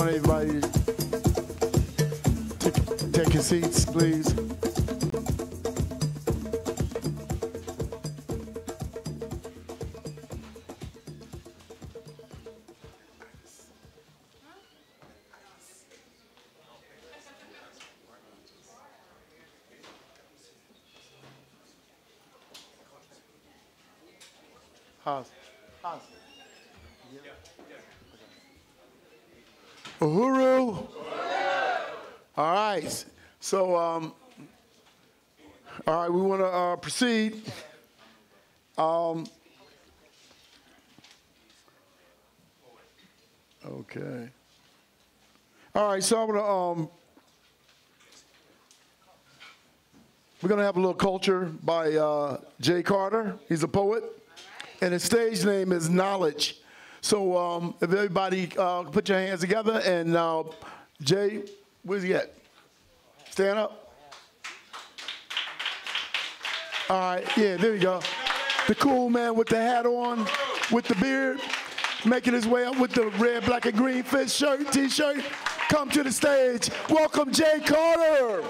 want everybody to take your seats, please. Uhuru. All right. So, all right, we want to proceed. Okay. All right, so I'm gonna we're gonna have a little culture by Jay Carter. He's a poet, and his stage name is Knowledge. So if everybody put your hands together, and Jay, where's he at? Stand up. All right, yeah, there you go. The cool man with the hat on, with the beard, making his way up with the red, black, and green fish shirt, T-shirt. Come to the stage. Welcome, Jay Carter.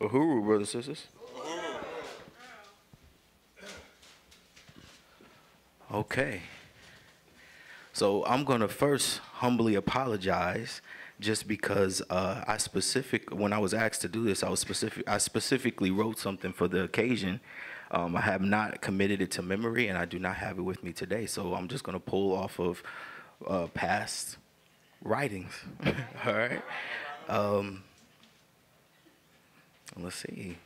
Uhuru, brothers and sisters. Okay. So I'm going to first humbly apologize just because when I was asked to do this, I specifically wrote something for the occasion. I have not committed it to memory, and I do not have it with me today. So I'm just going to pull off of past writings. All right. Let's see.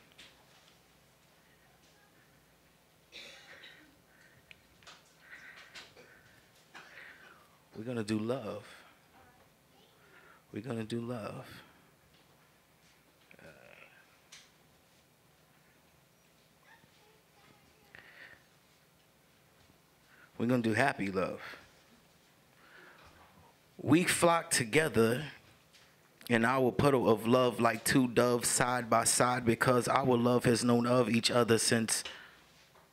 We're going to do love. We're going to do love. We're going to do happy love. We flock together in our puddle of love like two doves side by side because our love has known of each other since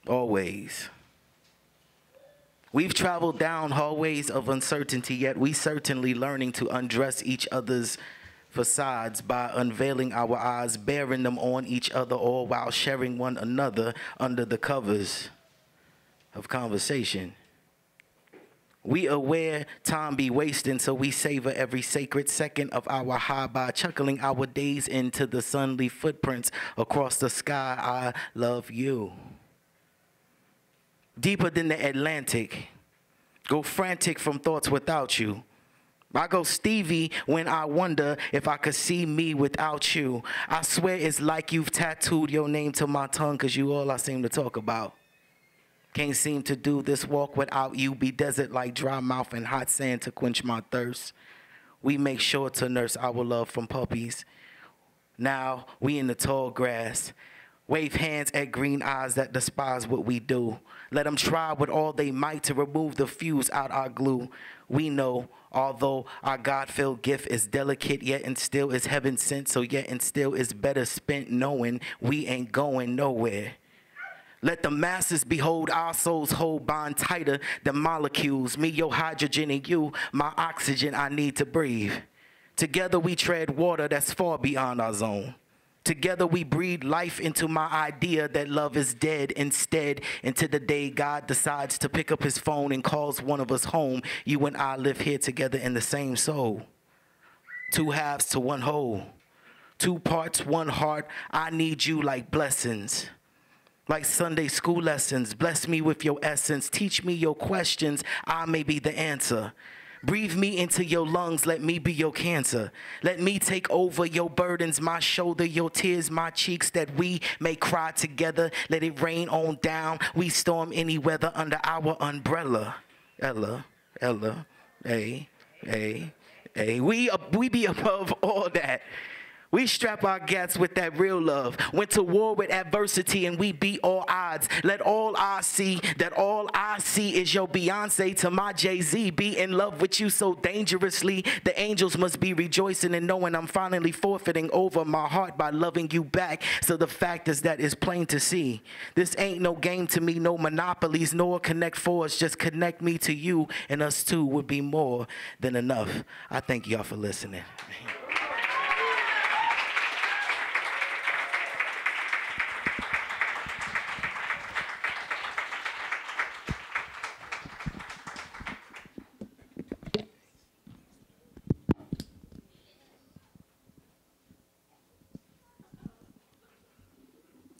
always. We've traveled down hallways of uncertainty, yet we certainly learning to undress each other's facades by unveiling our eyes, bearing them on each other, all while sharing one another under the covers of conversation. We aware time be wasting, so we savor every sacred second of our high by chuckling our days into the sunly footprints across the sky. I love you. Deeper than the Atlantic, go frantic from thoughts without you. I go Stevie when I wonder if I could see me without you. I swear it's like you've tattooed your name to my tongue, 'cause you all I seem to talk about. Can't seem to do this walk without you. Be desert like dry mouth and hot sand to quench my thirst. We make sure to nurse our love from puppies. Now we in the tall grass. Wave hands at green eyes that despise what we do. Let them try with all they might to remove the fuse out our glue. We know, although our God-filled gift is delicate, yet and still is heaven sent, so yet and still is better spent knowing we ain't going nowhere. Let the masses behold our souls hold bond tighter than molecules. Me, your hydrogen, and you, my oxygen I need to breathe. Together we tread water that's far beyond our zone. Together we breathe life into my idea that love is dead. Instead, into the day God decides to pick up his phone and calls one of us home, you and I live here together in the same soul. Two halves to one whole. Two parts, one heart. I need you like blessings. Like Sunday school lessons, bless me with your essence. Teach me your questions, I may be the answer. Breathe me into your lungs, let me be your cancer. Let me take over your burdens, my shoulder, your tears, my cheeks, that we may cry together. Let it rain on down, we storm any weather under our umbrella. Ella, hey. We be above all that. We strap our gats with that real love. Went to war with adversity and we beat all odds. Let all I see, that all I see is your Beyonce to my Jay-Z. Be in love with you so dangerously. The angels must be rejoicing and knowing I'm finally forfeiting over my heart by loving you back. So the fact is that it's plain to see. This ain't no game to me, no monopolies, nor connect fours. Just connect me to you and us two would be more than enough. I thank y'all for listening.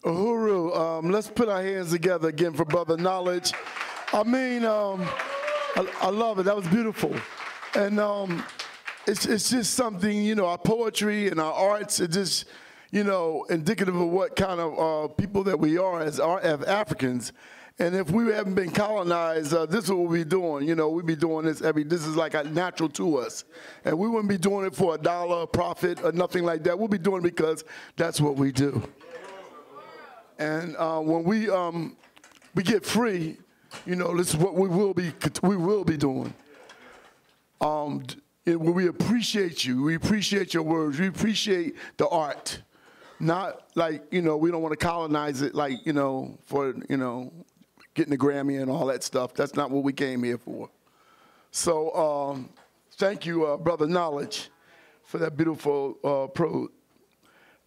Uhuru, let's put our hands together again for Brother Knowledge. I mean, I love it. That was beautiful. And it's just something, you know, our poetry and our arts are just, you know, indicative of what kind of people that we are as Africans. And if we haven't been colonized, this is what we'll be doing. You know, we'll be doing this this is like natural to us. And we wouldn't be doing it for $1 profit or nothing like that. We'll be doing it because that's what we do. And when we get free, you know, this is what we will be doing. We appreciate you. We appreciate your words. We appreciate the art. Not like, you know, we don't want to colonize it like, you know, for, you know, getting a Grammy and all that stuff. That's not what we came here for. So thank you, Brother Knowledge, for that beautiful prose.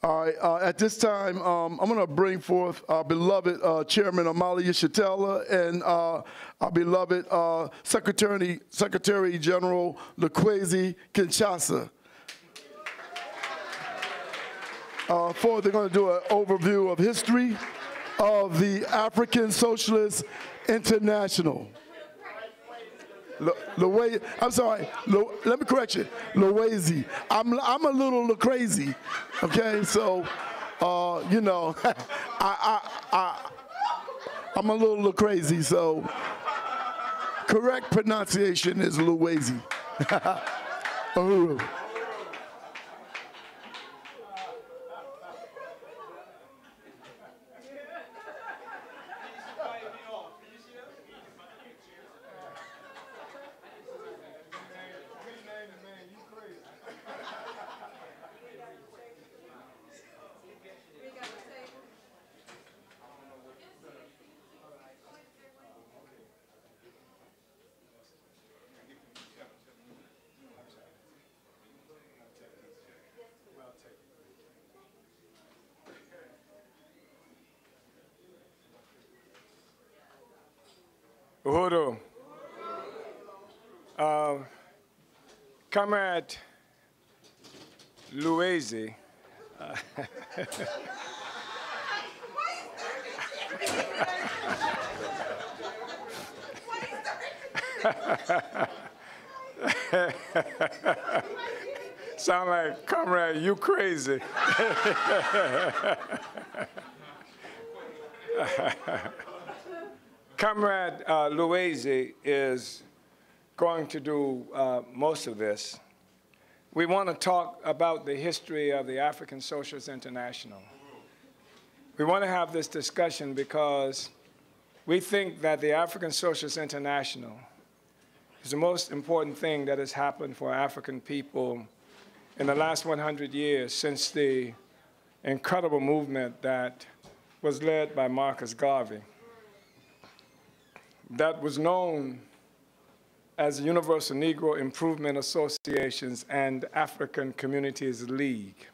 All right, at this time, I'm going to bring forth our beloved Chairman Amalia Shatella and our beloved Secretary General Lakwesi Kinshasa. They're going to do an overview of history of the African Socialist International. I'm sorry, let me correct you, Lakwesi. I'm a little crazy, okay? So, you know, I'm a little crazy, so correct pronunciation is Lakwesi. Uhuru. Uhuru. Comrade Lakwesi. Sound like, comrade, you crazy. Comrade Lakwesi is going to do most of this. We want to talk about the history of the African Socialist International. We want to have this discussion because we think that the African Socialist International is the most important thing that has happened for African people in the last 100 years since the incredible movement that was led by Marcus Garvey, that was known as the Universal Negro Improvement Associations and African Communities League.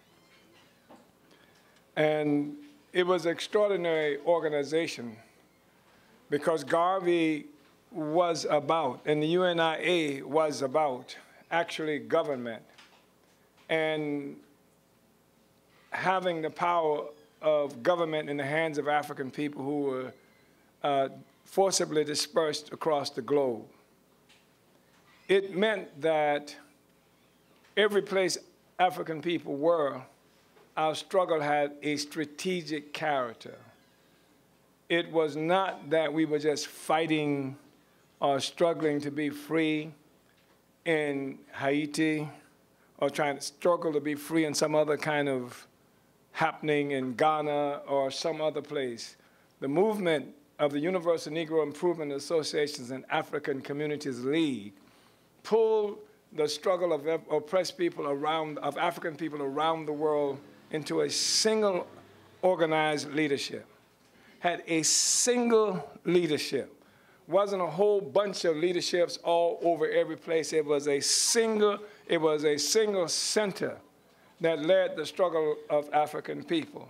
And it was an extraordinary organization because Garvey was about, and the UNIA was about, actually government and having the power of government in the hands of African people who were forcibly dispersed across the globe. It meant that every place African people were, our struggle had a strategic character. It was not that we were just fighting or struggling to be free in Haiti or trying to struggle to be free in some other kind of happening in Ghana or some other place. The movement of the Universal Negro Improvement Associations and African Communities League pulled the struggle of oppressed people of African people around the world into a single organized leadership. Had a single leadership. Wasn't a whole bunch of leaderships all over every place. It was a single center that led the struggle of African people.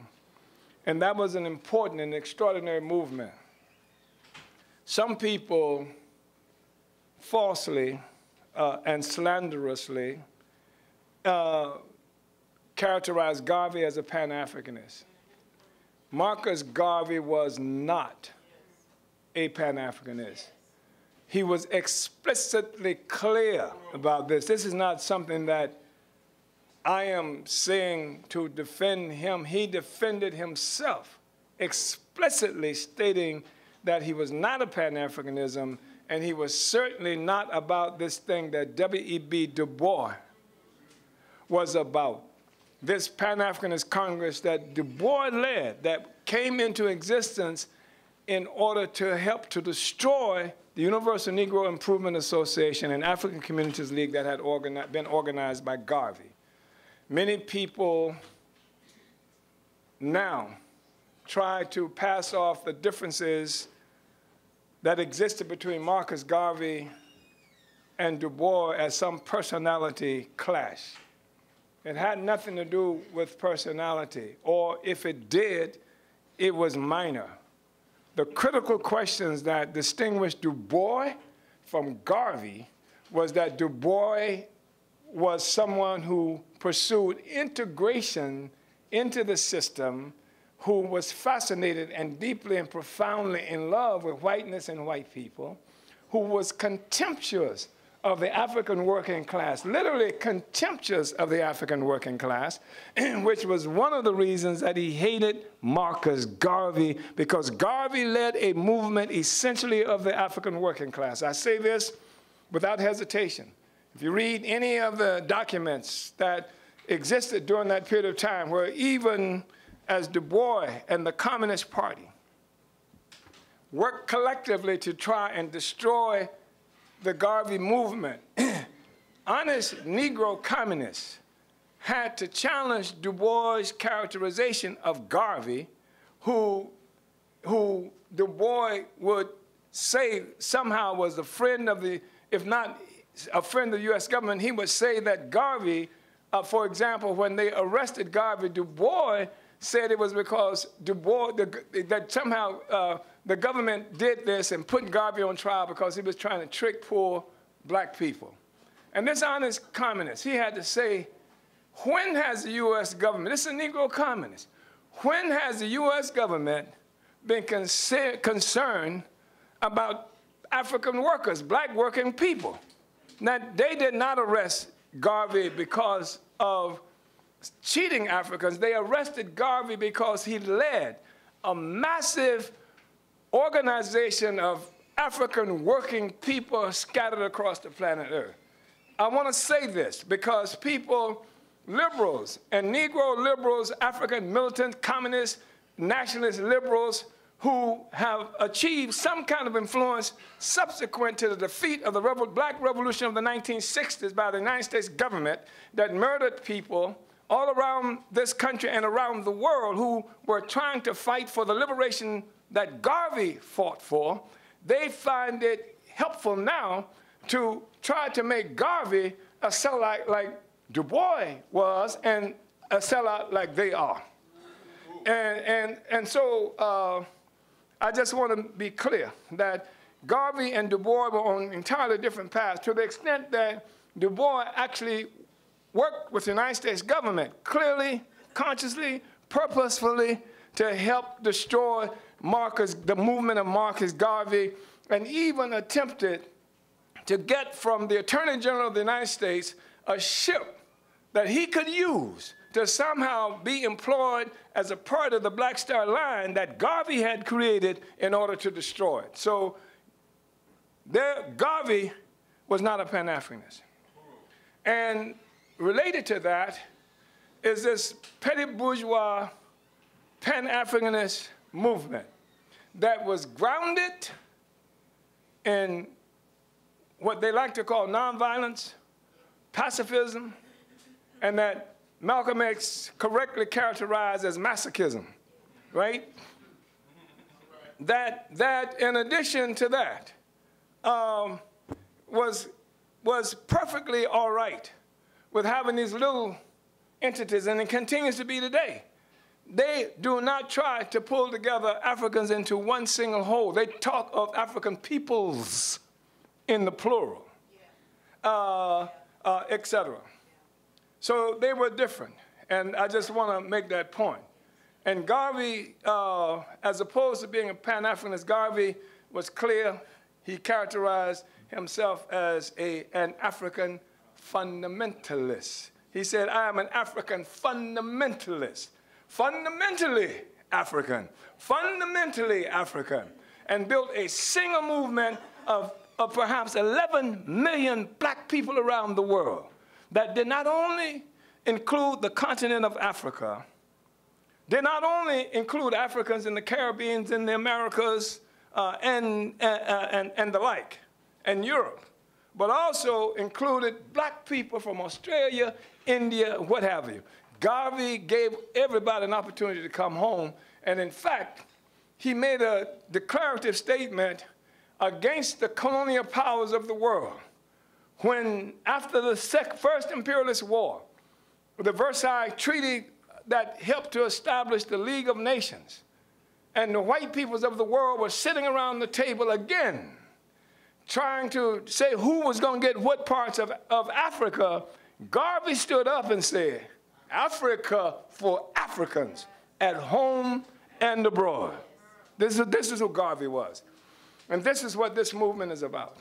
And that was an important and extraordinary movement. Some people falsely and slanderously characterized Garvey as a Pan-Africanist. Marcus Garvey was not a Pan-Africanist. He was explicitly clear about this. This is not something that I am saying to defend him. He defended himself, explicitly stating that he was not a Pan-Africanism, and he was certainly not about this thing that W.E.B. Du Bois was about. This Pan-Africanist Congress that Du Bois led, that came into existence in order to help to destroy the Universal Negro Improvement Association and African Communities League that had been organized by Garvey. Many people now try to pass off the differences that existed between Marcus Garvey and Du Bois as some personality clash. It had nothing to do with personality, or if it did, it was minor. The critical questions that distinguished Du Bois from Garvey was that Du Bois was someone who pursued integration into the system, who was fascinated and deeply and profoundly in love with whiteness and white people, who was contemptuous of the African working class, literally contemptuous of the African working class, which was one of the reasons that he hated Marcus Garvey, because Garvey led a movement essentially of the African working class. I say this without hesitation. If you read any of the documents that existed during that period of time, where even as Du Bois and the Communist Party worked collectively to try and destroy the Garvey movement, honest Negro communists had to challenge Du Bois' characterization of Garvey, who Du Bois would say somehow was a friend of the, if not a friend of the US government. He would say that Garvey, for example, when they arrested Garvey, Du Bois said it was because Du Bois, that somehow the government did this and put Garvey on trial because he was trying to trick poor black people. And this honest communist, he had to say, when has the US government, this is a Negro communist, when has the US government been concerned about African workers, black working people? Now, they did not arrest Garvey because of cheating Africans. They arrested Garvey because he led a massive organization of African working people scattered across the planet Earth. I want to say this because people, liberals and Negro liberals, African militant, communist, nationalist liberals who have achieved some kind of influence subsequent to the defeat of the Black Revolution of the 1960s by the United States government that murdered people all around this country and around the world who were trying to fight for the liberation that Garvey fought for. They find it helpful now to try to make Garvey a sellout like Du Bois was and a sellout like they are. And so I just want to be clear that Garvey and Du Bois were on entirely different paths to the extent that Du Bois actually worked with the United States government clearly, consciously, purposefully to help destroy the movement of Marcus Garvey, and even attempted to get from the Attorney General of the United States a ship that he could use to somehow be employed as a part of the Black Star Line that Garvey had created in order to destroy it. So Garvey was not a Pan-Africanist. And related to that is this petty bourgeois Pan-Africanist movement that was grounded in what they like to call nonviolence, pacifism, and that Malcolm X correctly characterized as masochism, right? That in addition to that, was perfectly all right with having these little entities, and it continues to be today. They do not try to pull together Africans into one single whole. They talk of African peoples in the plural, etc. So they were different, and I just want to make that point. And Garvey, as opposed to being a Pan-Africanist, Garvey was clear. He characterized himself as an African fundamentalist. He said, I am an African fundamentalist. Fundamentally African, and built a single movement of perhaps 11 million black people around the world that did not only include the continent of Africa, did not only include Africans in the Caribbean, in the Americas, and the like, and Europe, but also included black people from Australia, India, what have you. Garvey gave everybody an opportunity to come home, and in fact, he made a declarative statement against the colonial powers of the world when, after the First Imperialist War, the Versailles Treaty that helped to establish the League of Nations, and the white peoples of the world were sitting around the table again, trying to say who was going to get what parts of Africa, Garvey stood up and said, Africa for Africans, at home and abroad. This is who Garvey was. And this is what this movement is about.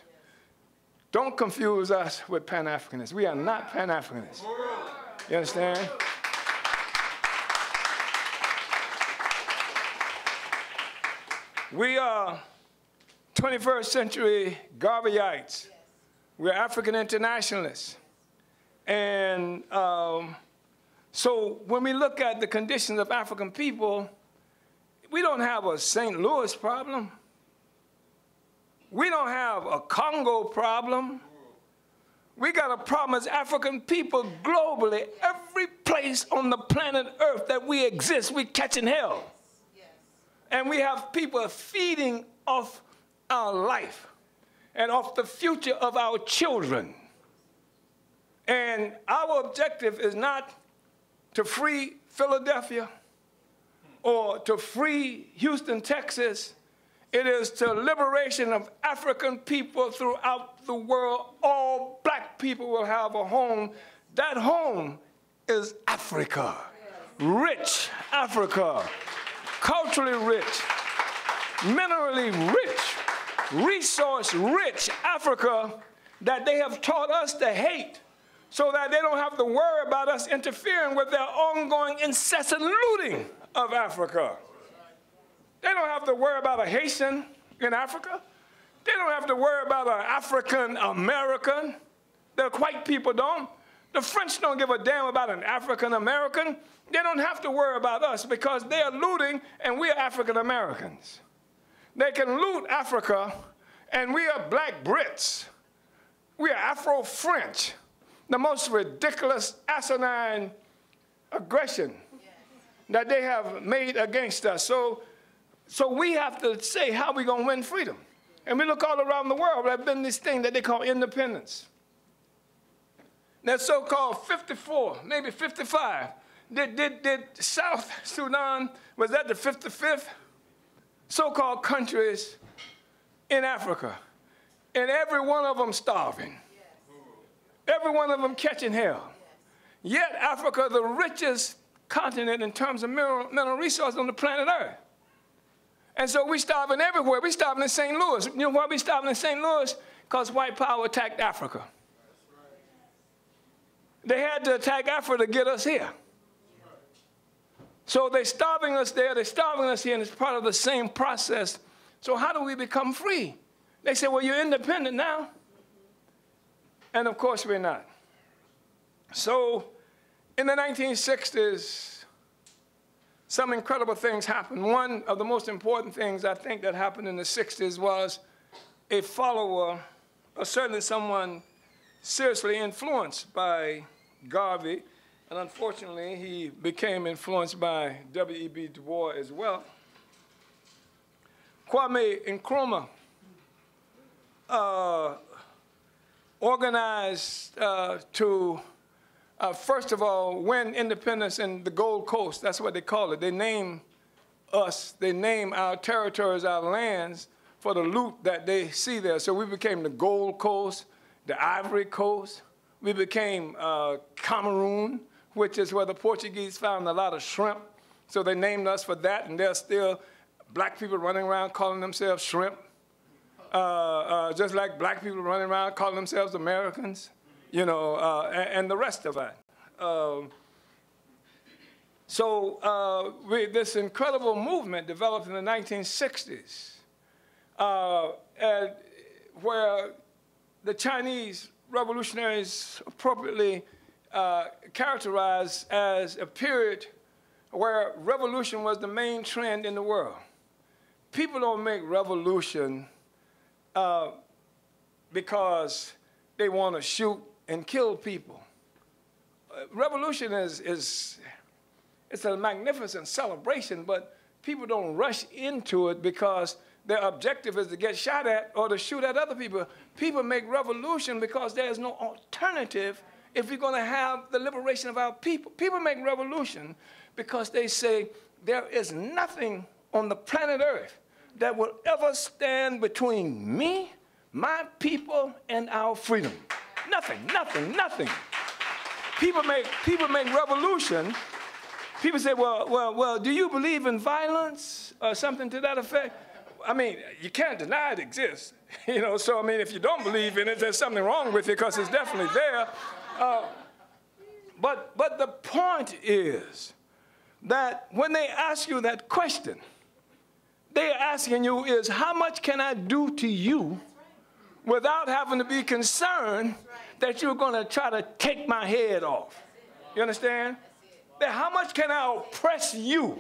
Don't confuse us with Pan-Africanists. We are not Pan-Africanists. You understand? We are 21st century Garveyites. We're African internationalists. And so when we look at the conditions of African people, we don't have a St. Louis problem. We don't have a Congo problem. We got a problem as African people globally. Every place on the planet Earth that we exist, we catching hell. And we have people feeding off our life and off the future of our children. And our objective is not to free Philadelphia or to free Houston, Texas. It is to liberation of African people throughout the world. All black people will have a home. That home is Africa. Rich Africa. Culturally rich. Minerally rich. Resource-rich Africa that they have taught us to hate, so that they don't have to worry about us interfering with their ongoing incessant looting of Africa. They don't have to worry about a Haitian in Africa. They don't have to worry about an African American. The white people don't. The French don't give a damn about an African American. They don't have to worry about us because they are looting and we are African Americans. They can loot Africa and we are black Brits. We are Afro-French. The most ridiculous, asinine aggression that they have made against us. So we have to say how we're going to win freedom. And we look all around the world. There have been this thing that they call independence. That so-called 54, maybe 55. Did South Sudan, was that the 55th? So-called countries in Africa. And every one of them starving. Every one of them catching hell. Yet Africa, the richest continent in terms of mineral resources on the planet Earth. And so we starving everywhere. We starving in St. Louis. You know why we starving in St. Louis? Because white power attacked Africa. They had to attack Africa to get us here. So they're starving us there, they're starving us here, and it's part of the same process. So how do we become free? They say, well, you're independent now. And of course we're not. So in the 1960s, some incredible things happened. One of the most important things I think that happened in the 60s was a follower, or certainly someone seriously influenced by Garvey, and unfortunately he became influenced by W.E.B. Du Bois as well. Kwame Nkrumah organized to, first of all, win independence in the Gold Coast. That's what they call it. They name us, they name our territories, our lands, for the loot that they see there. So we became the Gold Coast, the Ivory Coast. We became Cameroon, which is where the Portuguese found a lot of shrimp. So they named us for that, and there's still black people running around calling themselves shrimp. Just like black people running around calling themselves Americans, you know, and the rest of that. This incredible movement developed in the 1960s, where the Chinese revolutionaries appropriately characterized as a period where revolution was the main trend in the world. People don't make revolution because they want to shoot and kill people. Revolution it's a magnificent celebration, but people don't rush into it because their objective is to get shot at or to shoot at other people. People make revolution because there's no alternative if we're going to have the liberation of our people. People make revolution because they say there is nothing on the planet Earth that will ever stand between me, my people, and our freedom. Nothing, nothing, nothing. People make revolution. People say, well, do you believe in violence or something to that effect? I mean, you can't deny it exists. You know, so I mean, if you don't believe in it, there's something wrong with it because it's definitely there. But the point is that when they ask you that question, they're asking you is, how much can I do to you without having to be concerned that you're going to try to take my head off? You understand? That how much can I oppress you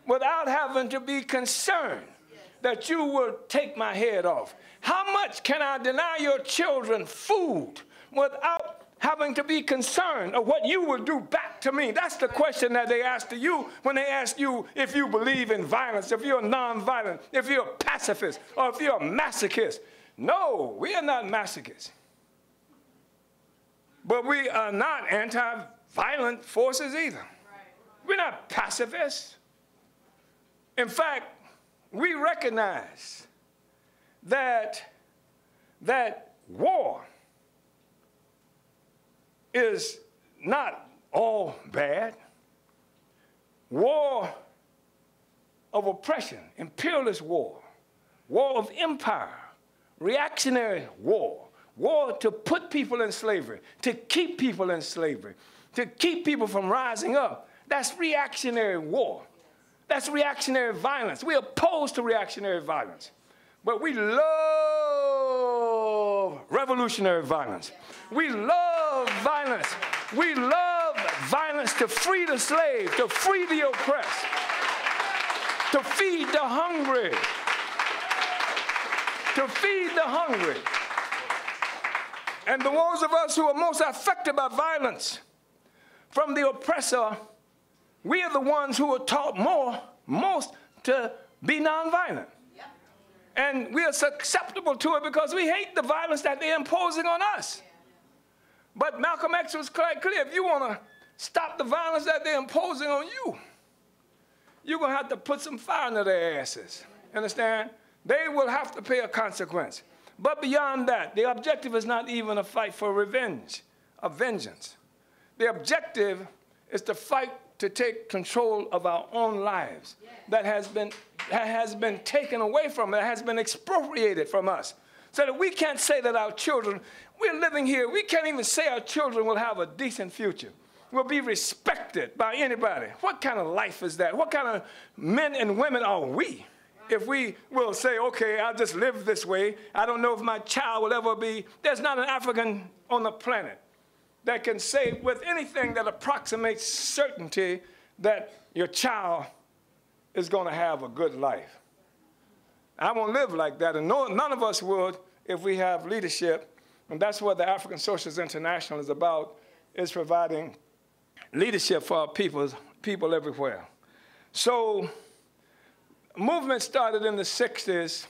without having to be concerned that you will take my head off? How much can I deny your children food without having to be concerned of what you will do back to me? That's the question that they ask to you when they ask you if you believe in violence, if you're nonviolent, if you're a pacifist, or if you're a masochist. No, we are not masochists. But we are not anti-violent forces either. We're not pacifists. In fact, we recognize that war is not all bad. War of oppression, imperialist war, war of empire, reactionary war, war to put people in slavery, to keep people in slavery, to keep people from rising up. That's reactionary war. That's reactionary violence. We're opposed to reactionary violence. But we love revolutionary violence. We love violence. We love violence to free the slave, to free the oppressed, to feed the hungry, to feed the hungry. And the ones of us who are most affected by violence from the oppressor, we are the ones who are taught most to be nonviolent. Yep. And we are susceptible to it because we hate the violence that they're imposing on us. But Malcolm X was quite clear. If you want to stop the violence that they're imposing on you, you're going to have to put some fire into their asses. Understand? They will have to pay a consequence. But beyond that, the objective is not even a fight for revenge, a vengeance. The objective is to fight to take control of our own lives that has been taken away from us, that has been expropriated from us. So that we can't say that our children, we're living here, we can't even say our children will have a decent future, will be respected by anybody. What kind of life is that? What kind of men and women are we? If we will say, okay, I'll just live this way, I don't know if my child will ever be, there's not an African on the planet that can say with anything that approximates certainty that your child is going to have a good life. I won't live like that, and none of us would if we have leadership, and that's what the African Socialist International is about, is providing leadership for our people everywhere. So movement started in the 60s,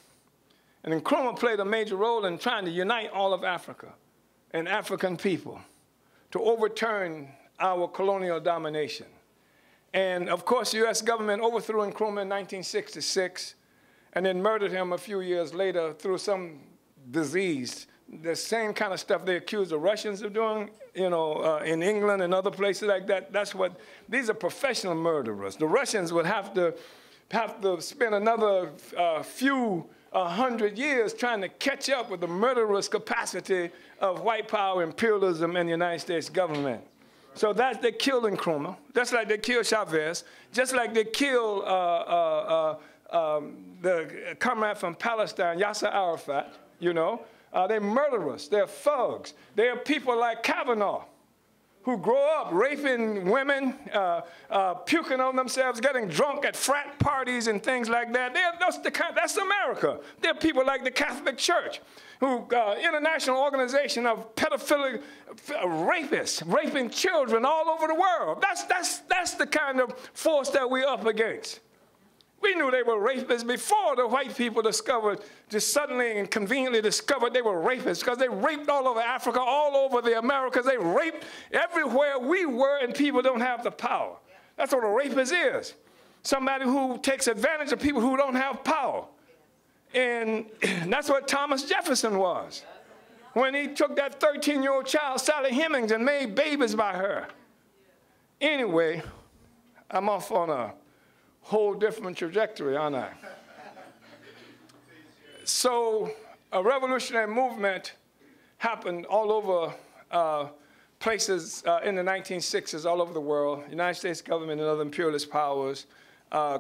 and Nkrumah played a major role in trying to unite all of Africa and African people to overturn our colonial domination. And of course, the US government overthrew Nkrumah in 1966 and then murdered him a few years later through some disease. The same kind of stuff they accused the Russians of doing, in England and other places like that. These are professional murderers. The Russians would have to spend another few 100 years trying to catch up with the murderous capacity of white power, imperialism, and the United States government. So they killed Nkrumah, just like they killed Chavez, just like they killed the comrade from Palestine, Yasser Arafat, They're murderers, they're thugs. They're people like Kavanaugh, who grow up raping women, puking on themselves, getting drunk at frat parties and things like that. That's America. They're people like the Catholic Church, who international organization of pedophilic rapists, raping children all over the world. That's the kind of force that we're up against. We knew they were rapists before the white people just suddenly and conveniently discovered they were rapists, because they raped all over Africa, all over the Americas. They raped everywhere we were, and people don't have the power. That's what a rapist is. Somebody who takes advantage of people who don't have power. And that's what Thomas Jefferson was, when he took that 13-year-old child, Sally Hemings, and made babies by her. Anyway, I'm off on a whole different trajectory, aren't I? So a revolutionary movement happened all over places in the 1960s, all over the world. The United States government and other imperialist powers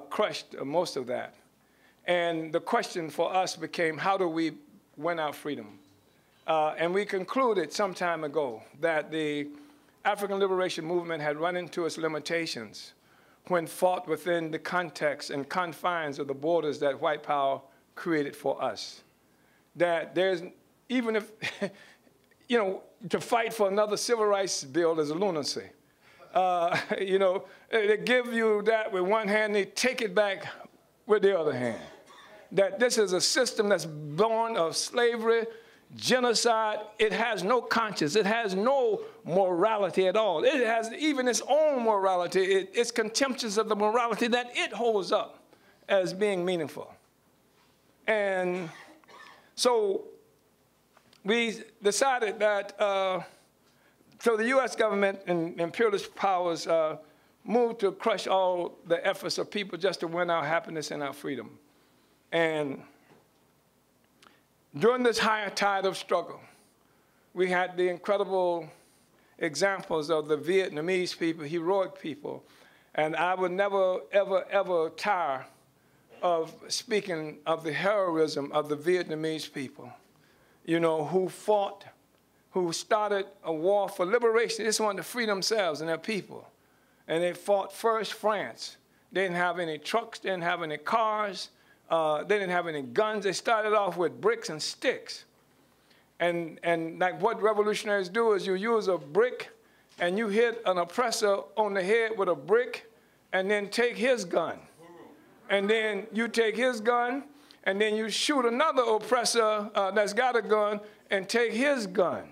crushed most of that. And the question for us became, how do we win our freedom? And we concluded some time ago that the African liberation movement had run into its limitations when fought within the context and confines of the borders that white power created for us. That there's, even if, to fight for another civil rights bill is a lunacy. They give you that with one hand, they take it back with the other hand. That this is a system that's born of slavery, genocide. It has no conscience. It has no morality at all. It has even its own morality. It's contemptuous of the morality that it holds up as being meaningful. And so we decided that, so the US government and imperialist powers moved to crush all the efforts of people just to win our happiness and our freedom. And during this higher tide of struggle, we had the incredible examples of the Vietnamese people, heroic people. And I would never, ever, ever tire of speaking of the heroism of the Vietnamese people, who fought, who started a war for liberation. They just wanted to free themselves and their people. And they fought first France. They didn't have any trucks, they didn't have any cars, they didn't have any guns. They started off with bricks and sticks. And like what revolutionaries do is you use a brick and you hit an oppressor on the head with a brick and then take his gun. And then you take his gun and then you shoot another oppressor that's got a gun and take his gun.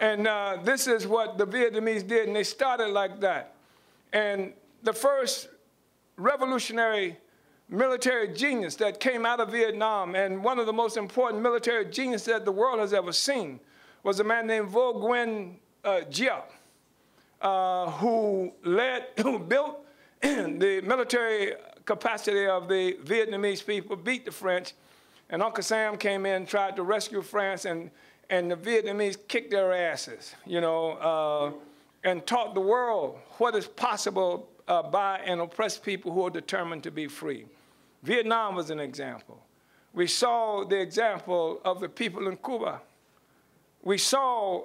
And this is what the Vietnamese did, and they started like that. And the first revolutionary military genius that came out of Vietnam, and one of the most important military geniuses that the world has ever seen, was a man named Vo Nguyen Giap, who built the military capacity of the Vietnamese people, beat the French, and Uncle Sam came in and tried to rescue France, and the Vietnamese kicked their asses, and taught the world what is possible by an oppressed people who are determined to be free. Vietnam was an example. We saw the example of the people in Cuba. We saw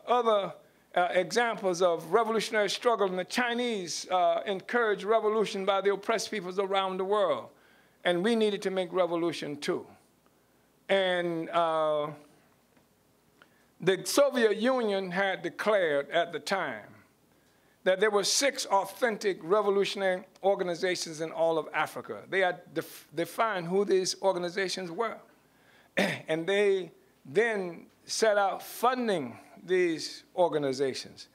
other examples of revolutionary struggle, and the Chinese encouraged revolution by the oppressed peoples around the world. And we needed to make revolution too. And the Soviet Union had declared at the time that there were 6 authentic revolutionary organizations in all of Africa. They had defined who these organizations were. And they then set out funding these organizations,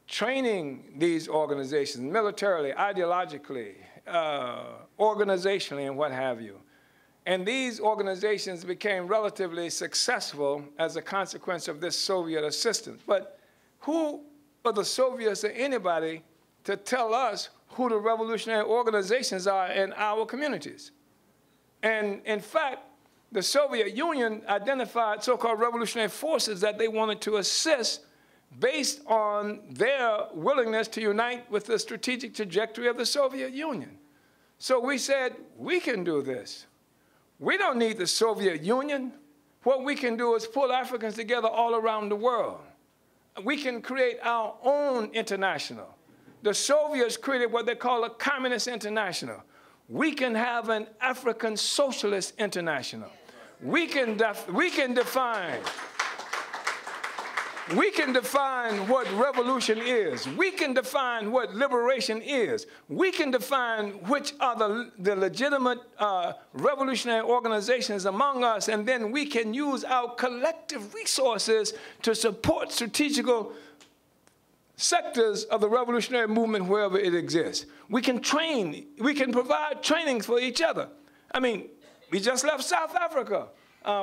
training these organizations militarily, ideologically, organizationally, and what have you. And these organizations became relatively successful as a consequence of this Soviet assistance. But who are the Soviets or anybody to tell us who the revolutionary organizations are in our communities? And in fact, the Soviet Union identified so-called revolutionary forces that they wanted to assist based on their willingness to unite with the strategic trajectory of the Soviet Union. So we said, we can do this. We don't need the Soviet Union. What we can do is pull Africans together all around the world. We can create our own international. The Soviets created what they call a communist international. We can have an African socialist international. We can define what revolution is. We can define what liberation is. We can define which are the legitimate revolutionary organizations among us, and then we can use our collective resources to support strategical sectors of the revolutionary movement wherever it exists. We can train. We can provide trainings for each other. I mean, we just left South Africa,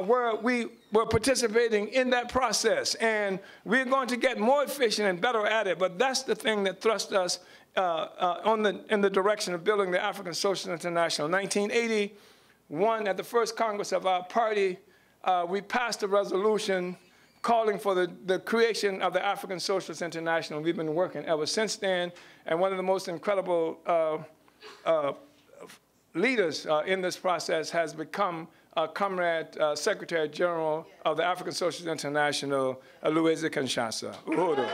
where we were participating in that process. And we're going to get more efficient and better at it. But that's the thing that thrust us in the direction of building the African Socialist International. 1981, at the first Congress of our party, we passed a resolution calling for the creation of the African Socialist International. We've been working ever since then. And one of the most incredible leaders in this process has become Comrade Secretary General of the African Socialist International, Louise Kinshasa. Uhuru.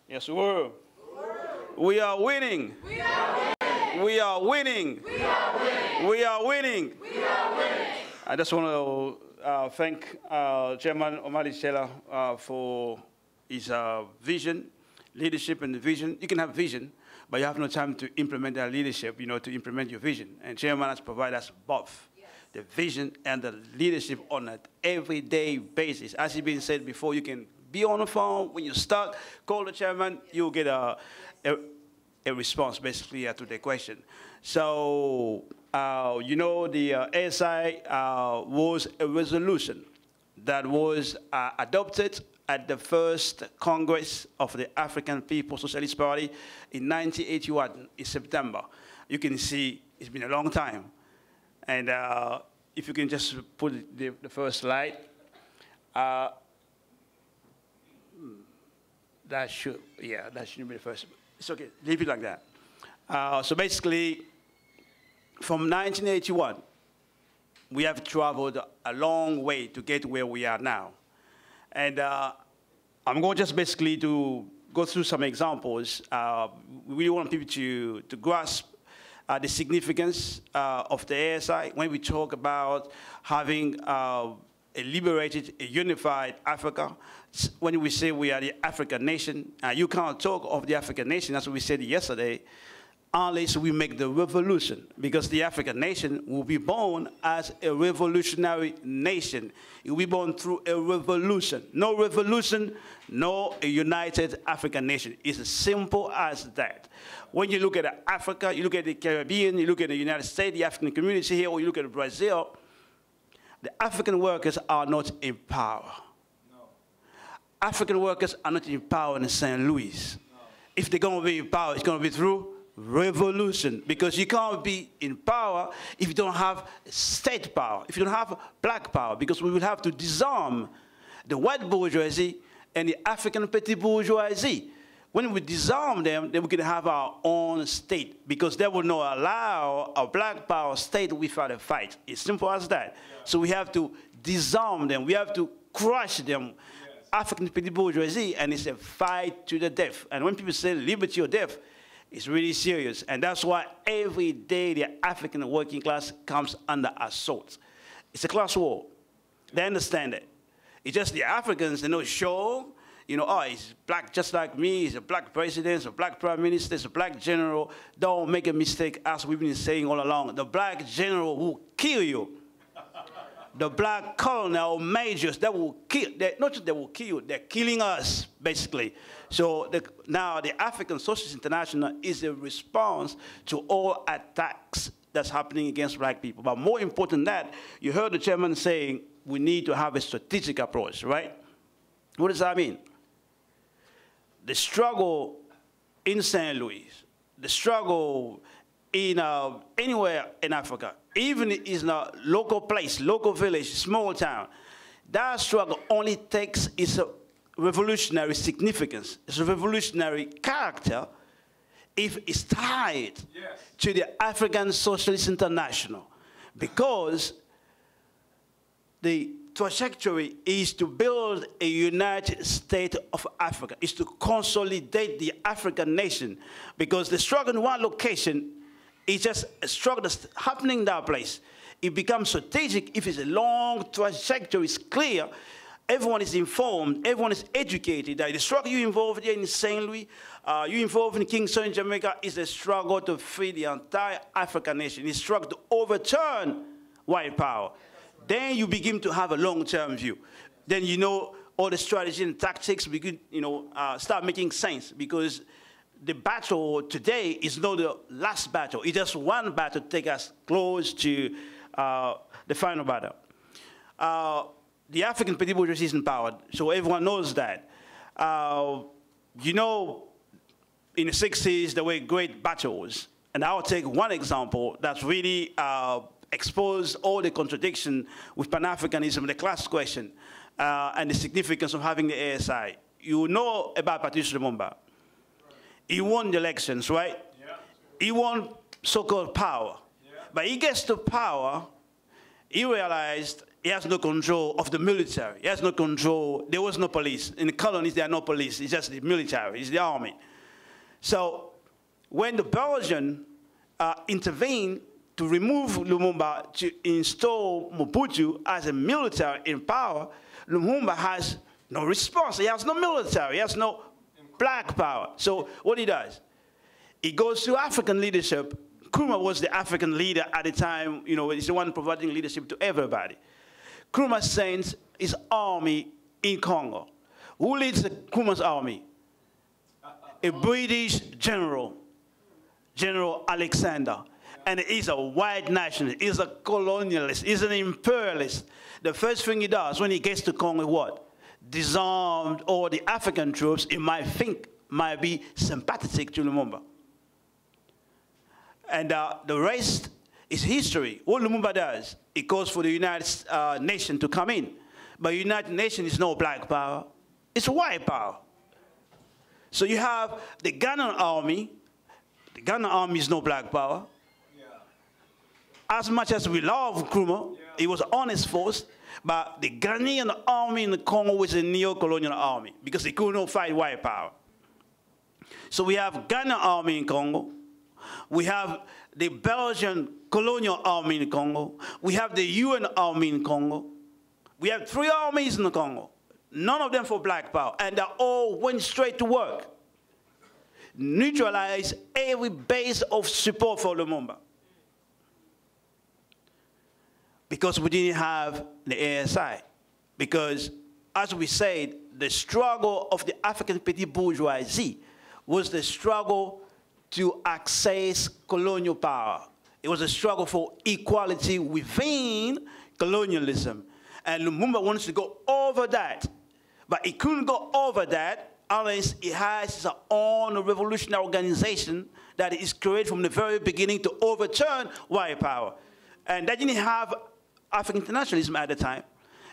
Yes, Uhuru. We are winning. We are winning. We are winning. We are winning. We are winning. We are winning. I just want to thank Chairman Omali Chela for his vision, leadership and vision. You can have vision, but you have no time to implement that leadership, to implement your vision. And Chairman has provided us both, the vision and the leadership on an everyday basis. As has been said before, you can be on the phone. When you're stuck, call the chairman. You'll get a response, basically, to the question. So, the ASI was a resolution that was adopted at the first Congress of the African People's Socialist Party in 1981, in September. You can see it's been a long time. And if you can just put the first slide. That should be the first. It's okay, leave it like that. So basically, from 1981, we have traveled a long way to get where we are now. And I'm going just basically to go through some examples. We really want people to grasp the significance of the ASI when we talk about having a liberated, a unified Africa. When we say we are the African nation, you can't talk of the African nation, as we said yesterday, unless we make the revolution, because the African nation will be born as a revolutionary nation. It will be born through a revolution. No revolution, no a united African nation. It's as simple as that. When you look at Africa, you look at the Caribbean, you look at the United States, the African community here, or you look at Brazil, the African workers are not in power. No. African workers are not in power in St. Louis. No. If they're going to be in power, it's going to be through revolution, because you can't be in power if you don't have state power, if you don't have black power, because we will have to disarm the white bourgeoisie and the African petty bourgeoisie. When we disarm them, then we can have our own state, because they will not allow a black power state without a fight. It's simple as that. Yeah. So we have to disarm them. We have to crush them. Yes. African petty bourgeoisie, and it's a fight to the death. And when people say liberty or death, it's really serious. And that's why every day the African working class comes under assault. It's a class war. They understand it. It's just the Africans, they know, sure, you know, oh, he's black just like me, he's a black president, he's a black prime minister, he's a black general. Don't make a mistake, as we've been saying all along. The black general will kill you. The black colonel majors, that will kill, not just they will kill you, they're killing us, basically. So now the African Socialist International is a response to all attacks that's happening against black people. But more important than that, you heard the chairman saying we need to have a strategic approach, right? What does that mean? The struggle in St. Louis, the struggle in anywhere in Africa, even in a local place, local village, small town, that struggle only takes its revolutionary significance, its revolutionary character, if it's tied to the African Socialist International. Because the trajectory is to build a United States of Africa, is to consolidate the African nation. Because the struggle in one location is just a struggle that's happening in that place. It becomes strategic if it's a long trajectory, it's clear, everyone is informed, everyone is educated. That the struggle you involved here in St. Louis, you involved in Kingston, Jamaica, is a struggle to free the entire African nation. It's a struggle to overturn white power. Then you begin to have a long-term view. Then you know all the strategy and tactics begin, start making sense, because the battle today is not the last battle. It's just one battle to take us close to the final battle. The African petty bourgeoisie is empowered, so everyone knows that. You know, in the 60s, there were great battles. And I'll take one example that's really exposed all the contradiction with Pan-Africanism, the class question, and the significance of having the ASI. You know about Patrice Lumumba. He won the elections, right? Yeah. He won so-called power. Yeah. But he gets to power, he realized he has no control of the military. He has no control. There was no police. In the colonies, there are no police. It's just the military. It's the army. So when the Belgians intervened to remove Lumumba to install Mobutu as a military in power, Lumumba has no response. He has no military. He has no black power. So what he does, he goes to African leadership. Nkrumah was the African leader at the time. You know, he's the one providing leadership to everybody. Nkrumah sends his army in Congo. Who leads Nkrumah's army? A British general, General Alexander. And he's a white nationalist, he's a colonialist, he's an imperialist. The first thing he does when he gets to Congo is what? Disarmed all the African troops he might think might be sympathetic to Lumumba. And the rest is history. What Lumumba does, it calls for the United Nations to come in. But the United Nations is no black power, it's white power. So you have the Ghanaian army. The Ghanaian army is no black power. Yeah. As much as we love Nkrumah, he was honest force, but the Ghanaian army in the Congo was a neo-colonial army because they could not fight white power. So we have Ghanaian army in Congo. We have the Belgian colonial army in Congo. We have the UN army in Congo. We have 3 armies in the Congo. None of them for black power. And they all went straight to work. Neutralize every base of support for Lumumba. Because we didn't have the ASI. Because, as we said, the struggle of the African petty bourgeoisie was the struggle to access colonial power. It was a struggle for equality within colonialism. And Lumumba wants to go over that. But he couldn't go over that unless he has his own revolutionary organization that is created from the very beginning to overturn white power. And they didn't have African internationalism at the time.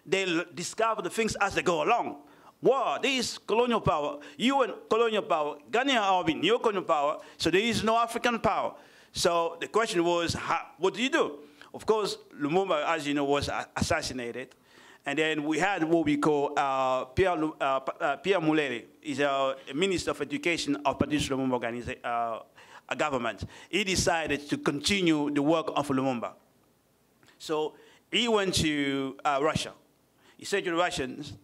They discover the things as they go along. Wow, this is colonial power. You and colonial power, Ghanaian army, new colonial power, so there is no African power. So the question was, what do you do? Of course, Lumumba, as you know, was assassinated. And then we had what we call Pierre Mulele. He's a Minister of Education of Patrice Lumumba government. He decided to continue the work of Lumumba. So he went to Russia. He said to the Russians,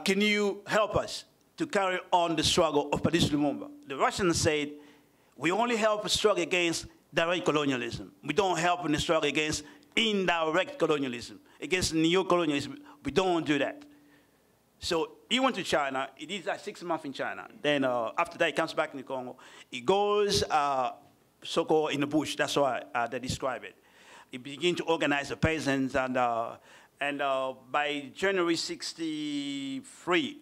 can you help us to carry on the struggle of Patrice Lumumba? The Russians said, we only help struggle against direct colonialism. We don't help in the struggle against indirect colonialism, against neo-colonialism. We don't do that. So he went to China. He did like 6 months in China. Then after that, he comes back in the Congo. He goes so-called in the bush. That's why they describe it. He began to organize the peasants, and by January 1963,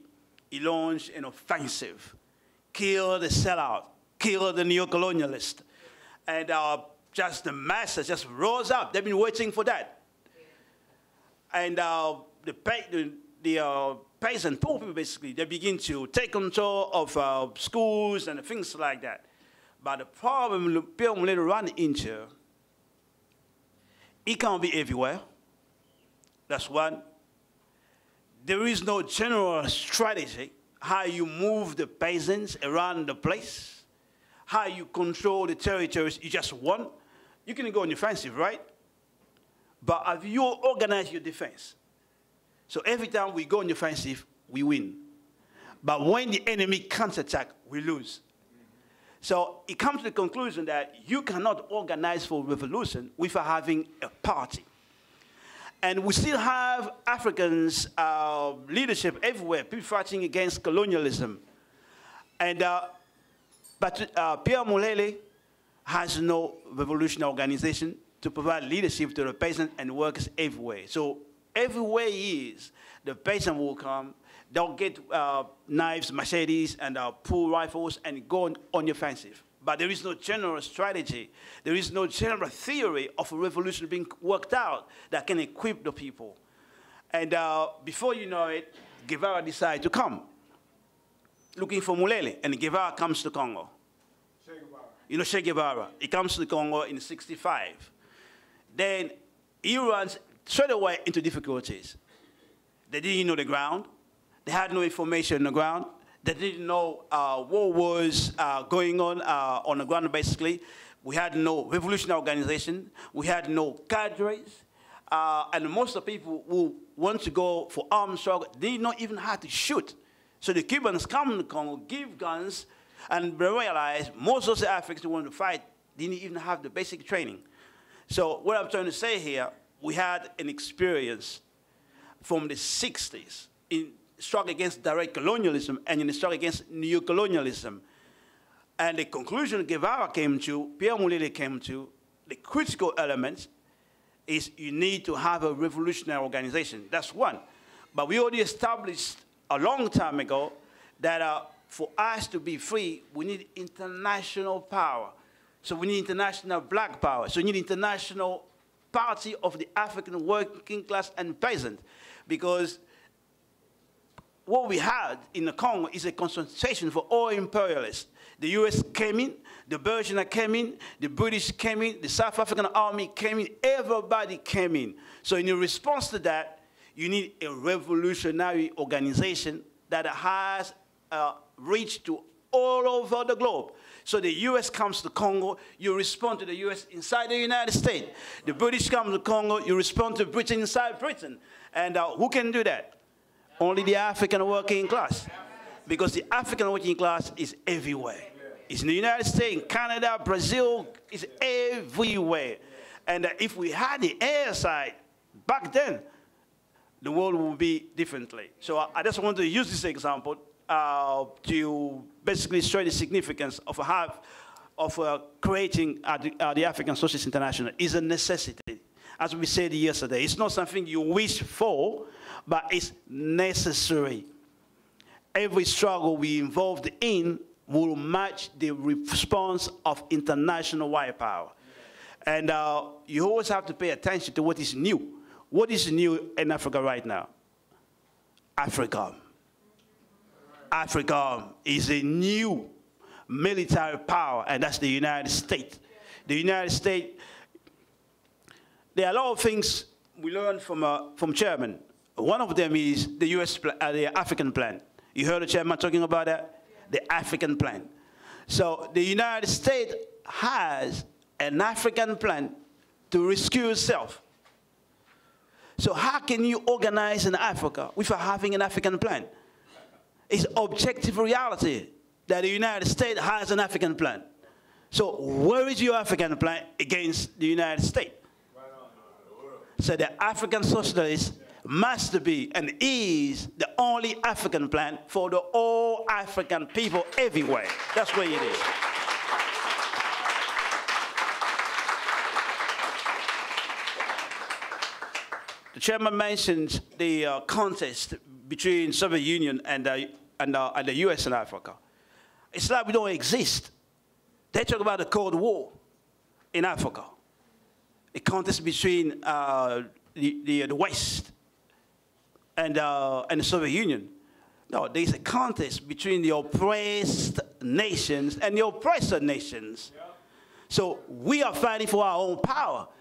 he launched an offensive, killed the sellout, killed the neo-colonialist. And just the masses just rose up. They've been waiting for that. And the peasant, poor people basically, they begin to take control of schools and things like that. But the problem Pierre Mulele ran into, it can't be everywhere. That's one. There is no general strategy how you move the peasants around the place, how you control the territories you just won. You can go on offensive, right? But have you organized your defense? So every time we go on offensive, we win. But when the enemy counterattack, we lose. So it comes to the conclusion that you cannot organize for revolution without having a party. And we still have Africans, leadership everywhere, people fighting against colonialism. And but Pierre Mulele has no revolutionary organization to provide leadership to the peasants and workers everywhere. So everywhere he is, the peasant will come, they'll get knives, machetes, and pull rifles and go on the offensive. But there is no general strategy. There is no general theory of a revolution being worked out that can equip the people. And before you know it, Guevara decided to come, looking for Mulele, and Guevara comes to Congo. You know Che Guevara. He comes to the Congo in '65. Then he runs straight away into difficulties. They didn't know the ground. They had no information on the ground. They didn't know what was going on the ground, basically. We had no revolutionary organization. We had no cadres. And most of the people who want to go for armed struggle, they did not even have to shoot. So the Cubans come to Congo, give guns, and realize most of the Africans who want to fight didn't even have the basic training. So what I'm trying to say here, we had an experience from the 60s in struggle against direct colonialism and in the struggle against neo-colonialism. And the conclusion Guevara came to, Pierre Mulele came to, the critical element is you need to have a revolutionary organization. That's one. But we already established a long time ago that for us to be free, we need international power. So we need international black power. So we need international party of the African working class and peasant. Because what we had in the Congo is a concentration for all imperialists. The US came in, the Belgians came in, the British came in, the South African army came in, everybody came in. So in response to that, you need a revolutionary organization that has reach to all over the globe. So the US comes to Congo, you respond to the US inside the United States. The British come to Congo, you respond to Britain inside Britain. And who can do that? Only the African working class. Because the African working class is everywhere. It's in the United States, in Canada, Brazil, it's everywhere. And if we had the air side back then, the world would be differently. So I just want to use this example to basically show the significance of creating the African Socialist International is a necessity. As we said yesterday, it's not something you wish for, but it's necessary. Every struggle we involved in will match the response of international white power. And you always have to pay attention to what is new. What is new in Africa right now? Africa. Africa is a new military power, and that's the United States. The United States, there are a lot of things we learned from Chairman. One of them is the the African plan. You heard the Chairman talking about that? The African plan. So the United States has an African plan to rescue itself. So how can you organize in Africa without having an African plan? It's objective reality that the United States has an African plan. So where is your African plan against the United States? So the African Socialist must be and is the only African plan for the all African people everywhere. That's where it is. The chairman mentioned the contest between Soviet Union and the US and Africa. It's like we don't exist. They talk about the Cold War in Africa. A contest between the West and the Soviet Union. No, there's a contest between the oppressed nations and the oppressor nations. Yeah. So we are fighting for our own power. Yeah.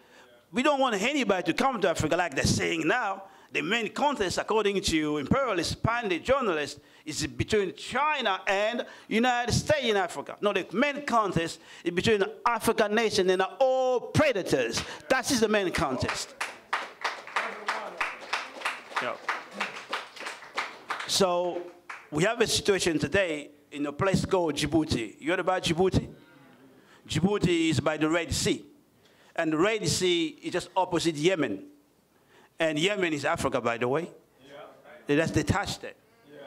We don't want anybody to come to Africa like they're saying now. The main contest, according to imperialist pundit journalists, is between China and United States in Africa. No, the main contest is between the African nation and all predators. That is the main contest. Yeah. So we have a situation today in a place called Djibouti. You heard about Djibouti? Djibouti is by the Red Sea. And the Red Sea is just opposite Yemen. And Yemen is Africa, by the way. Yeah. That's detached. Yeah.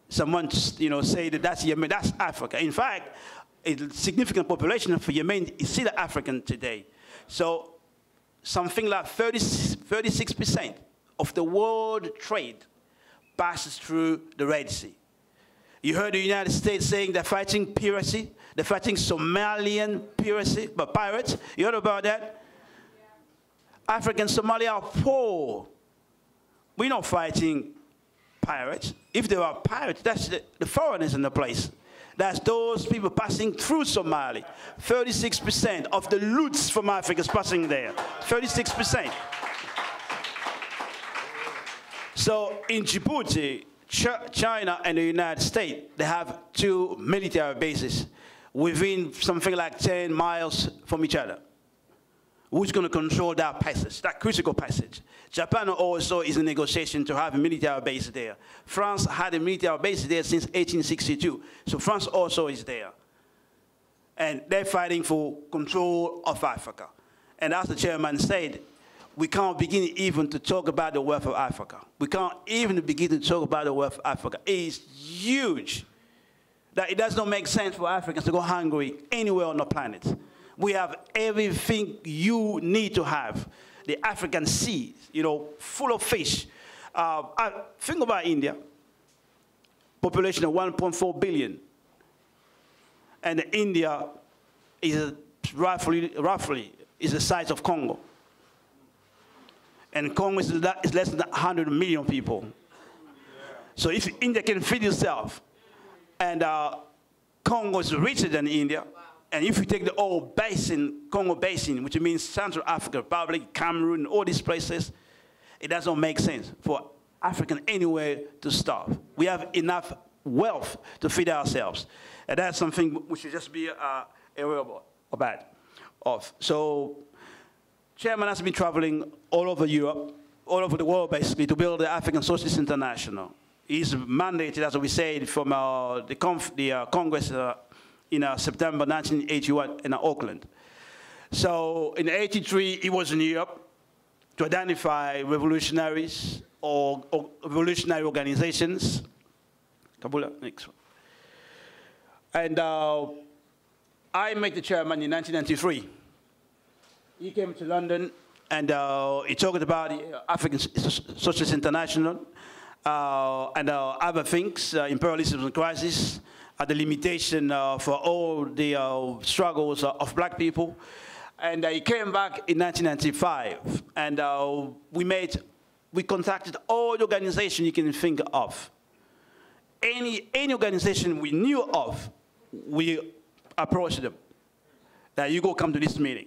Someone, say that that's Yemen, that's Africa. In fact, a significant population for Yemen is still African today. So something like 36% of the world trade passes through the Red Sea. You heard the United States saying they're fighting piracy. They're fighting Somalian piracy, but pirates. You heard about that? Africa and Somalia are poor. We're not fighting pirates. If there are pirates, that's the foreigners in the place. That's those people passing through Somalia. 36% of the loot from Africa is passing there. 36%. So in Djibouti, China and the United States, they have two military bases within something like 10 miles from each other. Who's going to control that passage, that critical passage? Japan also is in negotiation to have a military base there. France had a military base there since 1862. So France also is there. And they're fighting for control of Africa. And as the chairman said, we can't begin even to talk about the wealth of Africa. We can't even begin to talk about the wealth of Africa. It is huge. That it does not make sense for Africans to go hungry anywhere on the planet. We have everything you need to have. The African Sea, full of fish. Think about India. Population of 1.4 billion. And India is roughly is the size of Congo. And Congo is less than 100 million people. So if India can feed itself, and Congo is richer than India, and if you take the whole basin, Congo Basin, which means Central Africa, Republic, Cameroon, all these places, it doesn't make sense for African anywhere to starve. We have enough wealth to feed ourselves. And that's something we should just be aware of. So Chairman has been traveling all over Europe, all over the world, basically, to build the African Socialist International. He's mandated, as we said, from the Congress in September 1981 in Auckland. So in 1983, he was in Europe to identify revolutionaries or revolutionary organizations. Kabula, next one. And I met the chairman in 1993. He came to London and he talked about the African Socialist International and other things, imperialism and crisis, the limitation for all the struggles of black people. And he came back in 1995, and we contacted all the organizations you can think of. any organization we knew of, we approached them. That you go come to this meeting.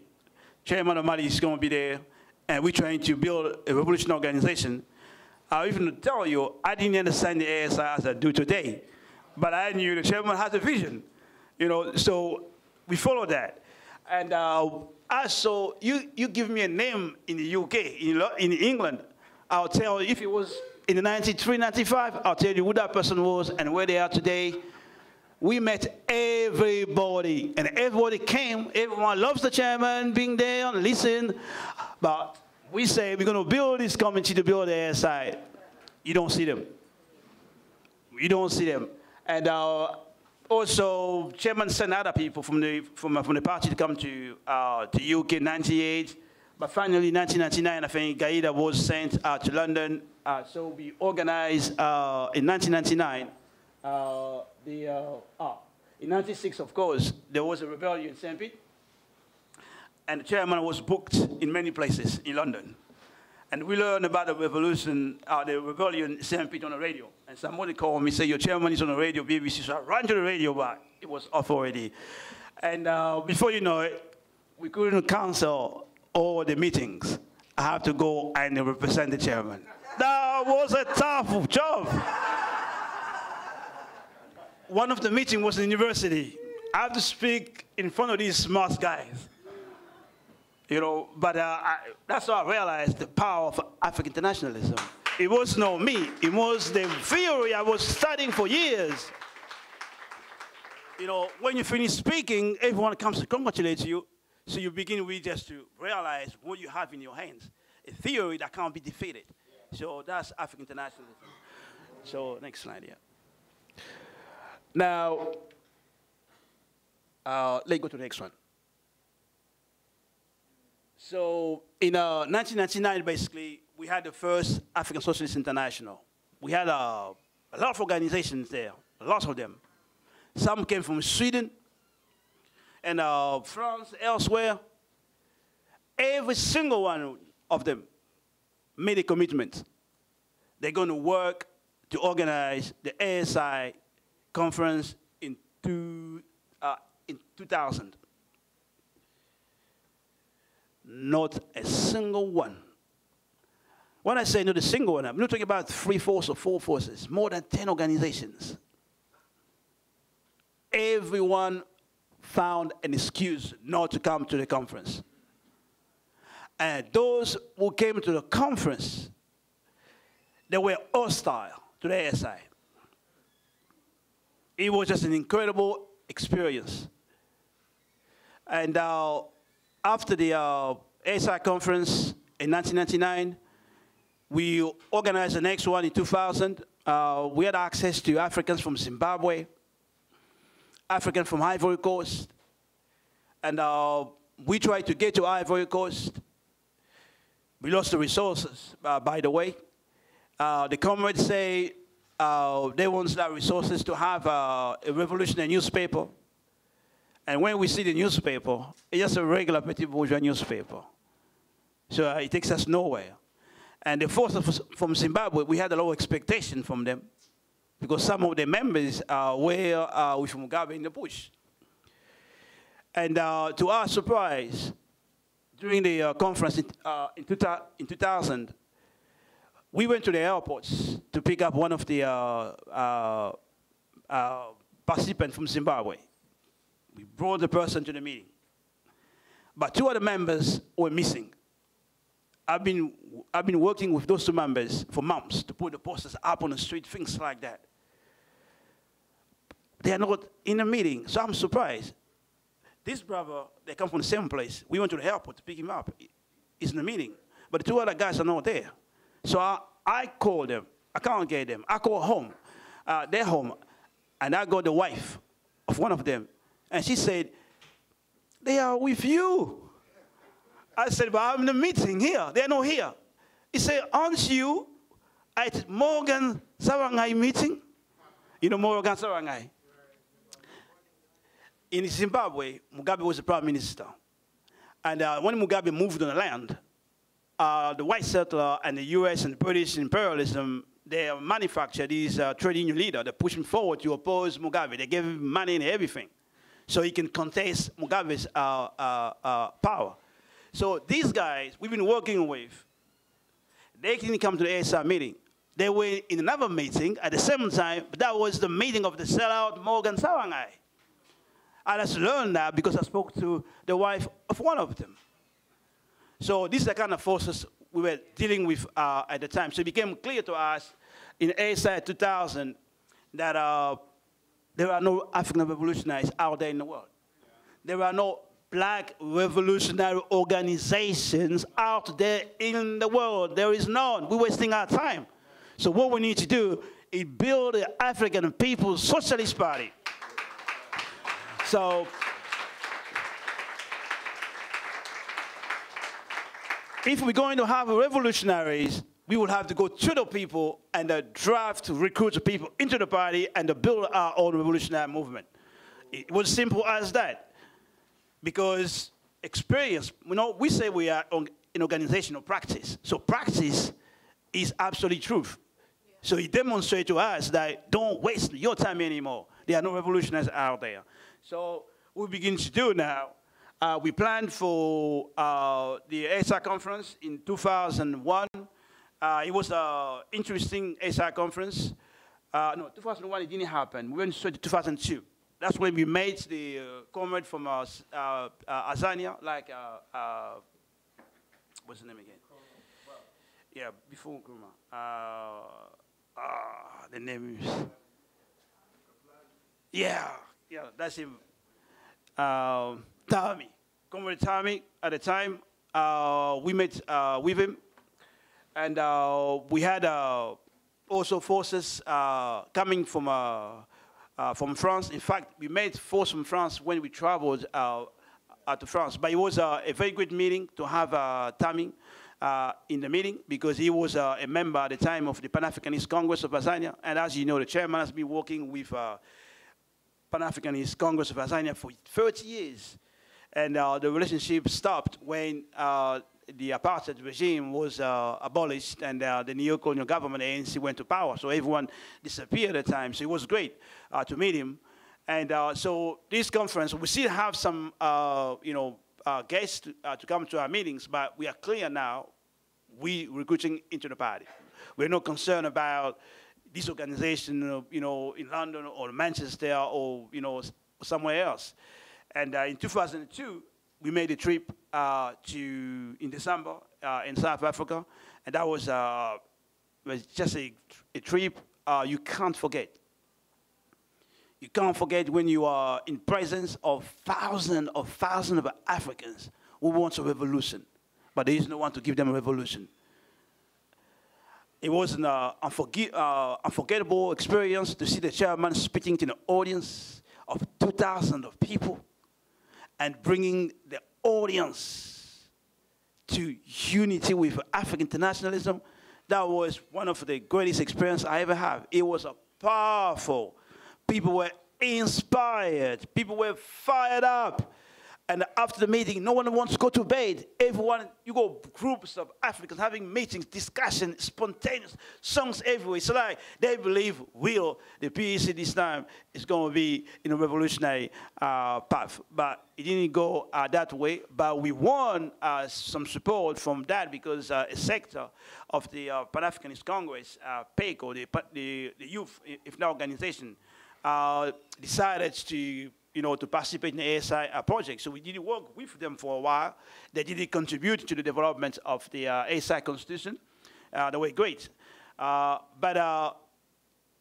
Chairman Amadi is going to be there, and we're trying to build a revolutionary organization. I even tell you, I didn't understand the ASI as I do today, but I knew the chairman has a vision, you know. So we follow that, and also you give me a name in the UK, in England, I'll tell you if it was in the 93, 95, I'll tell you who that person was and where they are today. We met everybody, and everybody came. Everyone loves the chairman being there and listen. But we say we're going to build this community to build the ASI. You don't see them. You don't see them. And also, chairman sent other people from the party to come to UK in '98. But finally, 1999, I think Gaida was sent to London. So we organized in 1999. In '96, of course, there was a rebellion in St. Pete, and the chairman was booked in many places in London. And we learned about the revolution, the rebellion in St. Pete on the radio. And somebody called me, say, your chairman is on the radio, BBC. So I ran to the radio, but it was off already. And before you know it, we couldn't cancel all the meetings. I have to go and represent the chairman. That was a tough job. One of the meetings was in university. I have to speak in front of these smart guys. You know, but that's how I realized the power of African internationalism. It was not me. It was the theory I was studying for years. You know, when you finish speaking, everyone comes to congratulate you. So you begin with just to realize what you have in your hands. A theory that can't be defeated. So that's African internationalism. So next slide here. Now, let's go to the next one. So in 1999, basically, we had the first African Socialist International. We had a lot of organizations there, lots of them. Some came from Sweden and France, elsewhere. Every single one of them made a commitment. They're going to work to organize the ASI conference in 2000. Not a single one. When I say not a single one, I'm not talking about 3 forces or 4 forces, more than 10 organizations. Everyone found an excuse not to come to the conference. And those who came to the conference, they were hostile to the ASI. It was just an incredible experience. And after the ASI conference in 1999, we organized the next one in 2000. We had access to Africans from Zimbabwe, Africans from Ivory Coast, and we tried to get to Ivory Coast. We lost the resources, by the way. The comrades say they want that resources to have a revolutionary newspaper. And when we see the newspaper, it's just a regular petit bourgeois newspaper. So it takes us nowhere. And the forces from Zimbabwe, we had a lot of expectation from them because some of the members were with Mugabe in the bush. And to our surprise, during the conference in 2000, we went to the airports to pick up one of the participants from Zimbabwe. We brought the person to the meeting. But 2 other members were missing. I've been working with those 2 members for months to put the posters up on the street, things like that. They are not in the meeting, so I'm surprised. This brother, they come from the same place. We went to the airport to pick him up. He's in the meeting. But the 2 other guys are not there. So I called them. I can't get them. I called home. They're home. And I got the wife of one of them. And she said, they are with you. I said, but I'm in the meeting here. They're not here. He said, aren't you at Morgan Sarangai meeting? You know Morgan Sarangai? In Zimbabwe, Mugabe was the prime minister. And when Mugabe moved on the land, the white settler and the US and the British imperialism, they manufactured these trade union leader. They pushed him forward to oppose Mugabe. They gave him money and everything, so he can contest Mugabe's power. So these guys we've been working with, they didn't come to the ASI meeting. They were in another meeting at the same time, but that was the meeting of the sellout Morgan Sawangai. I just learned that because I spoke to the wife of one of them. So these are the kind of forces we were dealing with at the time. So it became clear to us in ASI 2000 that there are no African revolutionaries out there in the world. There are no black revolutionary organizations out there in the world. There is none. We're wasting our time. So what we need to do is build the African People's Socialist Party. So if we're going to have revolutionaries, we will have to go to the people and draft, recruit the people into the party and build our own revolutionary movement. It was simple as that. Because experience, we say we are in organizational practice. So practice is absolute truth. So he demonstrated to us that don't waste your time anymore. There are no revolutionaries out there. So what we begin to do now, we planned for the ASI conference in 2001. It was an interesting ASI conference. No, 2001 it didn't happen. We went straight to 2002. That's when we made the comrade from Azania, like, what's the name again? Yeah, before Nkrumah. The name is, yeah, that's him. Tommy, comrade Tommy, at the time, we met with him, and we had also forces coming from France. In fact, we made force from France when we traveled to France. But it was a very good meeting to have Tommy in the meeting because he was a member at the time of the Pan-Africanist Congress of Azania. And as you know, the chairman has been working with Pan-Africanist Congress of Azania for 30 years. And the relationship stopped when the apartheid regime was abolished and the neo-colonial government, ANC, went to power. So everyone disappeared at the time. So it was great to meet him. And so this conference, we still have some, guests to come to our meetings, but we are clear now, we recruiting into the party. We're not concerned about this organization, in London or Manchester or, somewhere else. And in 2002, we made a trip in December in South Africa, and that was just a trip you can't forget. You can't forget when you are in presence of thousands of Africans who want a revolution, but there is no one to give them a revolution. It was an unforgettable experience to see the chairman speaking to the audience of 2,000 of people and bringing the audience to unity with African internationalism. That was one of the greatest experiences I ever had. It was a powerful. People were inspired. People were fired up. And after the meeting, no one wants to go to bed. Everyone, you go groups of Africans having meetings, discussion, spontaneous songs everywhere. It's like they believe the PEC this time is going to be in a revolutionary path. But it didn't go that way. But we won some support from that because a sector of the Pan-Africanist Congress, PACO, the youth, if not organization, decided to participate in the ASI project. So we did work with them for a while. They did contribute to the development of the ASI constitution. They were great. But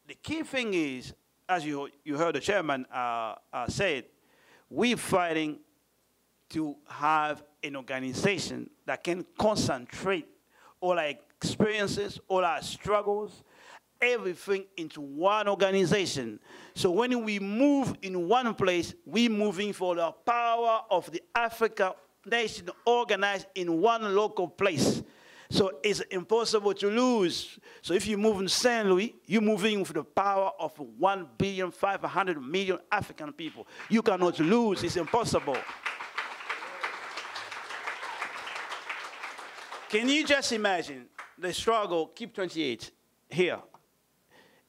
the key thing is, as you heard the chairman say it, we're fighting to have an organization that can concentrate all our experiences, all our struggles, everything into one organization. So when we move in one place, we're moving for the power of the African nation organized in one local place. So it's impossible to lose. So if you move in St. Louis, you're moving for the power of 1,500,000,000 African people. You cannot lose. It's impossible. Can you just imagine the struggle, Keep 28, here,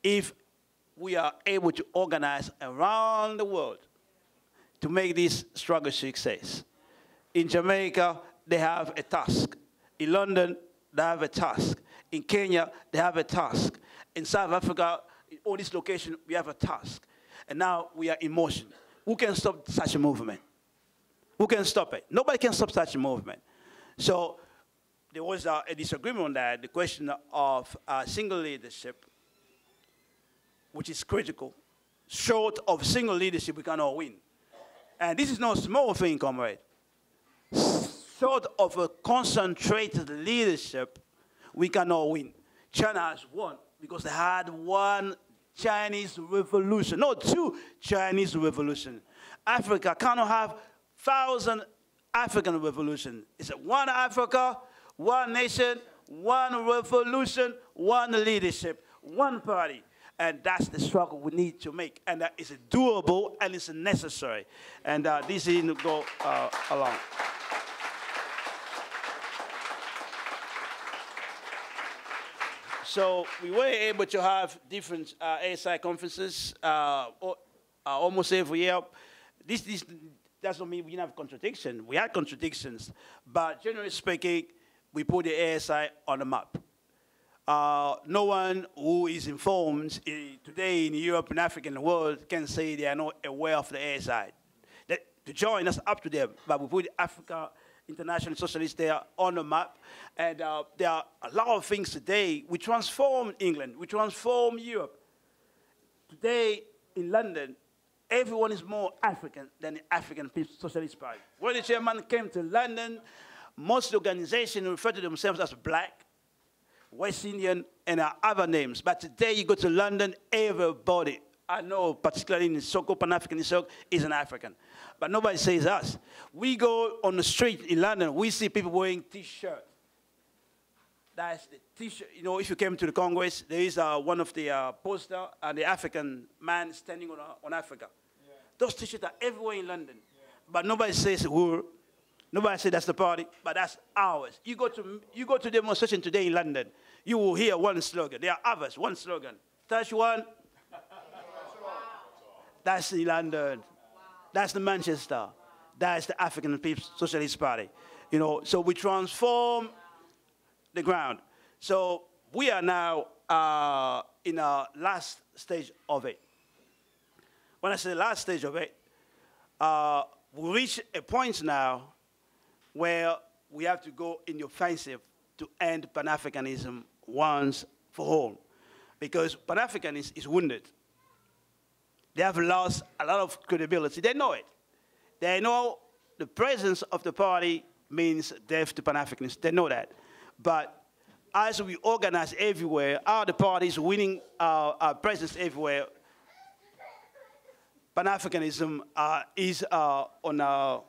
if we are able to organize around the world to make this struggle success. In Jamaica, they have a task. In London, they have a task. In Kenya, they have a task. In South Africa, in all these locations, we have a task. And now we are in motion. Who can stop such a movement? Who can stop it? Nobody can stop such a movement. So there was a disagreement on that, the question of single leadership, which is critical. Short of single leadership, we cannot win. And this is no small thing, comrade. Short of a concentrated leadership, we cannot win. China has won because they had one Chinese revolution, no, two Chinese revolutions. Africa cannot have 1,000 African revolutions. It's one Africa, one nation, one revolution, one leadership, one party. And that's the struggle we need to make. And that is doable and it's necessary. And this is go along. So we were able to have different ASI conferences almost every year. This doesn't mean we didn't have contradiction. We had contradictions. But generally speaking, we put the ASI on the map. No one who is informed today in Europe and Africa and the world can say they are not aware of the ASI. To join us up to them, but we put Africa International Socialist there on the map. And there are a lot of things today. We transformed England. We transformed Europe. Today in London, everyone is more African than the African Socialist Party. When the chairman came to London, most organizations refer to themselves as Black, West Indian, and other names. But today you go to London, everybody, I know particularly in the so-called Pan-African circle, is an African. But nobody says us. We go on the street in London, we see people wearing T-shirts. That's the T-shirt. You know, if you came to the Congress, there is one of the poster and the African man standing on Africa. Yeah. Those T-shirts are everywhere in London. Yeah. But nobody says we're. Nobody says that's the party, but that's ours. You go to demonstration today in London, you will hear one slogan. There are others, one slogan. Touch one. That's in London. That's the Manchester. That's the African People's Socialist Party. You know, so we transform the ground. So we are now in our last stage of it. When I say last stage of it, we reach a point now where we have to go in the offensive to end Pan-Africanism once for all. Because Pan-Africanism is wounded. They have lost a lot of credibility. They know it. They know the presence of the party means death to Pan-Africanism. They know that. But as we organize everywhere, are the parties winning our presence everywhere, Pan-Africanism is on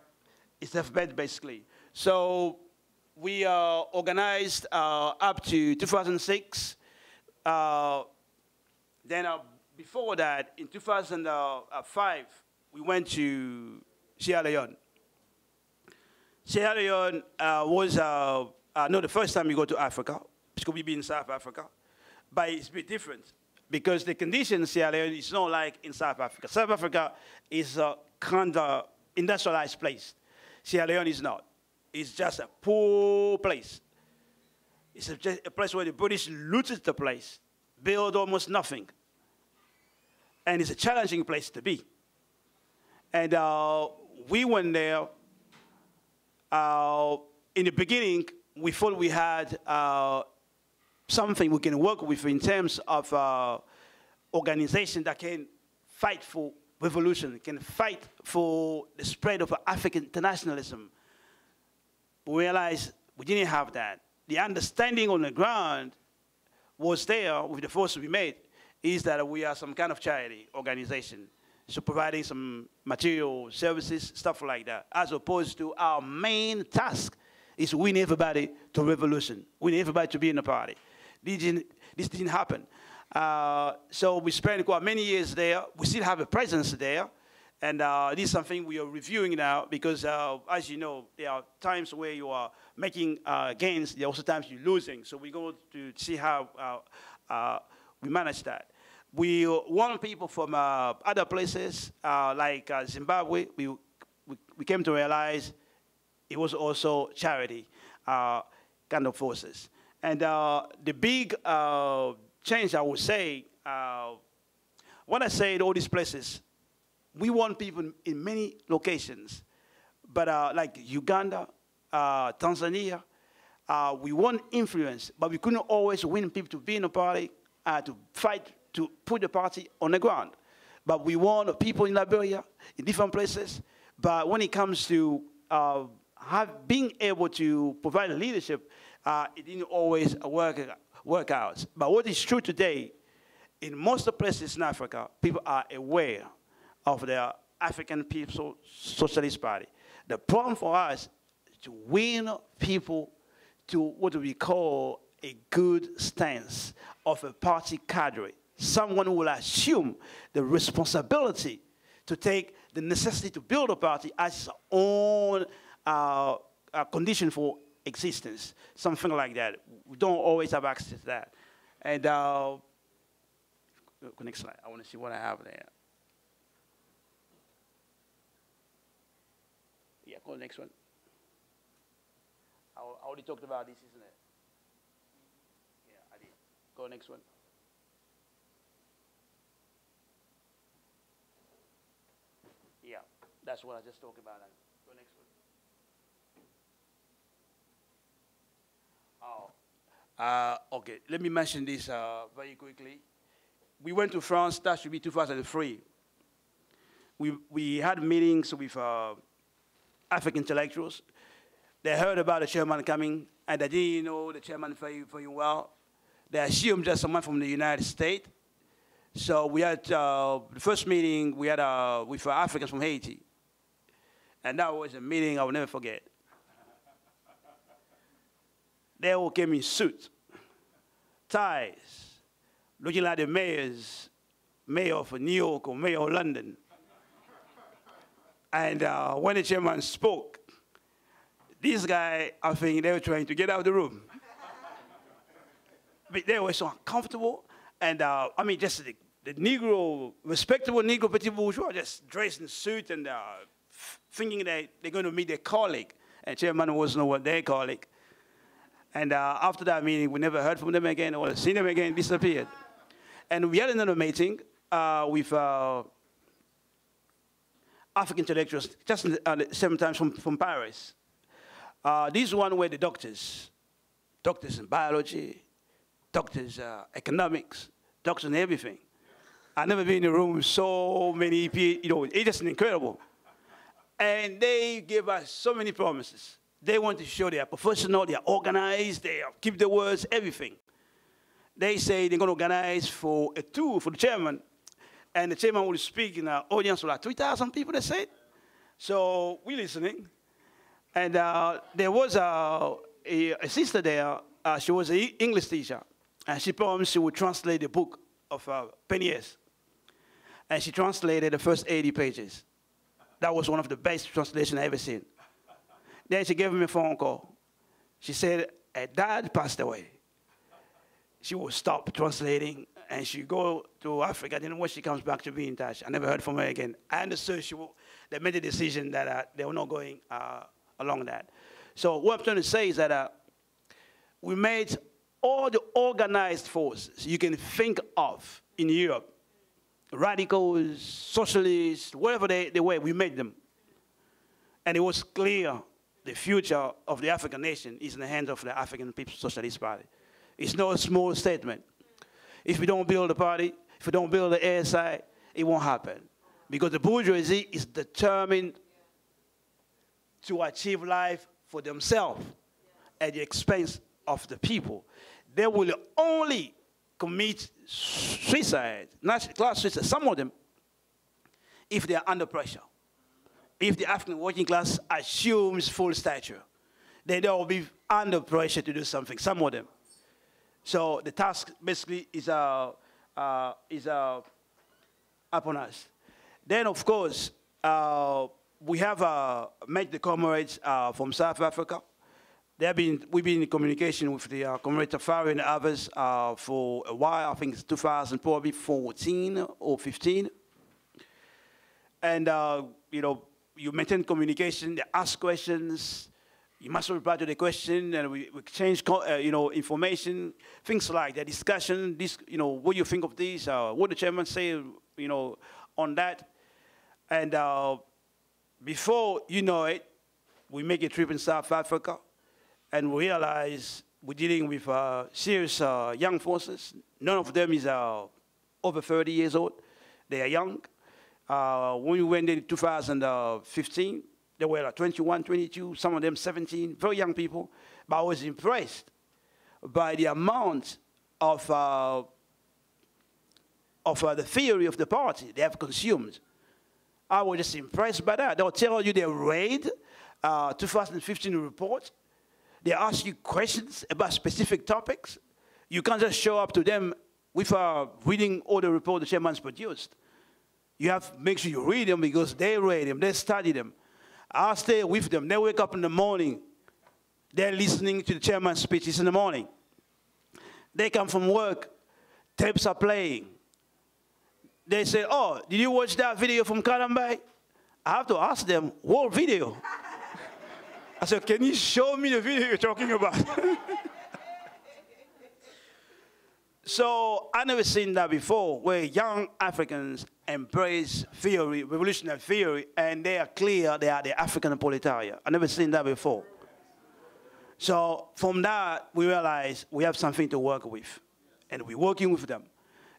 its deathbed, basically. So we organized up to 2006. Then before that, in 2005, we went to Sierra Leone. Sierra Leone was not the first time we go to Africa, because we've been in South Africa, but it's a bit different because the conditions in Sierra Leone is not like in South Africa. South Africa is a kind of industrialized place. Sierra Leone is not. It's just a poor place. It's just a place where the British looted the place, built almost nothing. And it's a challenging place to be. And we went there. In the beginning, we thought we had something we can work with in terms of organization that can fight for revolution, can fight for the spread of African internationalism. We realized we didn't have that. The understanding on the ground was there with the force we made, is that we are some kind of charity organization, so providing some material services, stuff like that, as opposed to our main task is win everybody to revolution, win everybody to be in the party. This didn't happen. So we spent quite many years there. We still have a presence there. And this is something we are reviewing now because, as you know, there are times where you are making gains. There are also times you're losing. So we go to see how we manage that. We want people from other places, like Zimbabwe. We came to realize it was also charity kind of forces. And the big change, I would say, when I say all these places, we want people in many locations, but like Uganda, Tanzania, we want influence, but we couldn't always win people to be in the party, to fight, to put the party on the ground. But we want people in Liberia, in different places, but when it comes to being able to provide leadership, it didn't always work out. But what is true today, in most of the places in Africa, people are aware of the African People's Socialist Party. The problem for us is to win people to what we call a good stance of a party cadre, someone who will assume the responsibility to take the necessity to build a party as his own condition for existence, something like that. We don't always have access to that. And next slide. I want to see what I have there. Yeah, go to the next one. I already talked about this, isn't it? Yeah, I did. Go to the next one. Yeah, that's what I just talked about. Go next one. Okay, let me mention this very quickly. We went to France, that should be 2003. We had meetings with African intellectuals. They heard about the chairman coming, and they didn't know the chairman very well. They assumed just someone from the United States. So we had the first meeting we had with Africans from Haiti. And that was a meeting I will never forget. They all came in suits, ties, looking like the mayor of New York or mayor of London. And when the chairman spoke, this guy, I think they were trying to get out of the room. But they were so uncomfortable. And I mean, just the Negro, respectable Negro petit bourgeois, just dressed in suit and thinking that they're going to meet their colleague. And chairman wasn't know what their colleague. And after that meeting, we never heard from them again or seen them again, disappeared. And we had another meeting with African intellectuals, just at the same time from Paris. These one were the doctors in biology, doctors economics, doctors in everything. I've never been in a room with so many people, it's just incredible. And they gave us so many promises. They want to show they are professional, they are organized, they keep their words, everything. They say they're going to organize for a tour for the chairman, and the chairman will speak in an audience of like 3,000 people, they said. So we're listening. And there was a sister there. She was an English teacher, and she promised she would translate the book of Peniers. And she translated the first 80 pages. That was one of the best translations I've ever seen. Then she gave me a phone call. She said, her dad passed away. She will stop translating, and she go to Africa. Then when she comes back, to be in touch. I never heard from her again. I understood they made a decision that they were not going along that. So what I'm trying to say is that we made all the organized forces you can think of in Europe, radicals, socialists, wherever they were, we made them. And it was clear the future of the African nation is in the hands of the African People's Socialist Party. It's not a small statement. If we don't build the party, if we don't build the ASI, it won't happen. Because the bourgeoisie is determined to achieve life for themselves at the expense of the people. They will only commit suicide, not class suicide, some of them, if they are under pressure. If the African working class assumes full stature, then they will be under pressure to do something, some of them. So the task basically is upon us. Then, of course, we have met the comrades from South Africa. we've been in communication with the Comrade Tafari and others for a while. I think it's 2014 or 15. And, you know, you maintain communication, they ask questions, you must reply to the question, and we exchange, you know, information, things like that, discussion, you know, what do you think of this, what the chairman say, you know, on that. And before you know it, we make a trip in South Africa, and we realize we're dealing with serious young forces. None of them is over 30 years old. They are young. When we went in 2015, they were like 21, 22, some of them 17, very young people. But I was impressed by the amount of the theory of the party they have consumed. I was just impressed by that. They'll tell you they read 2015 report. They ask you questions about specific topics. You can't just show up to them with reading all the report the chairman's produced. You have to make sure you read them because they read them, they study them. I'll stay with them. They wake up in the morning. They're listening to the chairman's speeches in the morning. They come from work. Tapes are playing. They say, oh, did you watch that video from Karambai? I have to ask them, what video? I said, can you show me the video you're talking about? So I never seen that before, where young Africans embrace theory, revolutionary theory, and they are clear they are the African proletariat. I never seen that before. So from that, we realize we have something to work with, and we're working with them.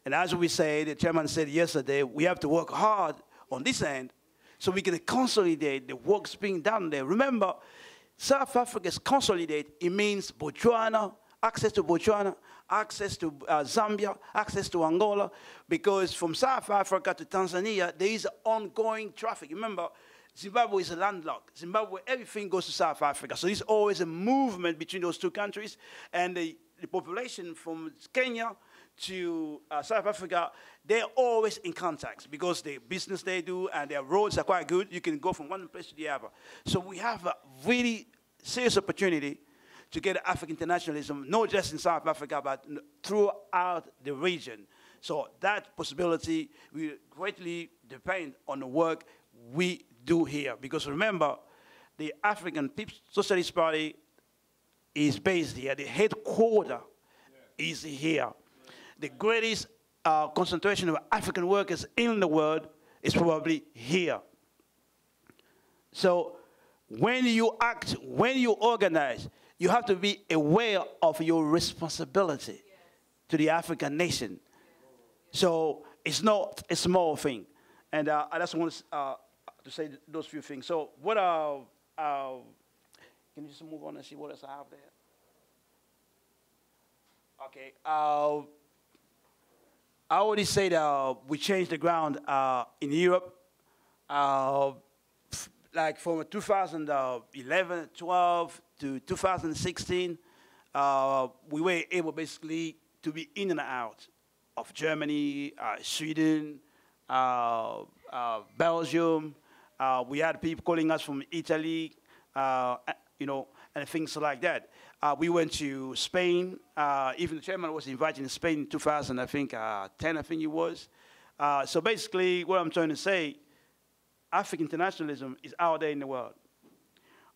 And as we said, the chairman said yesterday, we have to work hard on this end so we can consolidate the works being done there. Remember, South Africa's consolidate, it means Botswana, access to Botswana, access to Zambia, access to Angola, because from South Africa to Tanzania, there is ongoing traffic. Remember, Zimbabwe is a landlocked. Zimbabwe, everything goes to South Africa. So there's always a movement between those two countries, and the population from Kenya to South Africa, they're always in contact because the business they do and their roads are quite good. You can go from one place to the other. So we have a really serious opportunity to get African internationalism, not just in South Africa, but throughout the region. So that possibility will greatly depend on the work we do here. Because remember, the African People's Socialist Party is based here. The headquarters is here. The greatest concentration of African workers in the world is probably here. So when you act, when you organize, you have to be aware of your responsibility to the African nation. So it's not a small thing. And I just want to say those few things. So what can you just move on and see what else I have there? Okay. I already said we changed the ground in Europe. Like from 2011, 12 to 2016, we were able basically to be in and out of Germany, Sweden, Belgium. We had people calling us from Italy, you know, and things like that. We went to Spain. Even the chairman was invited to Spain in 2000, I think, 10, I think it was. So basically, what I'm trying to say, African internationalism is out there in the world.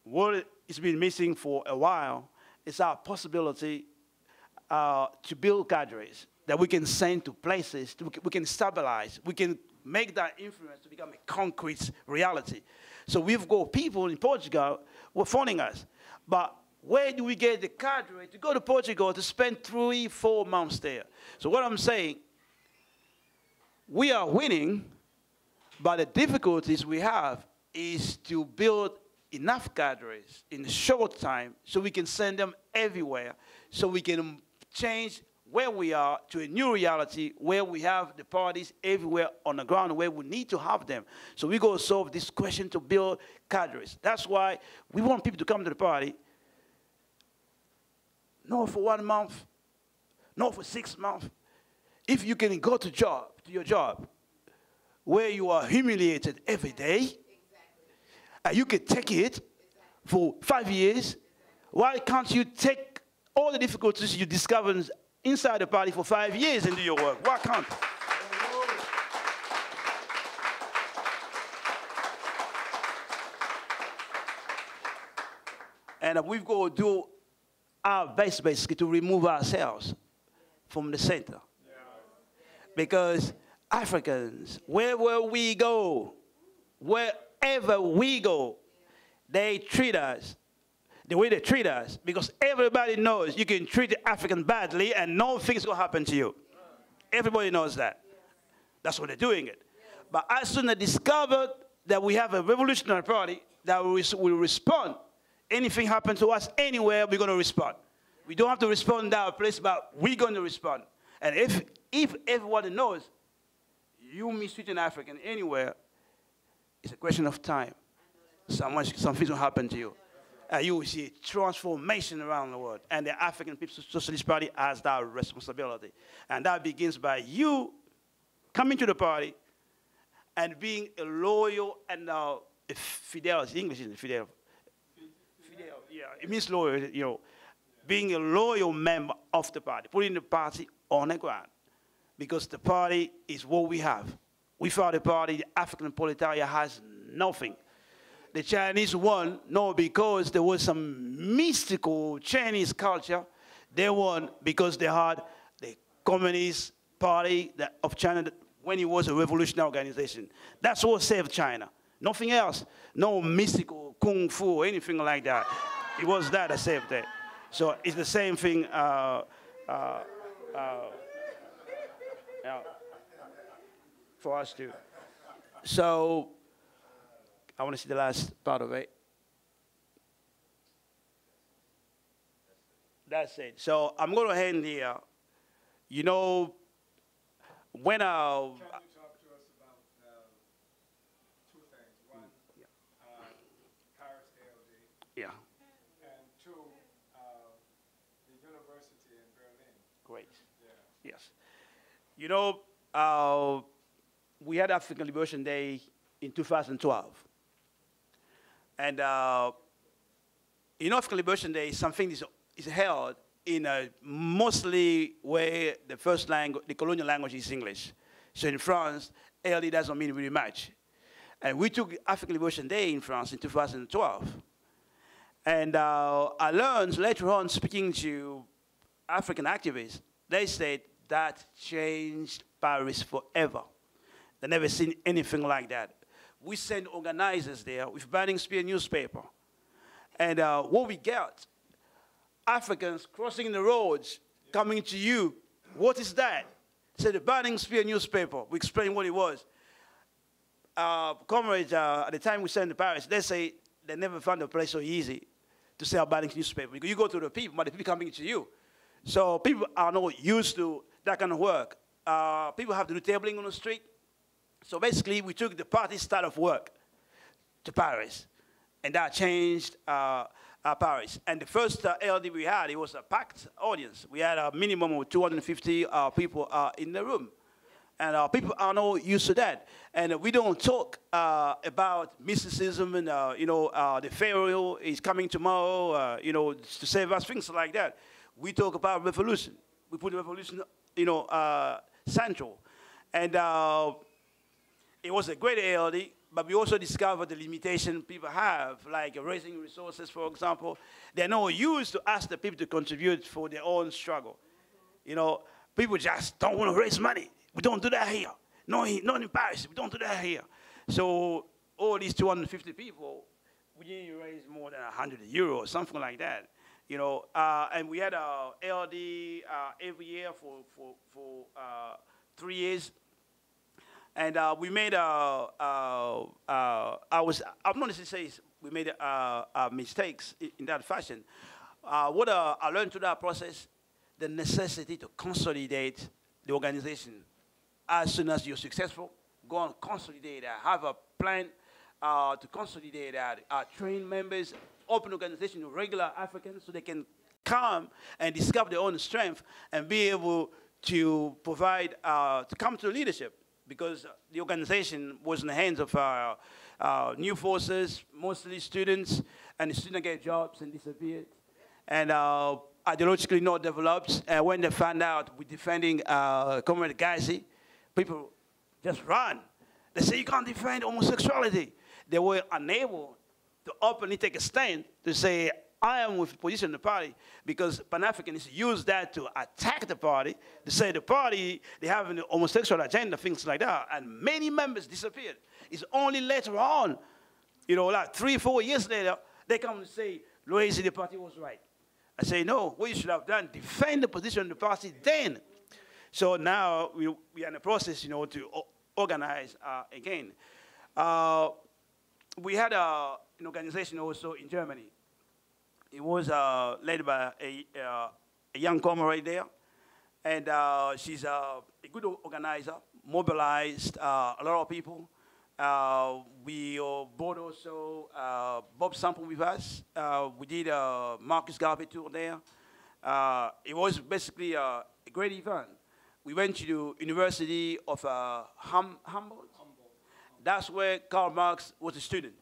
What has been missing for a while is our possibility to build cadres that we can send to places, we can stabilize, we can make that influence to become a concrete reality. So we've got people in Portugal who are phoning us, but where do we get the cadre to go to Portugal to spend 3-4 months there? So what I'm saying, we are winning, but the difficulties we have is to build enough cadres in a short time so we can send them everywhere, so we can change where we are to a new reality where we have the parties everywhere on the ground where we need to have them. So we go solve this question to build cadres. That's why we want people to come to the party, not for 1 month, not for 6 months. If you can go to your job, where you are humiliated every day, and you can take it for 5 years Why can't you take all the difficulties you discovered inside the party for 5 years and do your work? Why can't? And we've got to do our best, basically, to remove ourselves from the center. Because Africans, wherever we go, they treat us the way they treat us, because everybody knows you can treat the African badly and nothing's going to happen to you. Everybody knows that. That's why they're doing it. But as soon as they discovered that we have a revolutionary party that will respond, anything happen to us anywhere, we're going to respond. We don't have to respond in our place, but we're going to respond. And if everybody knows you mistreat an African anywhere, it's a question of time. Something will happen to you. You will see transformation around the world. And the African People's Socialist Party has that responsibility. And that begins by you coming to the party and being a loyal and fidel. English is fidel. Fidel, yeah, it means loyal, you know. Being a loyal member of the party, putting the party on the ground. Because the party is what we have. Without the party, the African proletariat has nothing. The Chinese won, no, because there was some mystical Chinese culture. They won because they had the Communist Party of China when it was a revolutionary organization. That's what saved China. Nothing else. No mystical kung fu or anything like that. It was that saved it. So it's the same thing for us too. So I want to see the last part of it. That's it. So I'm going to end here. You know, when Can you talk to us about two things? One, Paris ALD, yeah, and two, the university in Berlin. great. Yeah. Yes. You know, we had African Liberation Day in 2012. And you know, African Liberation Day is something that is held in a mostly where the first language, the colonial language is English. So in France, ALD doesn't mean really much. And we took African Liberation Day in France in 2012. And I learned later on, speaking to African activists, they said that changed Paris forever. They never seen anything like that. We sent organizers there with Burning Spear newspaper. And what we got, Africans crossing the roads, coming to you. What is that? Said the Burning Spear newspaper. We explained what it was. Comrades, at the time we sent to Paris, they say they never found a place so easy to sell Burning newspaper. Because you go to the people, but the people coming to you. So people are not used to that kind of work. People have to do tabling on the street. So basically, we took the party style of work to Paris. And that changed Paris. And the first ALD we had, it was a packed audience. We had a minimum of 250 people in the room. And people are not used to that. And we don't talk about mysticism and, the Pharaoh is coming tomorrow, to save us, things like that. We talk about revolution. We put the revolution, central. And it was a great ALD, but we also discovered the limitation people have, like raising resources, for example. They're not used to ask the people to contribute for their own struggle. You know, people just don't want to raise money. We don't do that here. No, not in Paris. We don't do that here. So all these 250 people, we didn't raise more than 100 euros, something like that. You know, and we had a ALD every year for 3 years. And we made I'm not going to say we made mistakes in that fashion. What I learned through that process, the necessity to consolidate the organization. As soon as you're successful, go and consolidate that. Have a plan to consolidate that. Train members, open organization to regular Africans so they can come and discover their own strength and be able to provide, to come to leadership. Because the organization was in the hands of new forces, mostly students, and the students get jobs and disappeared. and ideologically not developed. And when they found out we're defending Comrade Gazi, people just run. They say, you can't defend homosexuality. They were unable to openly take a stand to say, I am with the position of the party, because Pan-Africanists use that to attack the party, to say the party, they have an homosexual agenda, things like that, and many members disappeared. It's only later on, you know, like 3 or 4 years later, they come and say, Louise, the party was right. I say, no, what you should have done, defend the position of the party then. So now we are in the process, you know, to organize again. We had an organization also in Germany. It was led by a young comrade there, and she's a good organizer, mobilized a lot of people. We brought also Bob Sample with us. We did a Marcus Garvey tour there. It was basically a great event. We went to the University of Hamburg. That's where Karl Marx was a student.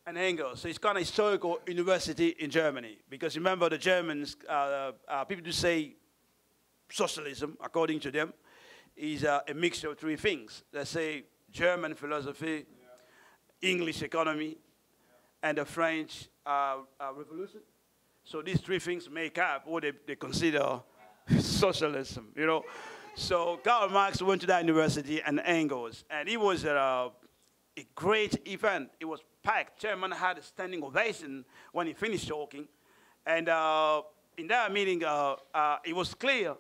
And Engels. So it's kind of historical university in Germany. Because remember, the Germans, people do say socialism, according to them, is a mixture of 3 things. They say German philosophy, English economy, and the French Revolution. So these 3 things make up what they consider socialism, you know. So Karl Marx went to that university, and Engels, and it was a great event. It was packed. Chairman had a standing ovation when he finished talking, and in that meeting, it was clear.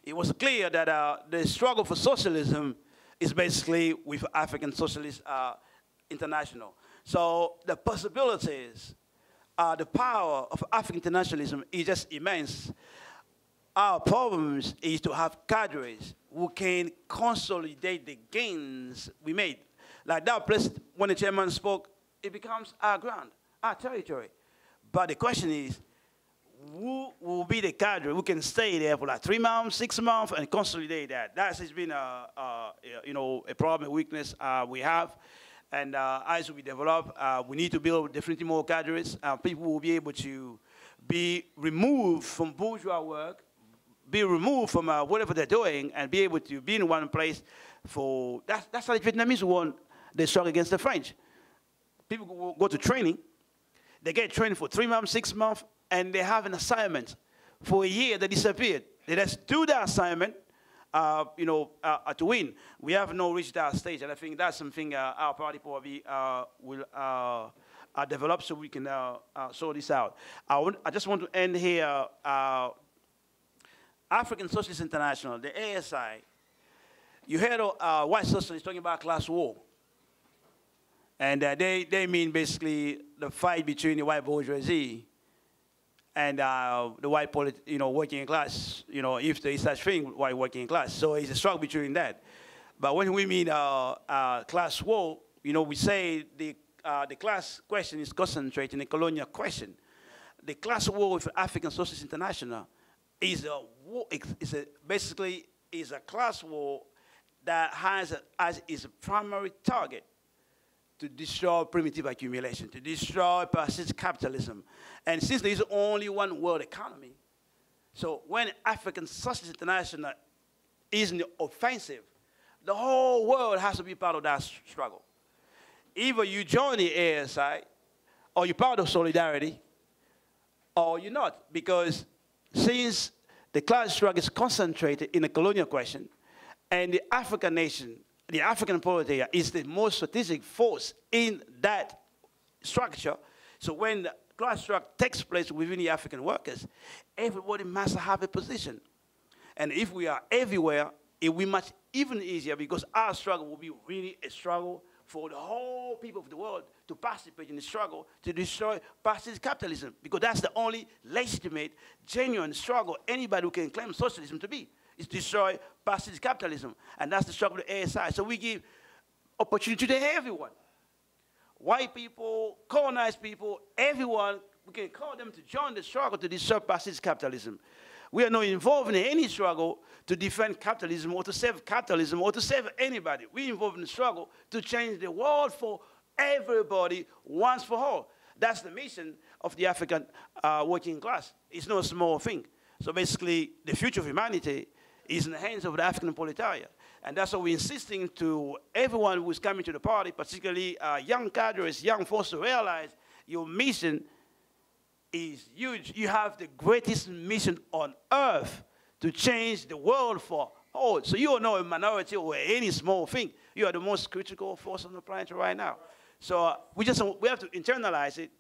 It was clear that the struggle for socialism is basically with African Socialist International. So the possibilities, the power of African internationalism is just immense. Our problems is to have cadres who can consolidate the gains we made. Like that place, when the chairman spoke, it becomes our ground, our territory. But the question is, who will be the cadre who can stay there for like 3 months, 6 months, and consolidate that? That has been you know, a problem, a weakness we have. And as we develop, we need to build definitely more cadres. People will be able to be removed from bourgeois work, be removed from whatever they're doing, and be able to be in one place for, that's how the Vietnamese won the struggle against the French. People go to training, they get trained for 3 months, 6 months, and they have an assignment. For a year, they disappeared. They just do the assignment, you know, to win. We have not reached that stage, and I think that's something our party probably will develop so we can sort this out. I just want to end here. African Socialist International, the ASI, you heard white socialists talking about class war. And they mean basically the fight between the white bourgeoisie and the white working class, you know, if there is such thing, white working class. So it's a struggle between that. But when we mean class war, you know, we say the class question is concentrated in the colonial question. The class war with African Socialist International is a war, basically is a class war that has as its primary target to destroy primitive accumulation, to destroy parasitic capitalism. And since there is only one world economy, so when African Socialist International is in the offensive, the whole world has to be part of that struggle. Either you join the ASI, or you're part of Solidarity, or you're not. Because since the class struggle is concentrated in the colonial question, and the African nation, the African proletariat is the most strategic force in that structure. So when the class struggle takes place within the African workers, everybody must have a position. And if we are everywhere, it will be much even easier because our struggle will be really a struggle for the whole people of the world to participate in the struggle to destroy parasitic capitalism, because that's the only legitimate, genuine struggle anybody who can claim socialism to be. Is destroy parasitic capitalism. And that's the struggle of the ASI. So we give opportunity to everyone. White people, colonized people, everyone, we can call them to join the struggle to destroy parasitic capitalism. We are not involved in any struggle to defend capitalism or to save capitalism or to save anybody. We're involved in the struggle to change the world for everybody once for all. That's the mission of the African working class. It's no small thing. So basically, the future of humanity is in the hands of the African proletariat. And that's why we're insisting to everyone who's coming to the party, particularly young cadres, young folks, to realize your mission is huge. You have the greatest mission on earth to change the world for all. So you are not a minority or any small thing. You are the most critical force on the planet right now. So we have to internalize it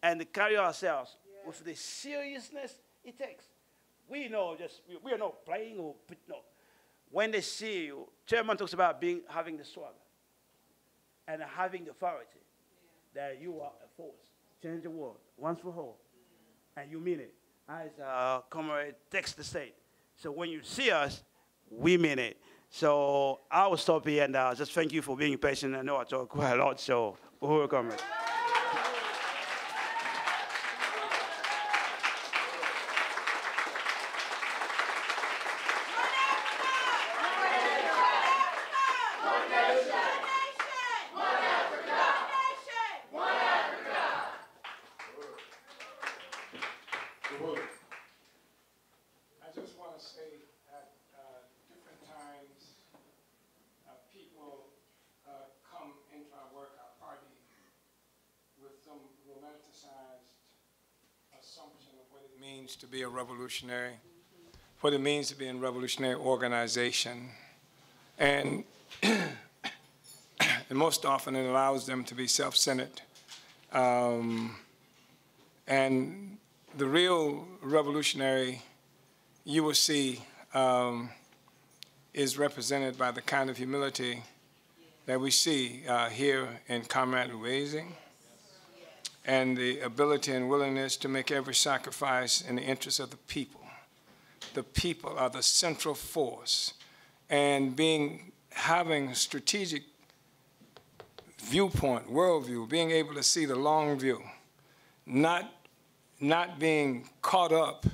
and carry ourselves with the seriousness it takes. We know we are not playing or no. When they see you, Chairman talks about having the swagger and having the authority that you are a force. Change the world once for all. And you mean it. As Comrade takes the state. So when you see us, we mean it. So I will stop here and just thank you for being patient. I know I talk quite a lot, so Uhuru, Comrade. To be a revolutionary, what it means to be in revolutionary organization. And, and most often it allows them to be self-centered. And the real revolutionary you will see is represented by the kind of humility that we see here in Comrade Louise, and the ability and willingness to make every sacrifice in the interest of the people. The people are the central force, and having strategic viewpoint, worldview, being able to see the long view, not being caught up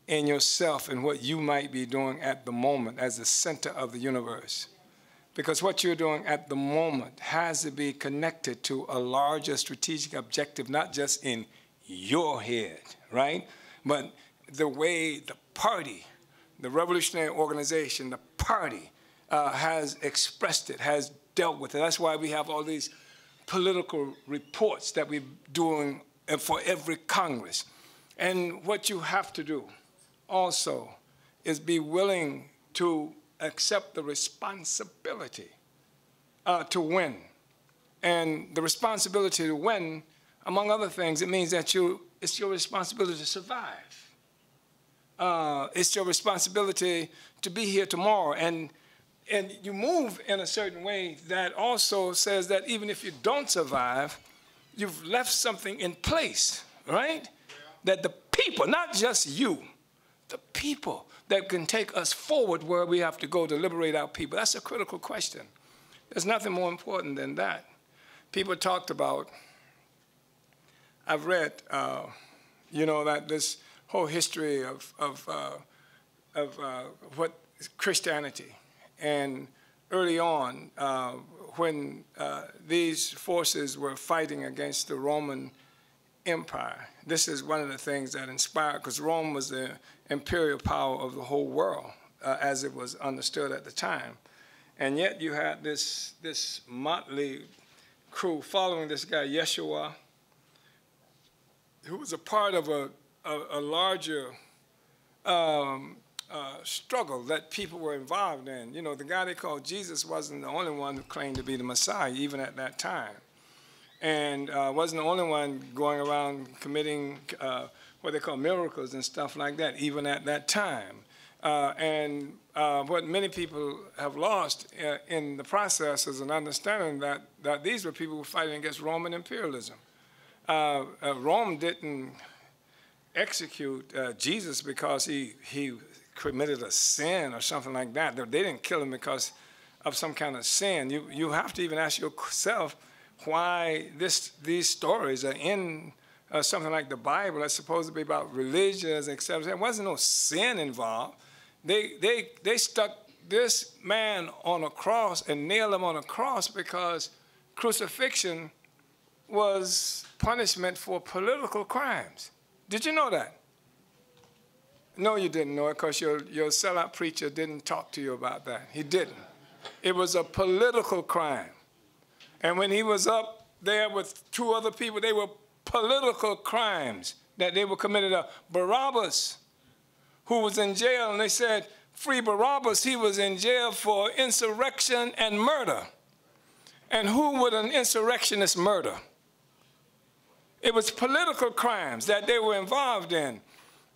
in yourself and what you might be doing at the moment as the center of the universe. Because what you're doing at the moment has to be connected to a larger strategic objective, not just in your head, right? But the way the party, the revolutionary organization, the party has expressed it, has dealt with it. That's why we have all these political reports that we're doing for every Congress. And what you have to do also is be willing to accept the responsibility to win. And the responsibility to win, among other things, it means that it's your responsibility to survive. It's your responsibility to be here tomorrow. And you move in a certain way that also says that even if you don't survive, you've left something in place, right? Yeah. That the people, not just you, the people that can take us forward where we have to go to liberate our people. That's a critical question. There's nothing more important than that. People talked about, I've read, that this whole history of what is Christianity. And early on, when these forces were fighting against the Roman Empire, this is one of the things that inspired, because Rome was the imperial power of the whole world, as it was understood at the time. And yet you had this motley crew following this guy, Yeshua, who was a part of a larger struggle that people were involved in. You know, the guy they called Jesus wasn't the only one who claimed to be the Messiah, even at that time. And wasn't the only one going around committing what they call miracles and stuff like that, even at that time. And what many people have lost in the process is an understanding that these were people who were fighting against Roman imperialism. Rome didn't execute Jesus because he committed a sin or something like that. They didn't kill him because of some kind of sin. You have to even ask yourself why these stories are in something like the Bible that's supposed to be about religions, etc. There wasn't no sin involved. They stuck this man on a cross and nailed him on a cross because crucifixion was punishment for political crimes. Did you know that? No, you didn't know it because your sellout preacher didn't talk to you about that. He didn't. It was a political crime. And when he was up there with two other people, they were political crimes that they were committed of. Barabbas, who was in jail, and they said, free Barabbas, he was in jail for insurrection and murder. And who would an insurrectionist murder? It was political crimes that they were involved in.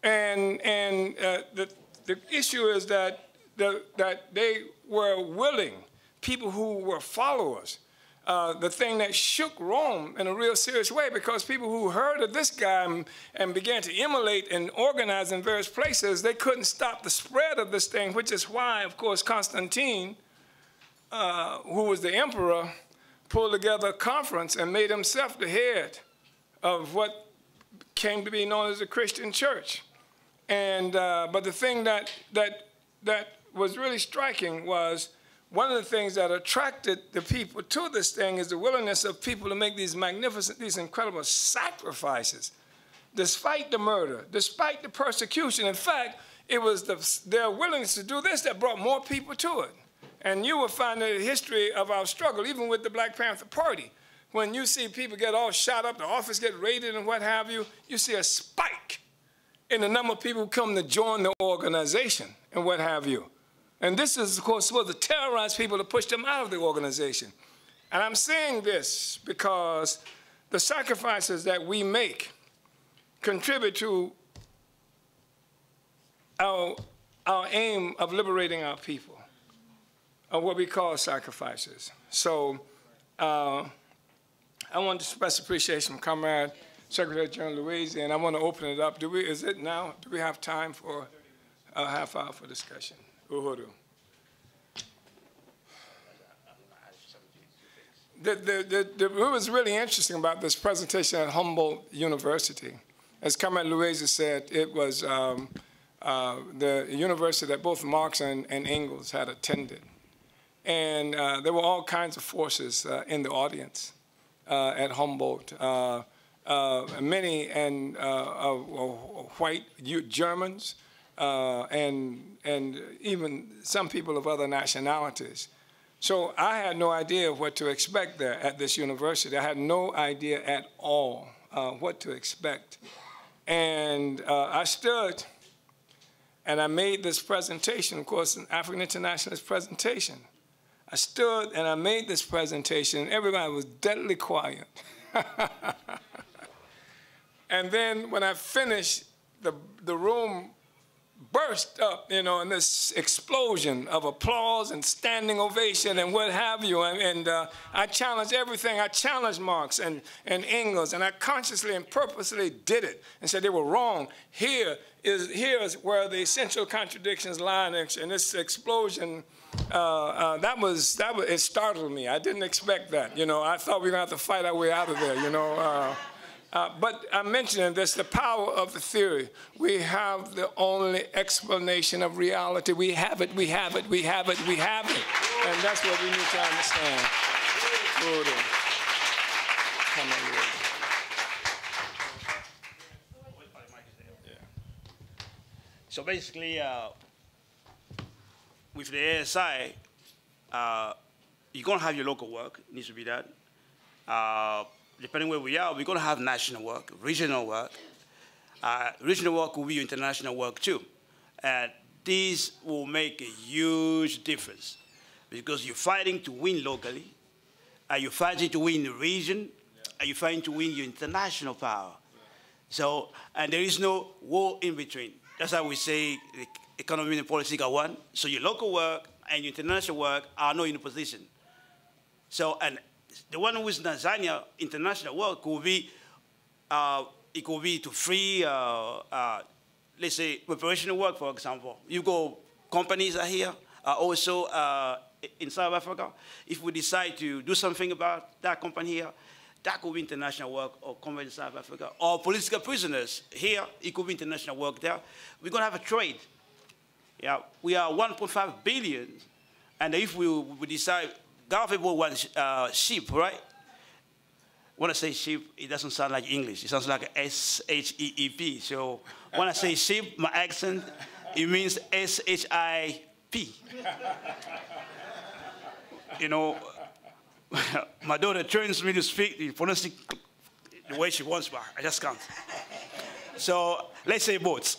And the issue is that they were willing, people who were followers, the thing that shook Rome in a real serious way, because people who heard of this guy and began to emulate and organize in various places, they couldn't stop the spread of this thing, which is why, of course, Constantine, who was the emperor, pulled together a conference and made himself the head of what came to be known as the Christian church. And, but the thing that was really striking was one of the things that attracted the people to this thing is the willingness of people to make these magnificent, these incredible sacrifices, despite the murder, despite the persecution. In fact, it was their willingness to do this that brought more people to it. And you will find in the history of our struggle, even with the Black Panther Party, when you see people get all shot up, the office get raided and what have you, you see a spike in the number of people who come to join the organization and what have you. And this is, of course, supposed to terrorize people to push them out of the organization. And I'm saying this because the sacrifices that we make contribute to our aim of liberating our people, of what we call sacrifices. So I want to express appreciation from Comrade Secretary General Louisi, and I want to open it up. Is it now? Do we have time for a half hour for discussion? Uhuru. What was really interesting about this presentation at Humboldt University, as Comrade Louisi said, it was the university that both Marx and Engels had attended. And there were all kinds of forces in the audience at Humboldt. Many white Germans, and even some people of other nationalities. So I had no idea what to expect there at this university. I had no idea at all what to expect. And I stood and I made this presentation, of course, an African Internationalist presentation. I stood and I made this presentation, and everybody was deadly quiet. And then when I finished, the room burst up, you know, in this explosion of applause and standing ovation and what have you. And I challenged everything. I challenged Marx and Engels, and I consciously and purposely did it and said they were wrong. Here is where the essential contradictions lie, and this explosion, it startled me. I didn't expect that, you know. I thought we were going to have to fight our way out of there, you know. But I'm mentioning this, the power of the theory. We have the only explanation of reality. We have it, we have it, we have it, we have it. And that's what we need to understand. So basically, with the ASI, you're going to have your local work. It needs to be that. Depending where we are, we're going to have national work, regional work. Regional work will be international work too. And these will make a huge difference because you're fighting to win locally, you're fighting to win the region, and you're fighting to win your international power. So, and there is no war in between. That's how we say the economy and politics are one. So your local work and your international work are not in a position. So, and the one who is Tanzania international work will be, it could be to free, let's say, reparational work, for example. You go, companies are here, also in South Africa. If we decide to do something about that company here, that could be international work, or company in South Africa. Or political prisoners here, it could be international work there. We're going to have a trade. Yeah, we are 1.5 billion, and if we decide, Garfield wants sheep, right? when I say sheep, it doesn't sound like English. It sounds like S-H-E-E-P. So when I say sheep, my accent, it means S-H-I-P. You know, my daughter trains me to speak the phonetic the way she wants, but I just can't. So let's say boats.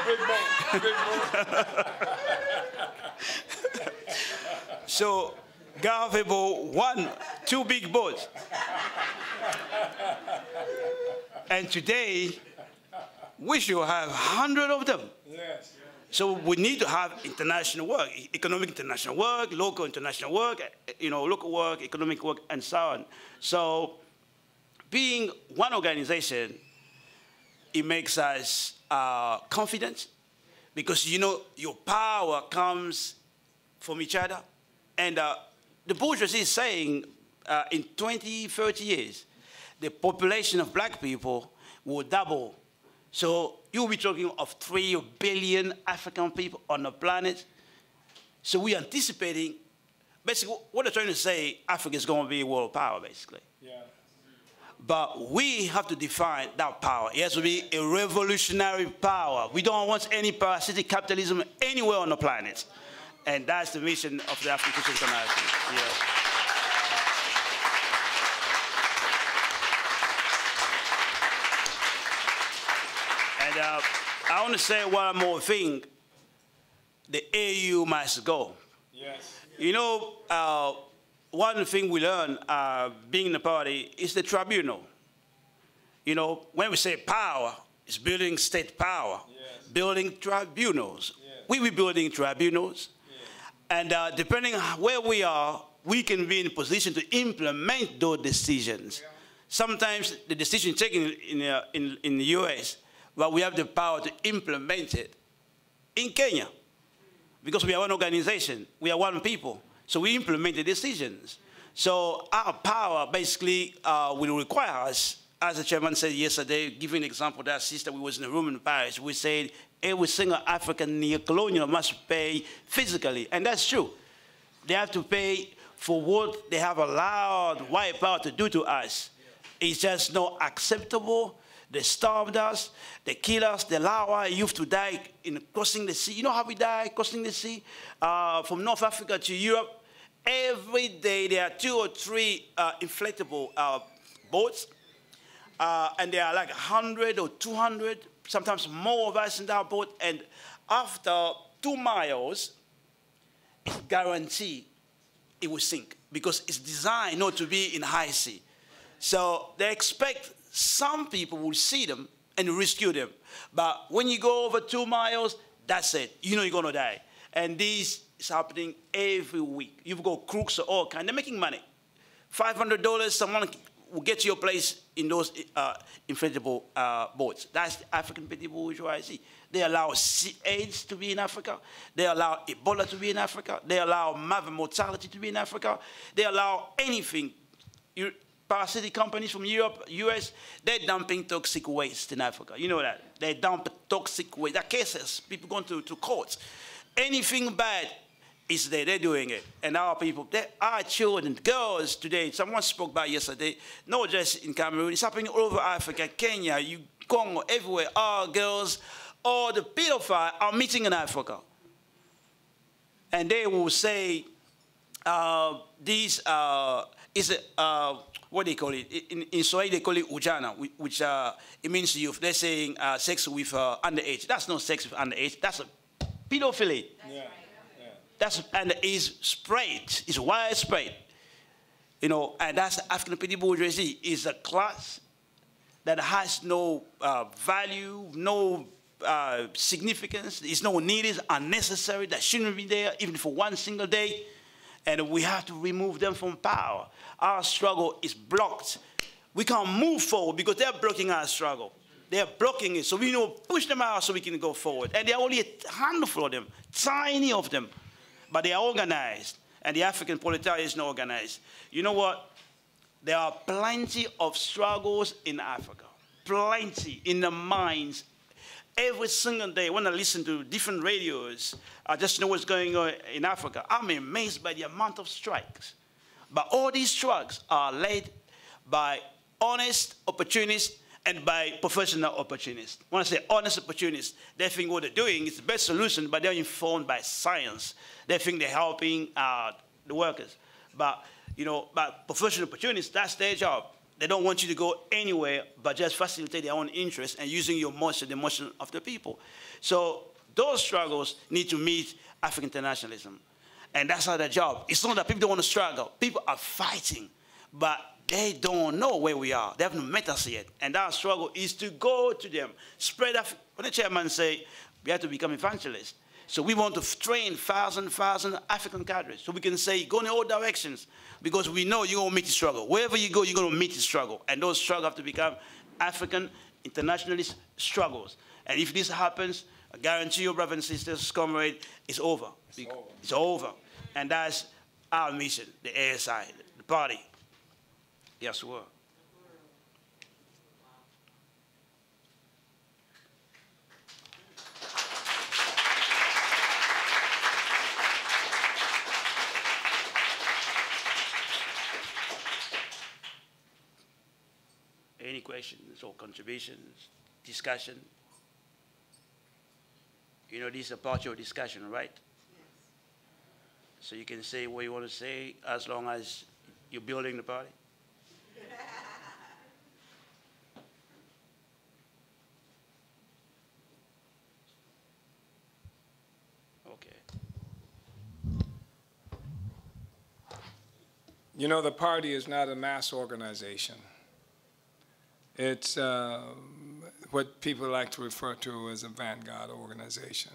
Big boat, big boat. So God have about 2 big boats. And today, we should have 100 of them. Yes. So we need to have international work, economic international work, local international work, you know, local work, economic work, and so on. So being one organization, it makes us confident because, you know, your power comes from each other. And the bourgeoisie is saying in 20, 30 years, the population of black people will double. So you'll be talking of 3 billion African people on the planet. So we're anticipating, basically what they're trying to say, Africa is going to be a world power, basically. Yeah. But we have to define that power. It has to be a revolutionary power. We don't want any parasitic capitalism anywhere on the planet. And that's the mission of the African Social International. Yeah. And I want to say one more thing. The AU must go. Yes. You know, one thing we learn being in the party is the tribunal. You know, when we say power, it's building state power, yes. Building tribunals. Yes. We will be building tribunals. And depending on where we are, we can be in a position to implement those decisions. Yeah. Sometimes the decision taken in the US, but we have the power to implement it in Kenya. Because we are one organization, we are one people, so we implement the decisions. So our power basically will require us, as the chairman said yesterday, giving an example, that sister, we was in a room in Paris, we said, every single African neo-colonial must pay physically, and that's true. They have to pay for what they have allowed white power to do to us. It's just not acceptable. They starved us, they killed us, they allow our youth to die in crossing the sea. You know how we die crossing the sea? From North Africa to Europe, every day there are 2 or 3 inflatable boats, and there are like 100 or 200, sometimes more of us in that boat, and after 2 miles, it's guaranteed it will sink because it's designed not to be in high sea. So they expect some people will see them and rescue them. But when you go over 2 miles, that's it. You know you're going to die. And this is happening every week. You've got crooks of all kinds. They're making money. $500, someone will get to your place in those inflatable boats. That's the African petty bourgeoisie. They allow AIDS to be in Africa. They allow Ebola to be in Africa. They allow mother mortality to be in Africa. They allow anything. Parasitic companies from Europe, US, they're dumping toxic waste in Africa. You know that. They dump toxic waste. There are cases, people going to courts. Anything bad is there, they're doing it. And our people, our children, girls today, someone spoke about yesterday, not just in Cameroon, it's happening all over Africa, Kenya, Congo, everywhere. Our girls, all the pedophiles are meeting in Africa. And they will say, what they call it? In Swahili, they call it ujana, which it means youth. They're saying sex with underage. That's not sex with underage. That's a pedophilia. Yeah. Yeah. And it's spread. It's widespread. You know, and that's the African petty bourgeoisie. Is a class that has no value, no significance. It's no needed, unnecessary. That shouldn't be there even for one single day. And we have to remove them from power. Our struggle is blocked. We can't move forward because they're blocking our struggle. They're blocking it. So we need to push them out so we can go forward. And there are only a handful of them, tiny of them. But they are organized. And the African proletariat is not organized. You know what? There are plenty of struggles in Africa. Plenty in the mines. Every single day, when I listen to different radios, I just know what's going on in Africa. I'm amazed by the amount of strikes. But all these strikes are led by honest opportunists and by professional opportunists. When I say honest opportunists, they think what they're doing is the best solution, but they're informed by science. They think they're helping the workers. But, but professional opportunists, that's their job. They don't want you to go anywhere but just facilitate their own interests and using your emotion, the emotion of the people. So those struggles need to meet African internationalism. And that's not their job. It's not that people don't want to struggle. People are fighting, but they don't know where we are. They haven't met us yet. And our struggle is to go to them. Spread when the chairman say, we have to become evangelists. So we want to train thousand African cadres. So we can say, go in all directions. Because we know you're going to meet the struggle. Wherever you go, you're going to meet the struggle. And those struggles have to become African internationalist struggles. And if this happens, I guarantee you, brothers and sisters, comrade, it's over. It's over. And that's our mission, the ASI, the party. Yes, sir. Any questions or contributions, discussion? This is a part of your discussion, right? Yes. So you can say what you want to say as long as you're building the party? Okay. The party is not a mass organization. It's what people like to refer to as a Vanguard organization.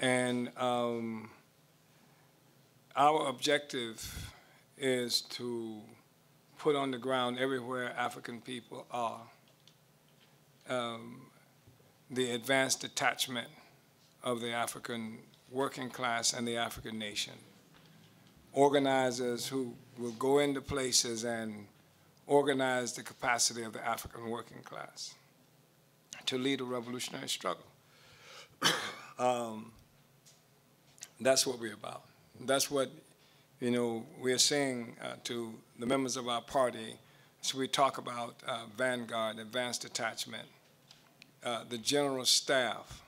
And our objective is to put on the ground everywhere African people are the advanced detachment of the African working class and the African nation. Organizers who will go into places and organize the capacity of the African working class to lead a revolutionary struggle. That's what we're about. That's what, we're saying to the members of our party. So we talk about Vanguard, advanced detachment, the general staff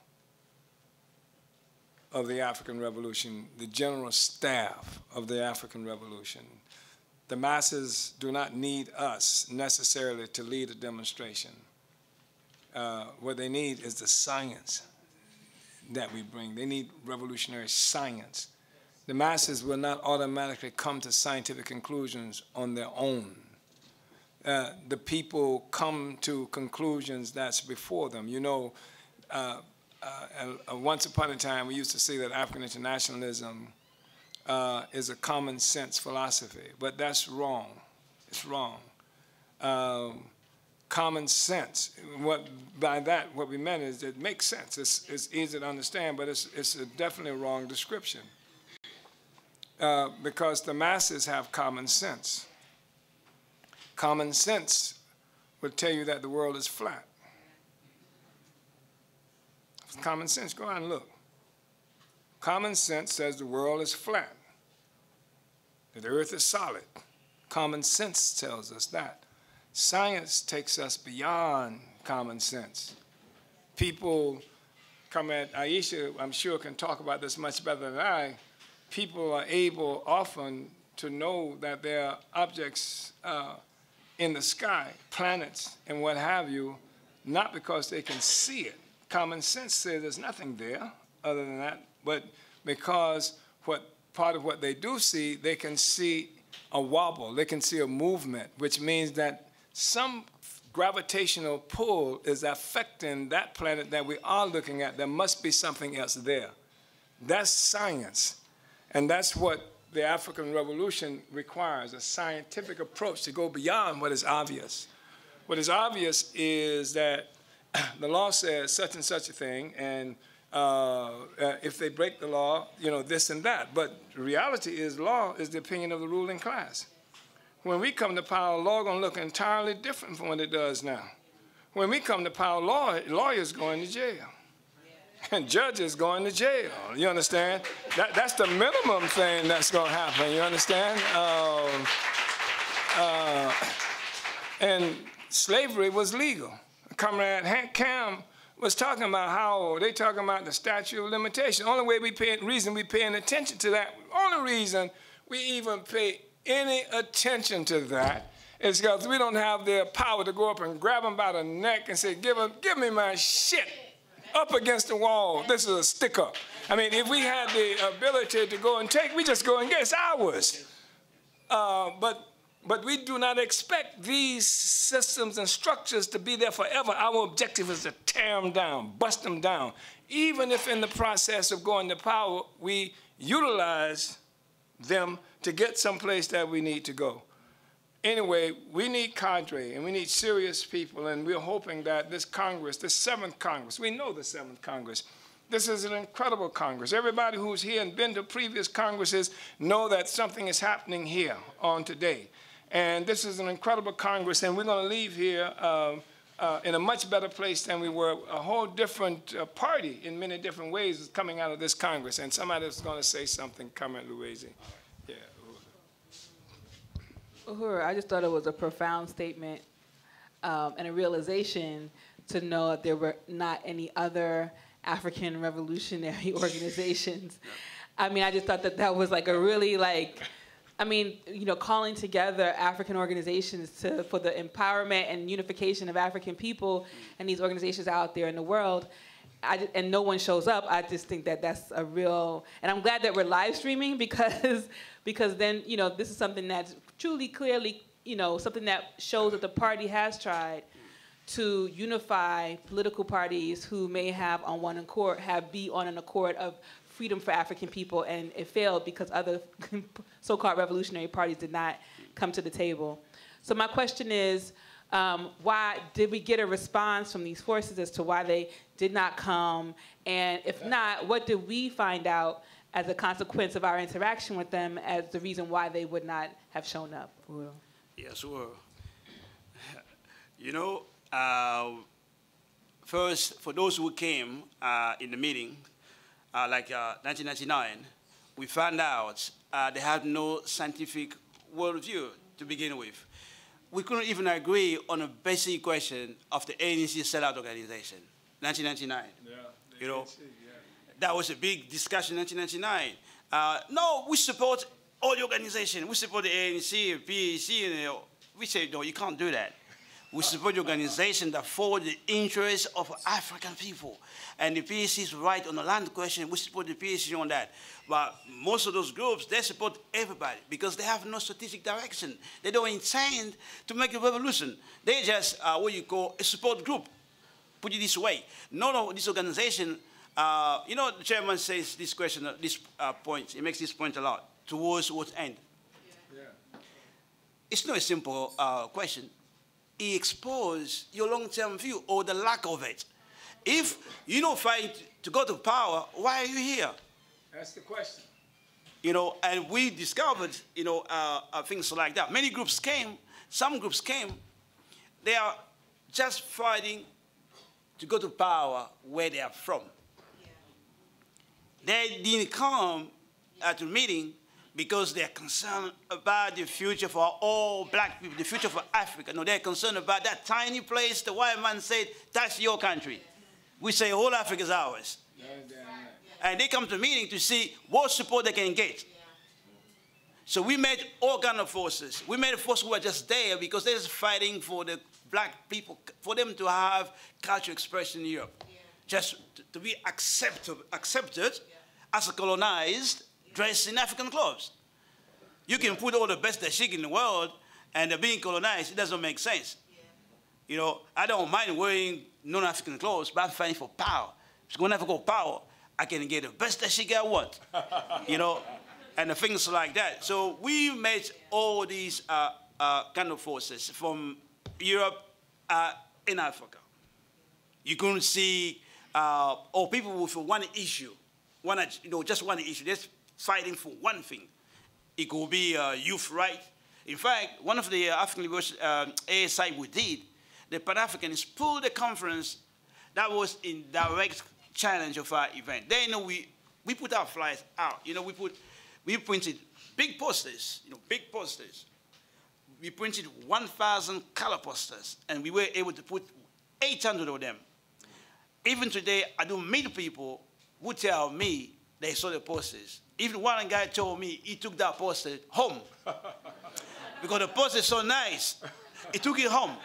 of the African Revolution, the general staff of the African Revolution. The masses do not need us necessarily to lead a demonstration. What they need is the science that we bring. They need revolutionary science. The masses will not automatically come to scientific conclusions on their own. The people come to conclusions that's before them. Once upon a time, we used to say that African internationalism is a common sense philosophy, but that's wrong. It's wrong. Common sense, by that, what we meant is it makes sense. It's easy to understand, but it's definitely a wrong description. Because the masses have common sense. Common sense would tell you that the world is flat. Common sense, go out and look. Common sense says the world is flat, that the earth is solid. Common sense tells us that. Science takes us beyond common sense. People come at Aisha, I'm sure, can talk about this much better than I. People are able often to know that there are objects in the sky, planets and what have you, not because they can see it. Common sense says there's nothing there other than that, but because part of what they do see, they can see a wobble, they can see a movement, which means that some gravitational pull is affecting that planet that we are looking at. There must be something else there. That's science. And that's what the African Revolution requires, a scientific approach to go beyond what is obvious. What is obvious is that the law says such and such a thing, and if they break the law, this and that. But the reality is law is the opinion of the ruling class. When we come to power, law going to look entirely different from what it does now. When we come to power, lawyers going to jail. And judges going to jail. You understand? That's the minimum thing that's going to happen. You understand? And slavery was legal. Comrade Hank Cam was talking about how they talking about the statute of limitation. Only reason we paying attention to that, only reason we even pay any attention to that is because we don't have the power to go up and grab them by the neck and say, give me my shit up against the wall. This is a stick up. I mean, if we had the ability to go and take, we just go and get it's ours. But we do not expect these systems and structures to be there forever. Our objective is to tear them down, bust them down. Even if in the process of going to power, we utilize them to get someplace that we need to go. Anyway, we need cadre, and we need serious people, and we're hoping that this Congress, the 7th Congress, we know the 7th Congress, this is an incredible Congress. Everybody who's here and been to previous Congresses know that something is happening here on today. And this is an incredible Congress, and we're going to leave here in a much better place than we were. A whole different party in many different ways is coming out of this Congress. And somebody is going to say something, comment, Louise. Yeah. Uhuru, I just thought it was a profound statement and a realization to know that there were not any other African revolutionary organizations. I mean, I just thought that that was like a really calling together African organizations for the empowerment and unification of African people and these organizations out there in the world, and no one shows up. I just think that that's a real, and I'm glad that we're live streaming because then, this is something that's truly, clearly, something that shows that the party has tried to unify political parties who may have be on an accord of freedom for African people, and it failed because other so-called revolutionary parties did not come to the table. So my question is, why did we get a response from these forces as to why they did not come? And if not, what did we find out as a consequence of our interaction with them as the reason why they would not have shown up? Yes, well, first, for those who came in the meeting, 1999, we found out they had no scientific worldview to begin with. We couldn't even agree on a basic question of the ANC sellout organization, 1999. Yeah, that was a big discussion in 1999. No, we support all the organization. We support the ANC, PAC, and we say, no, you can't do that. We support the organization that forward the interests of African people. And the PAC is right on the land question. We support the PAC on that. But most of those groups, they support everybody because they have no strategic direction. They don't intend to make a revolution. They just, what you call a support group. Put it this way. None of this organization, the chairman says this question, this point, he makes this point a lot, towards what end? Yeah. It's not a simple question. He exposed your long-term view or the lack of it. If you don't fight to go to power, why are you here? That's the question. And we discovered, things like that. Many groups came, some groups came, they are just fighting to go to power where they are from. Yeah. They didn't come at the meeting because they're concerned about the future for all black people, the future for Africa. No, they're concerned about that tiny place the white man said, that's your country. We say all Africa is ours. And they come to the meeting to see what support they can get. So we made all kinds of forces. We made a force who were just there because they're just fighting for the black people, for them to have cultural expression in Europe. Just to be accepted as a colonized, dressed in African clothes. You can put all the best that chic in the world and they're being colonized, it doesn't make sense. Yeah. I don't mind wearing non-African clothes, but I'm fighting for power. So when I go power, I can get the best that chic I want, and the things like that. So we made all these kind of forces from Europe in Africa. You couldn't see all people with one issue, just one issue. Just fighting for one thing. It could be youth right. In fact, one of the African Liberation ASI we did, the Pan-Africanists pulled the conference that was in direct challenge of our event. Then we put our flyers out. We printed big posters, big posters. we printed 1,000 color posters, and we were able to put 800 of them. Even today, I do meet people who tell me they saw the posters. Even one guy told me he took that poster home because the poster is so nice. He took it home.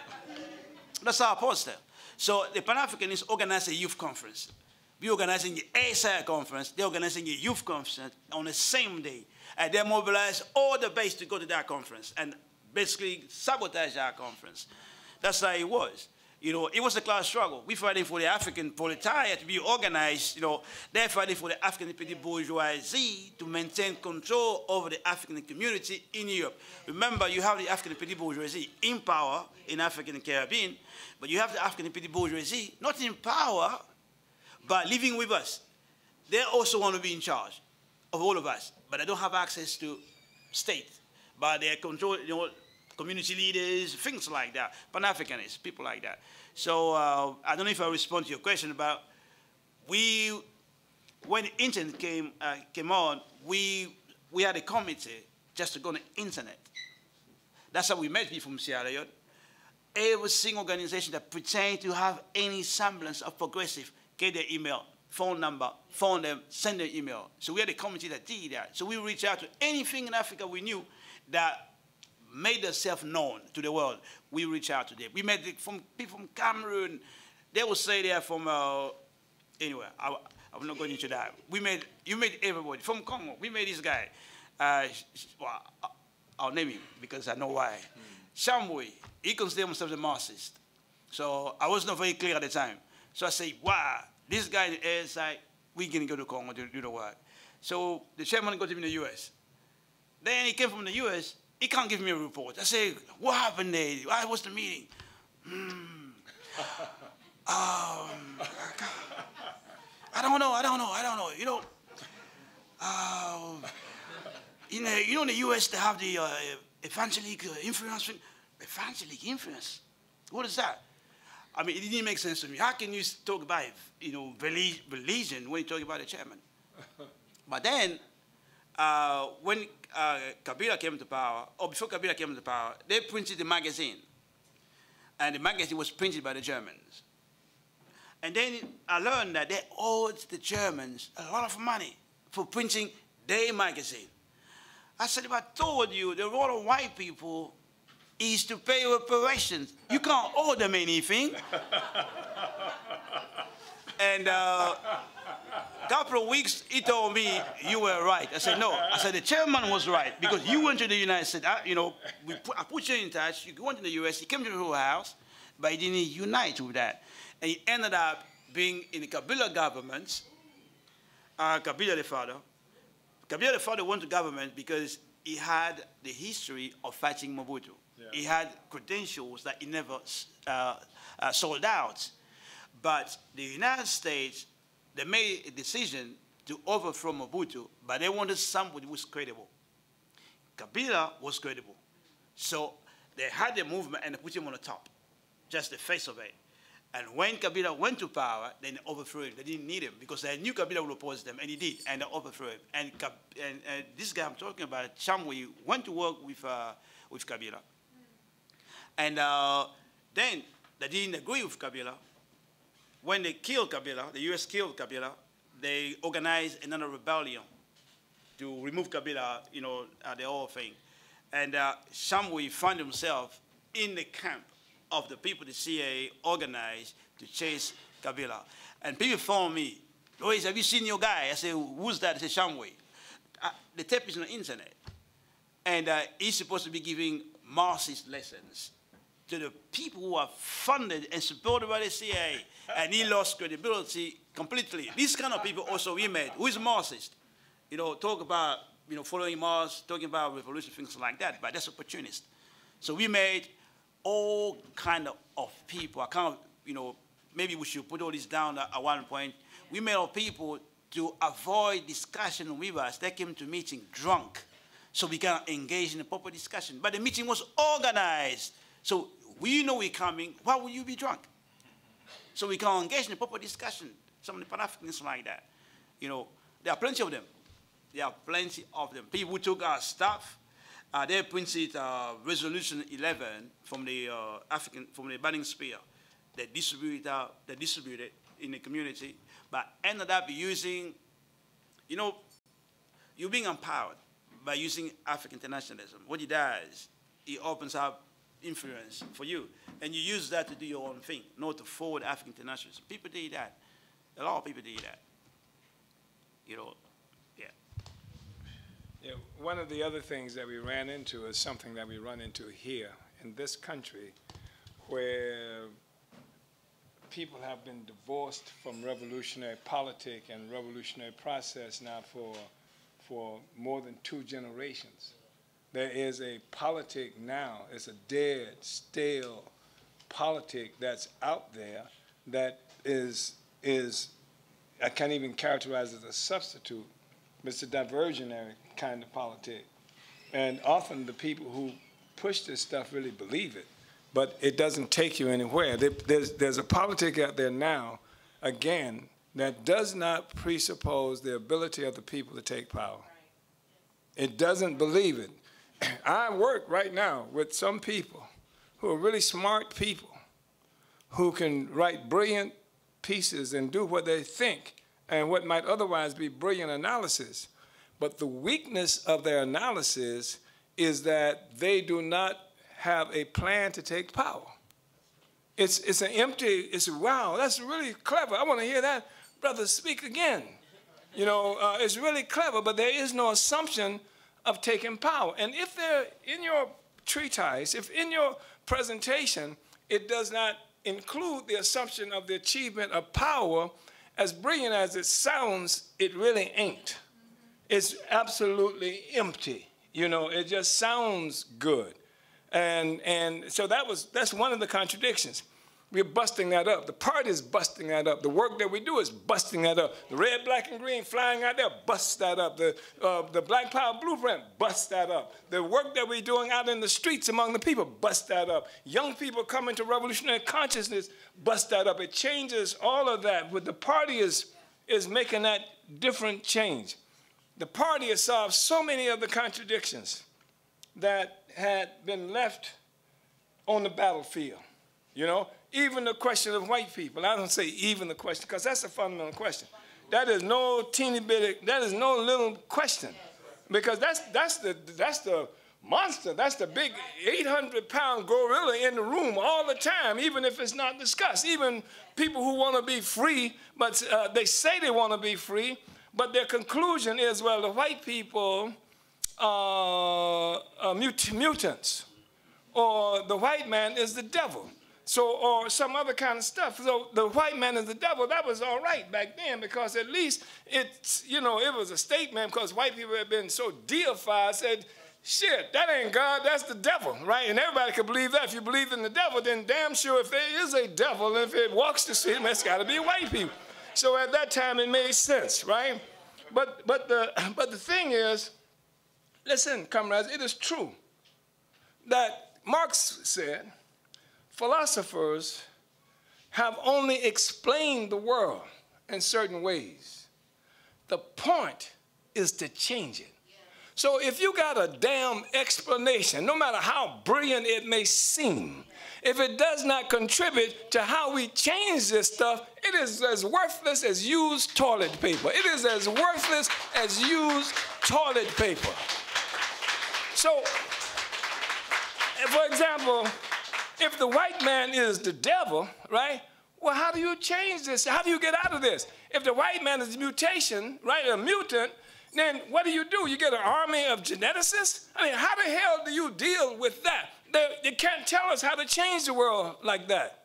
That's our poster. So the Pan-Africanists organized a youth conference. We organizing the ASI conference. They're organizing a youth conference on the same day. And they mobilized all the base to go to that conference and basically sabotage our conference. That's how it was. You know, it was a class struggle. We're fighting for the African proletariat to be organized. You know, they're fighting for the African petty bourgeoisie to maintain control over the African community in Europe. Remember, you have the African petty bourgeoisie in power in Africa and the Caribbean, but you have the African petty bourgeoisie not in power, but living with us. They also want to be in charge of all of us, but they don't have access to state. But they control, you know, community leaders, things like that, Pan-Africanists, people like that. So I don't know if I respond to your question about when the internet came on, we had a committee just to go on the internet. That's how we met people from Sierra Leone. Every single organization that pretend to have any semblance of progressive get their email, phone number, phone them, send their email. So we had a committee that did that. So we reached out to anything in Africa we knew that made themselves known to the world. We reach out to them. We met people from Cameroon. They will say they're from, anyway, I'm not going into that. You met everybody. From Congo, we met this guy. Well, I'll name him because I know why. Shamwe, he considers himself a Marxist. So I was not very clear at the time. So I say, wow, this guy in the ASI, we can go to Congo to do the work. So the chairman got him in the US. Then he came from the US. He can't give me a report. I say, what happened there? Why was the meeting? I don't know. You know, in the U.S. they have the evangelic influence. Evangelic influence? What is that? I mean, it didn't make sense to me. How can you talk about, you know, religion when you talk about the chairman? But then, when Kabila came to power, or before Kabila came to power, they printed the magazine. And the magazine was printed by the Germans. And then I learned that they owed the Germans a lot of money for printing their magazine. I said, if I told you the role of white people is to pay reparations, you can't owe them anything. And couple of weeks, he told me, you were right. I said, no. I said, the chairman was right, because you went to the United States. You know, I put you in touch. You went to the US. He came to the whole house, but he didn't unite with that. And he ended up being in the Kabila government. Kabila the father went to government because he had the history of fighting Mobutu. Yeah. He had credentials that he never sold out. But the United States, they made a decision to overthrow Mobutu, but they wanted somebody who was credible. Kabila was credible. So they had the movement and they put him on the top, just the face of it. And when Kabila went to power, then they overthrew him. They didn't need him because they knew Kabila would oppose them, and he did, and they overthrew him. And this guy I'm talking about, Shamwe, went to work with Kabila. And then they didn't agree with Kabila. When they killed Kabila, the US killed Kabila, they organized another rebellion to remove Kabila, you know, the whole thing. And Shamwe found himself in the camp of the people the CIA organized to chase Kabila. And people phone me, Louis, have you seen your guy? I say, who's that? They say, Shamwe. The tape is on the internet. And he's supposed to be giving Marxist lessons to the people who are funded and supported by the CIA, and he lost credibility completely. These kind of people also we met. Who is Marxist? You know, talk about, you know, following Marx, talking about revolution, things like that, but that's opportunist. So we made all kind of people. I can't, you know, maybe we should put all this down at one point. We made all people to avoid discussion with us. They came to meeting drunk, so we can engage in a proper discussion. But the meeting was organized. So we know we're coming. Why would you be drunk? So we can engage in a proper discussion. Some of the Pan-Africans like that. You know, there are plenty of them. There are plenty of them. People who took our stuff, They printed Resolution 11 from the burning spear. They distribute it in the community, but ended up using, you know, you're being empowered by using African internationalism. What it does, it opens up influence for you, and you use that to do your own thing, not to forward African internationalism. People did that. A lot of people did that. You know, yeah. Yeah, one of the other things that we ran into is something that we run into here in this country, where people have been divorced from revolutionary politics and revolutionary process now for more than 2 generations. There is a politic now, it's a dead, stale politic that's out there that is I can't even characterize as a substitute, but it's a diversionary kind of politic. And often the people who push this stuff really believe it, but it doesn't take you anywhere. There's a politic out there now, again, that does not presuppose the ability of the people to take power. It doesn't believe it. I work right now with some people who are really smart people who can write brilliant pieces and do what they think and what might otherwise be brilliant analysis. But the weakness of their analysis is that they do not have a plan to take power. It's an empty, wow, that's really clever. I want to hear that. Brother, speak again. You know, it's really clever, but there is no assumption of taking power. And if they're in your treatise, if in your presentation, it does not include the assumption of the achievement of power, as brilliant as it sounds, it really ain't. It's absolutely empty. You know, it just sounds good. And so that's one of the contradictions. We're busting that up. The party is busting that up. The work that we do is busting that up. The red, black, and green flying out there busts that up. The Black Power Blueprint busts that up. The work that we're doing out in the streets among the people busts that up. Young people coming to revolutionary consciousness busts that up. It changes all of that. But the party is making that different change. The party has solved so many of the contradictions that had been left on the battlefield, you know? Even the question of white people. I don't say even the question, because that's a fundamental question. That is no teeny bitty, that is no little question. Because that's the monster, that's the big 800-pound gorilla in the room all the time, even if it's not discussed. Even people who want to be free, but they say they want to be free, but their conclusion is, well, the white people are mutants, or the white man is the devil. So, or some other kind of stuff. So the white man is the devil, that was all right back then, because at least it's, you know, it was a statement, because white people had been so deified, said, shit, that ain't God, that's the devil, right? And everybody could believe that. If you believe in the devil, then damn sure if there is a devil, and if it walks the street, it's got to be white people. So at that time, it made sense, right? But the thing is, listen, comrades, it is true that Marx said, philosophers have only explained the world in certain ways. The point is to change it. So if you got a damn explanation, no matter how brilliant it may seem, if it does not contribute to how we change this stuff, it is as worthless as used toilet paper. It is as worthless as used toilet paper. So, for example, if the white man is the devil, right? Well, how do you change this? How do you get out of this? If the white man is a mutation, right, a mutant, then what do? You get an army of geneticists? I mean, how the hell do you deal with that? They can't tell us how to change the world like that.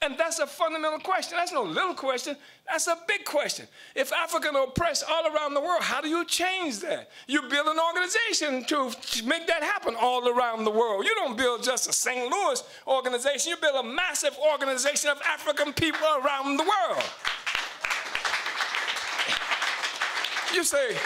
And that's a fundamental question. That's no little question. That's a big question. If African are oppressed all around the world, how do you change that? You build an organization to make that happen all around the world. You don't build just a St. Louis organization. You build a massive organization of African people around the world. You say,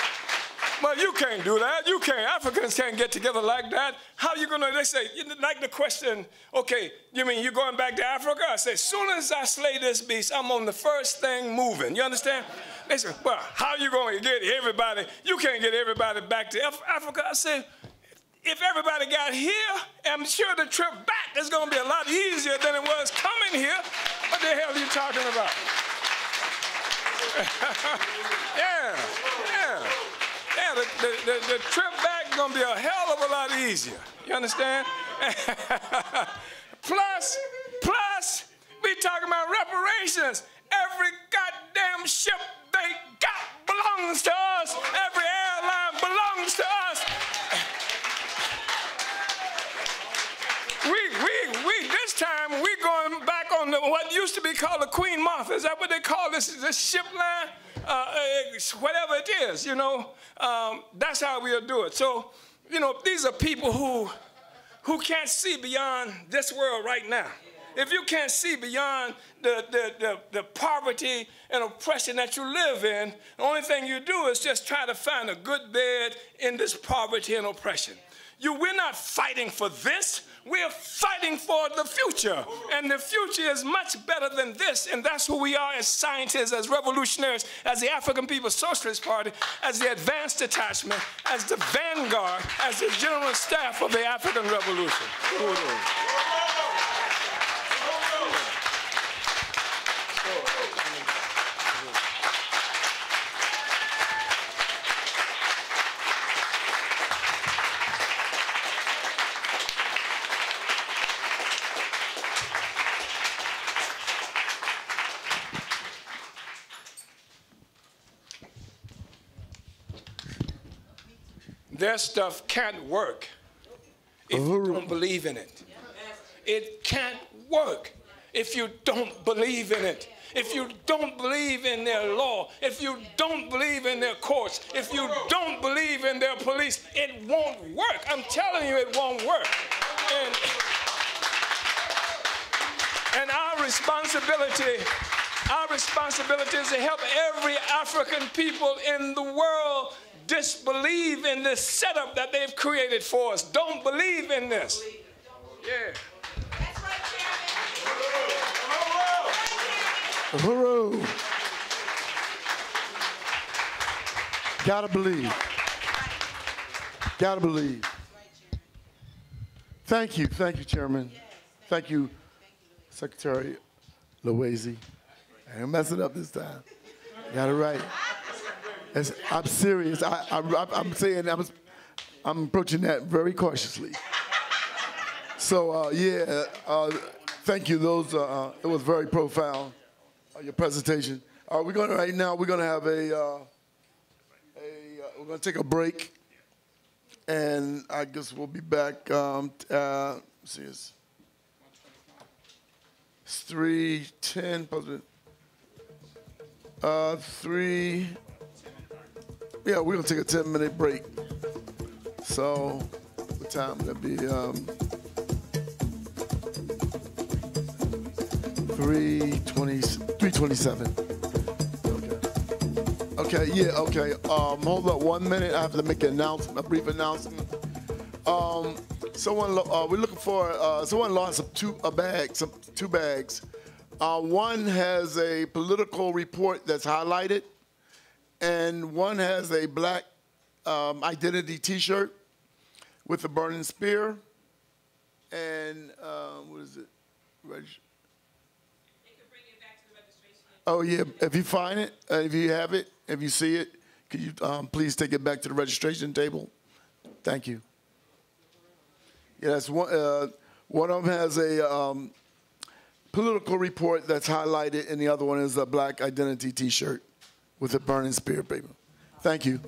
well, you can't do that. You can't. Africans can't get together like that. How you going to, they say, like the question, okay, you mean you're going back to Africa? I say, as soon as I slay this beast, I'm on the first thing moving. You understand? They say, well, how you going to get everybody? You can't get everybody back to Africa. I say, if everybody got here, I'm sure the trip back is going to be a lot easier than it was coming here. What the hell are you talking about? Yeah. The trip back is going to be a hell of a lot easier. You understand? Plus, we talking about reparations. Every goddamn ship they got belongs to us. Every airline belongs to us. This time we going back on what used to be called the Queen Martha. Is that what they call this ship line? Whatever it is, you know, that's how we'll do it. So, you know, these are people who can't see beyond this world right now. If you can't see beyond the poverty and oppression that you live in, the only thing you do is just try to find a good bed in this poverty and oppression. We're not fighting for this. We're fighting for the future. And the future is much better than this. And that's who we are as scientists, as revolutionaries, as the African People's Socialist Party, as the Advanced Detachment, as the Vanguard, as the General Staff of the African Revolution. Their stuff can't work if you don't believe in it. It can't work if you don't believe in it. If you don't believe in their law, if you don't believe in their courts, if you don't believe in their police, it won't work. I'm telling you, it won't work. And our responsibility is to help every African people in the world disbelieve in this setup that they've created for us. Don't believe in this. Yeah. Hooroo. Gotta believe. Gotta believe. Thank you, Chairman. Thank you, Secretary Loazy. I didn't mess it up this time. Got it right. I'm serious. I'm saying I'm approaching that very cautiously. So thank you. It was very profound. Your presentation. We're gonna have we're gonna take a break, and I guess we'll be back. See, it's 3:10. 3. Yeah, we're gonna take a 10-minute break. So, what time would that be? 3:27. Okay. Okay. Hold up 1 minute. I have to make a brief announcement. Someone lost two bags. One has a political report that's highlighted, and one has a black identity T-shirt with a burning spear. And what is it? Oh, yeah, if you find it, if you have it, if you see it, could you please take it back to the registration table? Thank you. Yeah, that's one. One of them has a political report that's highlighted, and the other one is a black identity T-shirt with a burning spear paper. Thank you.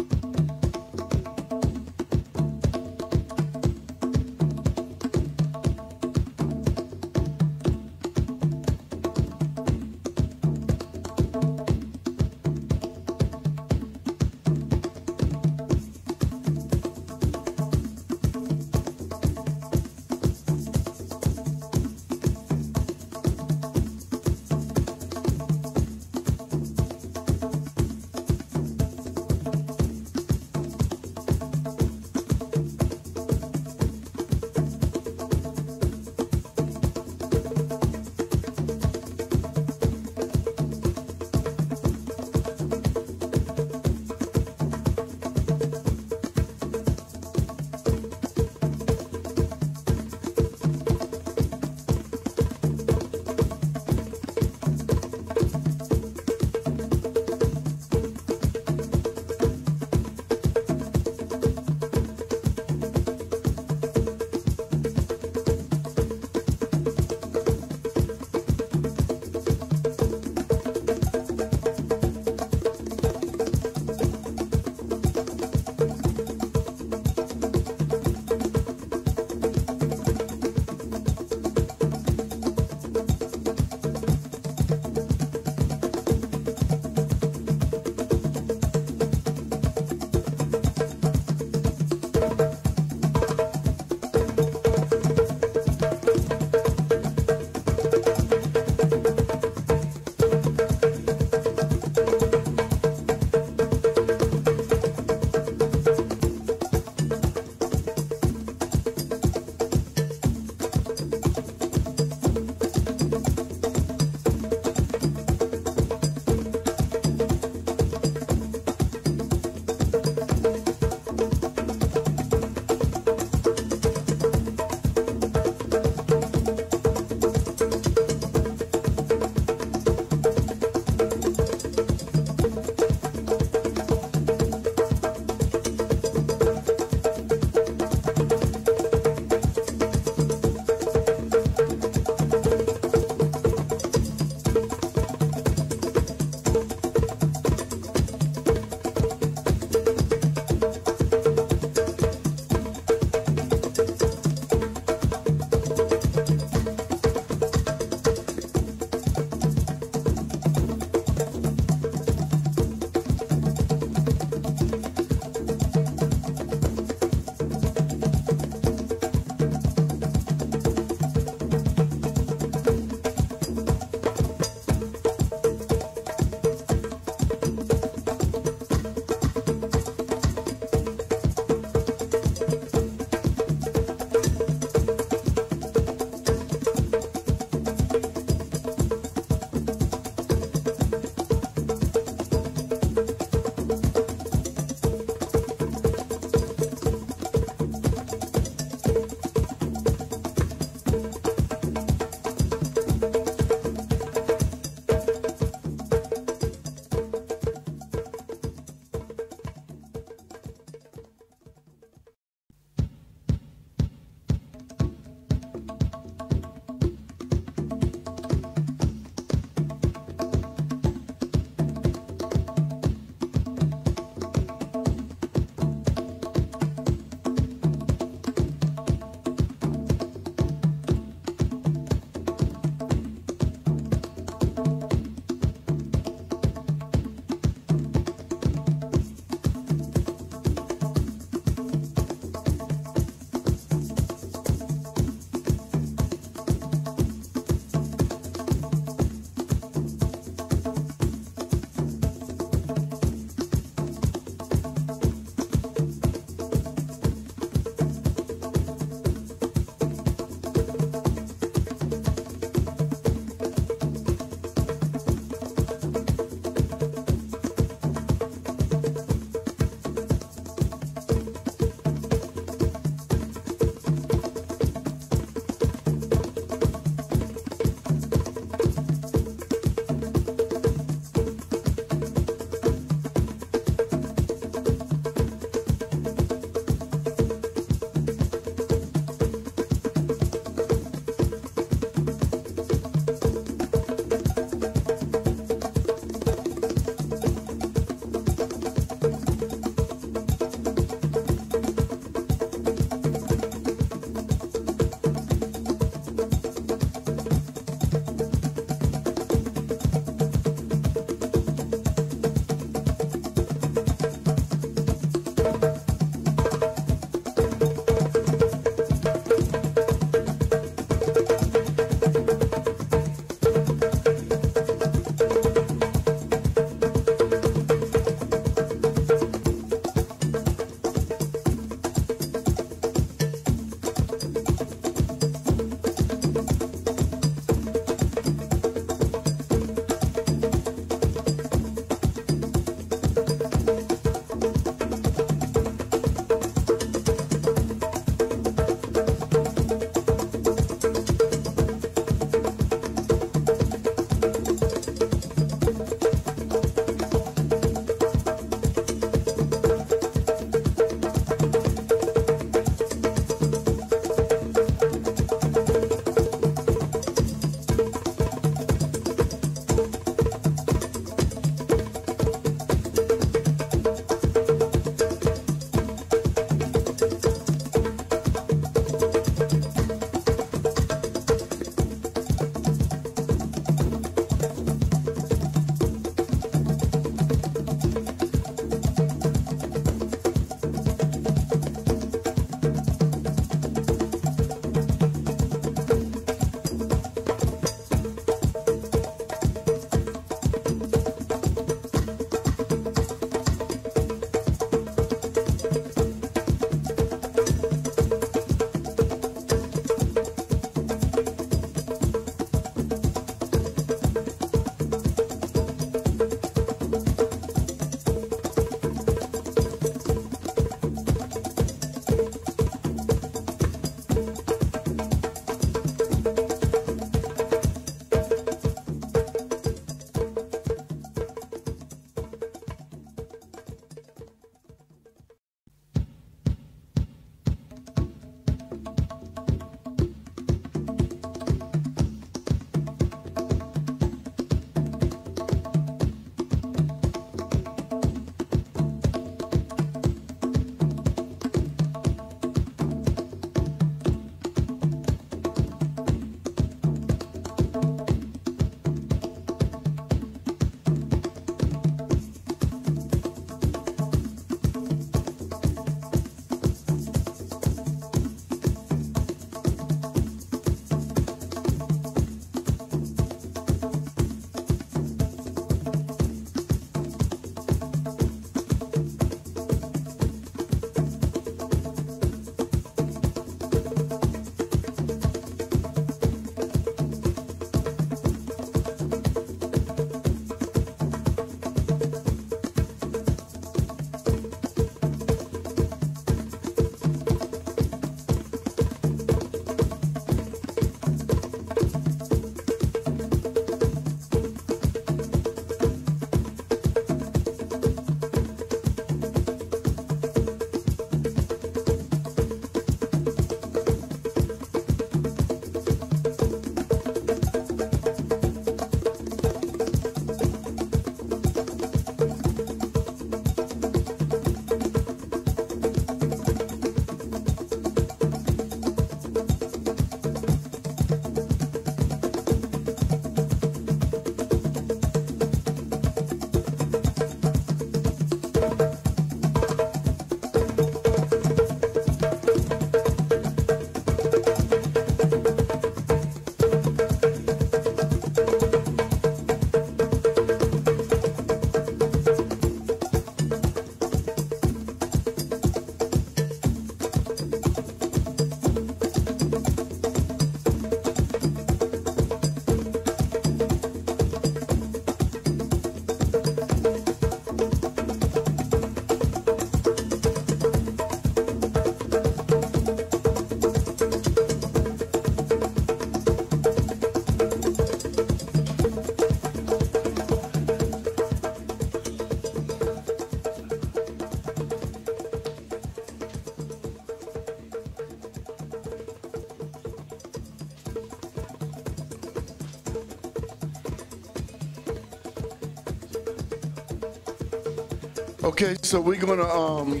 Okay, so we're going to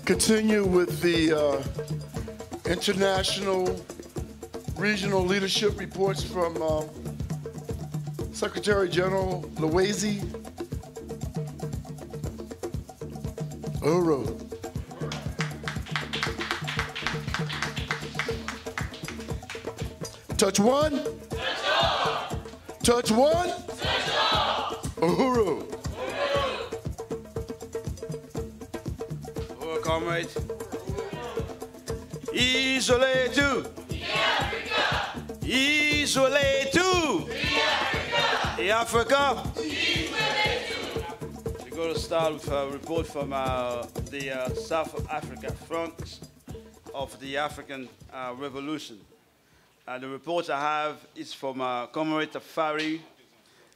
continue with the international regional leadership reports from Secretary General Loizy. Uhuru. Touch one. Touch one. Uhuru. Uhuru, comrade. Isolé tout. Isolé tout. Et Africa. We're going to start with a report from the South Africa front of the African Revolution. The report I have is from Comrade Tafari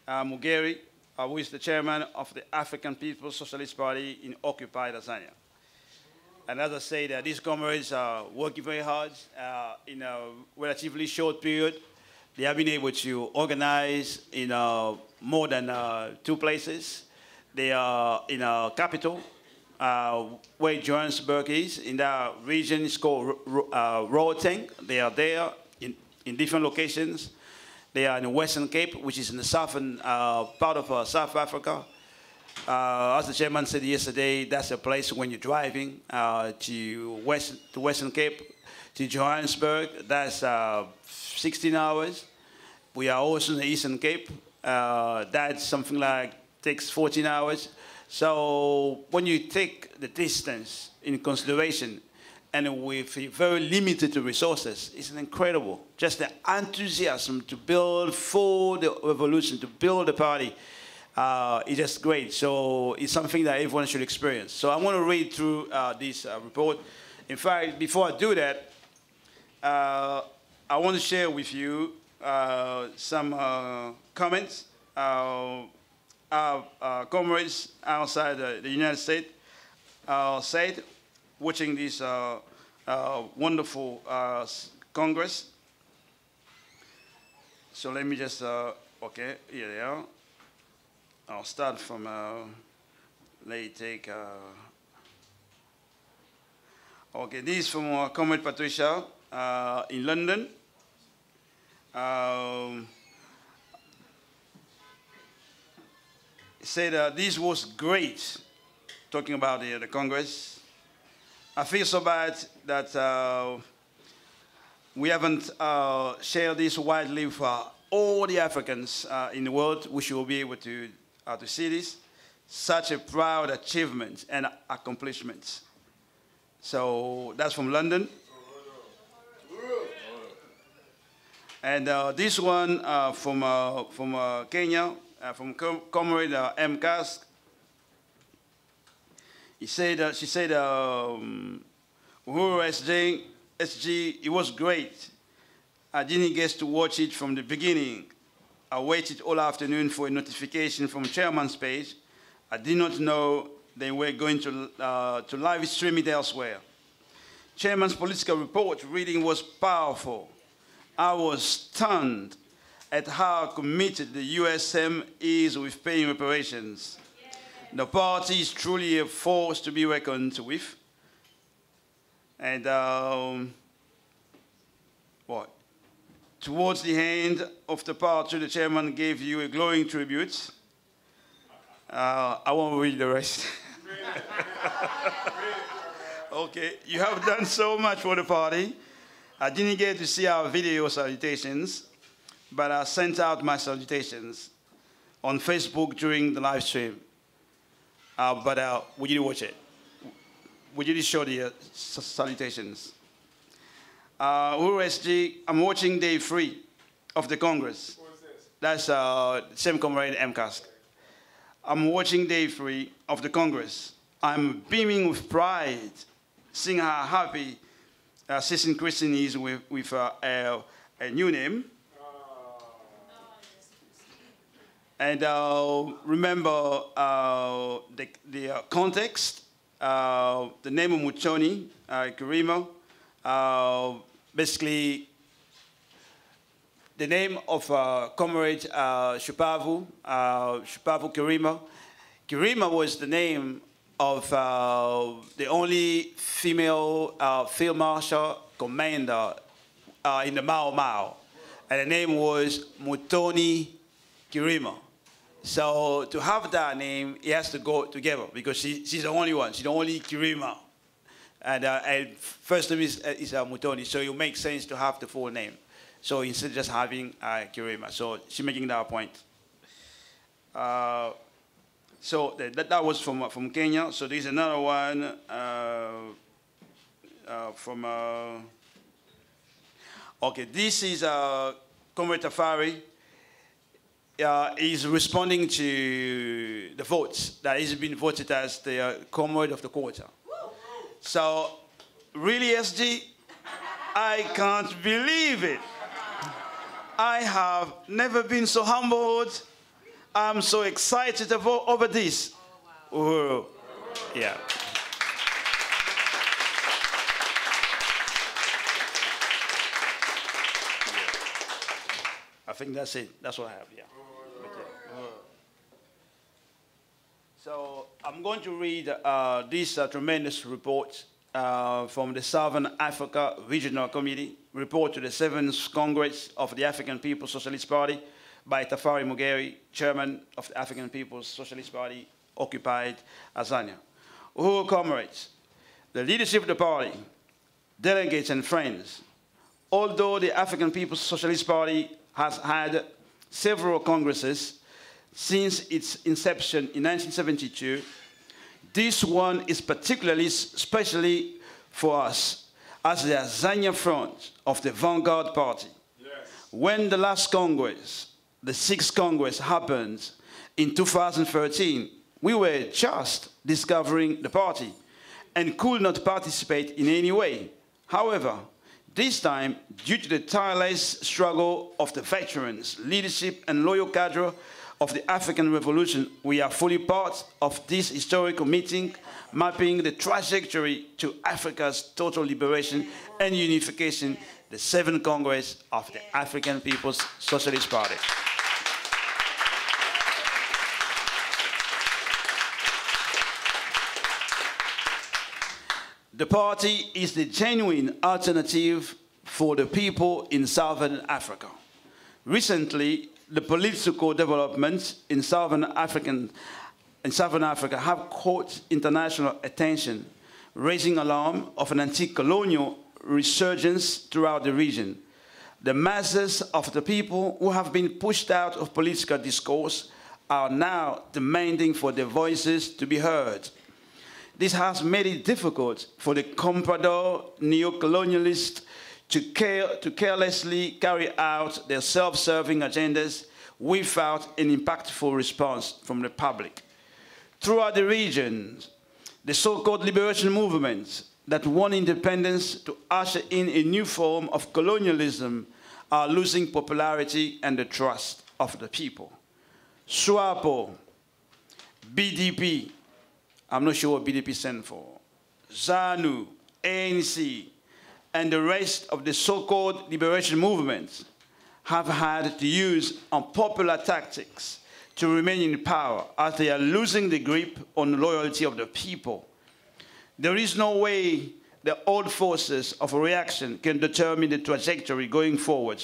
Mugeri, who is the chairman of the African People's Socialist Party in occupied Tanzania. And as I say, these comrades are working very hard in a relatively short period. They have been able to organize in more than 2 places. They are in our capital, where Johannesburg is. In that region, it's called Gauteng. They are there in different locations. They are in the Western Cape, which is in the southern part of South Africa. As the chairman said yesterday, that's a place when you're driving to Western Cape, to Johannesburg. That's 16 hours. We are also in the Eastern Cape. That's something like takes 14 hours. So when you take the distance in consideration, and with very limited resources, it's incredible. Just the enthusiasm to build for the revolution, to build the party, is just great. So it's something that everyone should experience. So I want to read through this report. In fact, before I do that, I want to share with you some comments our comrades outside the United States said, watching this wonderful Congress. So let me just, okay, here they are. I'll start from, okay, this is from Comrade Patricia in London. Said this was great, talking about the Congress. I feel so bad that we haven't shared this widely with all the Africans in the world. We should be able to see this. Such a proud achievement and accomplishment. So that's from London. And this one from Kenya, from Comrade M. Kask. She said, Uhuru SG, it was great. I didn't get to watch it from the beginning. I waited all afternoon for a notification from Chairman's page. I did not know they were going to live stream it elsewhere. Chairman's political report reading was powerful. I was stunned at how committed the USM is with paying reparations. The party is truly a force to be reckoned with. And towards the end of the party, the chairman gave you a glowing tribute. I won't read the rest. Okay, you have done so much for the party. I didn't get to see our video salutations, but I sent out my salutations on Facebook during the live stream. But we didn't watch it. We didn't show the salutations. Uhuru SG, I'm watching day 3 of the Congress. Who is this? That's the same comrade M. Kask. I'm watching day 3 of the Congress. I'm beaming with pride, seeing how happy Citizen Christian is with a new name. And remember the context, the name of Muchoni, Kirima, basically the name of Comrade Shupavu Kirima. Kirima was the name of the only female field marshal commander in the Mau Mau, and the name was Mutoni Kirima. So to have that name, it has to go together because she's the only one. She's the only Kirima. And first name is Mutoni, so it makes sense to have the full name. So instead of just having Kirima. So she's making that point. So that was from Kenya. So there's another one from... okay, this is Comrade Tafari. Is responding to the votes that he's been voted as the Comrade of the Quarter. So, really, SG, I can't believe it. I have never been so humbled. I'm so excited to vote over this. Oh, wow. Yeah. I think that's it. That's what I have, yeah. So I'm going to read this tremendous report from the Southern Africa Regional Committee, report to the 7th Congress of the African People's Socialist Party by Tafari Mugeri, chairman of the African People's Socialist Party, occupied Azania. Uhuru comrades, the leadership of the party, delegates and friends, although the African People's Socialist Party has had several congresses since its inception in 1972, this one is particularly especially for us as the Azania front of the Vanguard party. Yes. When the last Congress, the 6th Congress, happened in 2013, we were just discovering the party and could not participate in any way. However, this time, due to the tireless struggle of the veterans, leadership, and loyal cadre of the African Revolution, we are fully part of this historical meeting, mapping the trajectory to Africa's total liberation and unification, the 7th Congress of the African People's Socialist Party. The party is the genuine alternative for the people in Southern Africa. Recently, the political developments in Southern Africa have caught international attention, raising alarm of an anti-colonial resurgence throughout the region. The masses of the people who have been pushed out of political discourse are now demanding for their voices to be heard. This has made it difficult for the comprador neo-colonialists to carelessly carry out their self-serving agendas without an impactful response from the public. Throughout the region, the so-called liberation movements that want independence to usher in a new form of colonialism are losing popularity and the trust of the people. SWAPO, BDP, I'm not sure what BDP stands for, ZANU, ANC, and the rest of the so-called liberation movements have had to use unpopular tactics to remain in power as they are losing the grip on the loyalty of the people. There is no way the old forces of reaction can determine the trajectory going forward.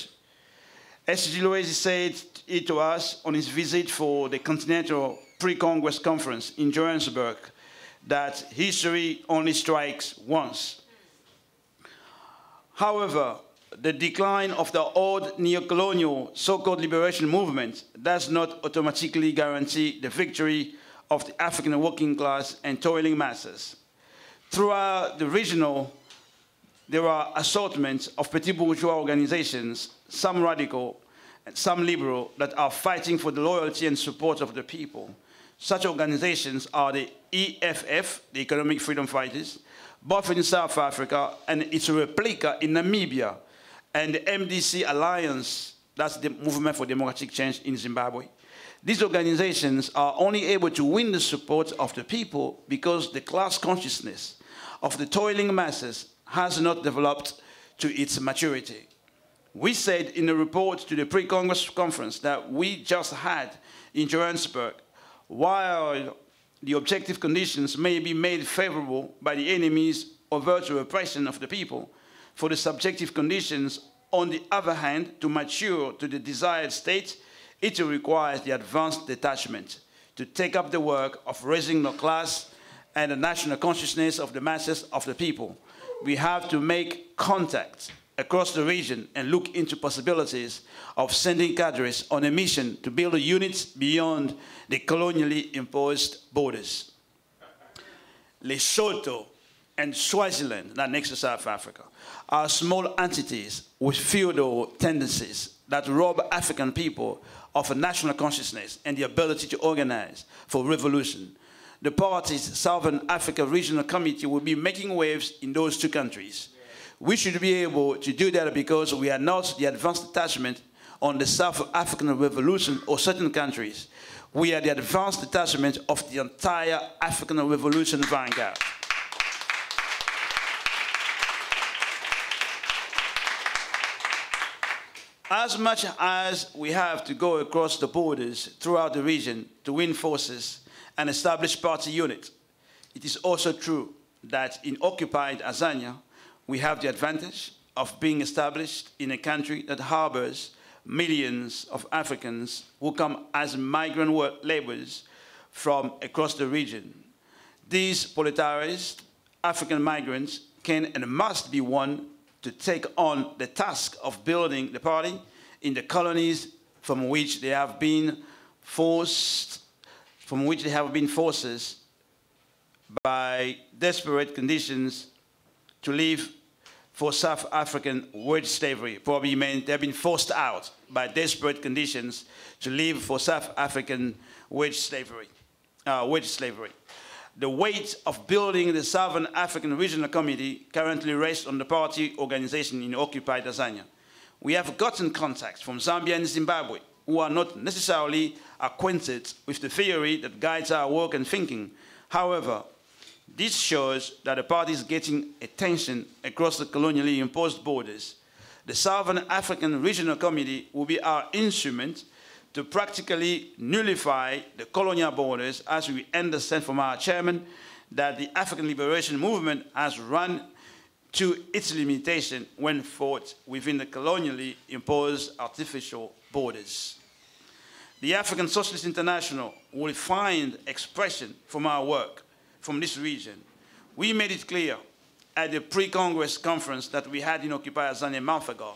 S.G. Loezi said it to us on his visit for the Continental Pre-Congress Conference in Johannesburg that history only strikes once. However, the decline of the old neo-colonial so-called liberation movement does not automatically guarantee the victory of the African working class and toiling masses. Throughout the regional, there are assortments of petit bourgeois organizations, some radical and some liberal, that are fighting for the loyalty and support of the people. Such organizations are the EFF, the Economic Freedom Fighters, both in South Africa and its replica in Namibia, and the MDC Alliance, that's the Movement for Democratic Change in Zimbabwe. These organizations are only able to win the support of the people because the class consciousness of the toiling masses has not developed to its maturity. We said in a report to the pre-Congress conference that we just had in Johannesburg, while the objective conditions may be made favorable by the enemies or virtual oppression of the people, for the subjective conditions, on the other hand, to mature to the desired state, it requires the advanced detachment to take up the work of raising the class and the national consciousness of the masses of the people. We have to make contact across the region and look into possibilities of sending cadres on a mission to build units beyond the colonially imposed borders. Lesotho and Swaziland, that next to South Africa, are small entities with feudal tendencies that rob African people of a national consciousness and the ability to organize for revolution. The party's Southern Africa Regional Committee will be making waves in those two countries. We should be able to do that because we are not the advanced detachment on the South African Revolution or certain countries. We are the advanced detachment of the entire African Revolution vanguard. As much as we have to go across the borders throughout the region to win forces and establish party units, it is also true that in occupied Azania, we have the advantage of being established in a country that harbors millions of Africans who come as migrant laborers from across the region. These proletarians, African migrants, can and must be won to take on the task of building the party in the colonies from which they have been forces by desperate conditions to leave for South African wage slavery. Probably meant they've been forced out by desperate conditions to leave for South African wage slavery. The weight of building the Southern African Regional Committee currently rests on the party organization in occupied Tanzania. We have gotten contacts from Zambia and Zimbabwe who are not necessarily acquainted with the theory that guides our work and thinking. However, this shows that the party is getting attention across the colonially imposed borders. The Southern African Regional Committee will be our instrument to practically nullify the colonial borders, as we understand from our chairman that the African liberation movement has run to its limitation when fought within the colonially imposed artificial borders. The African Socialist International will find expression from our work from this region. We made it clear at the pre-Congress conference that we had in Occupy Azania a month ago.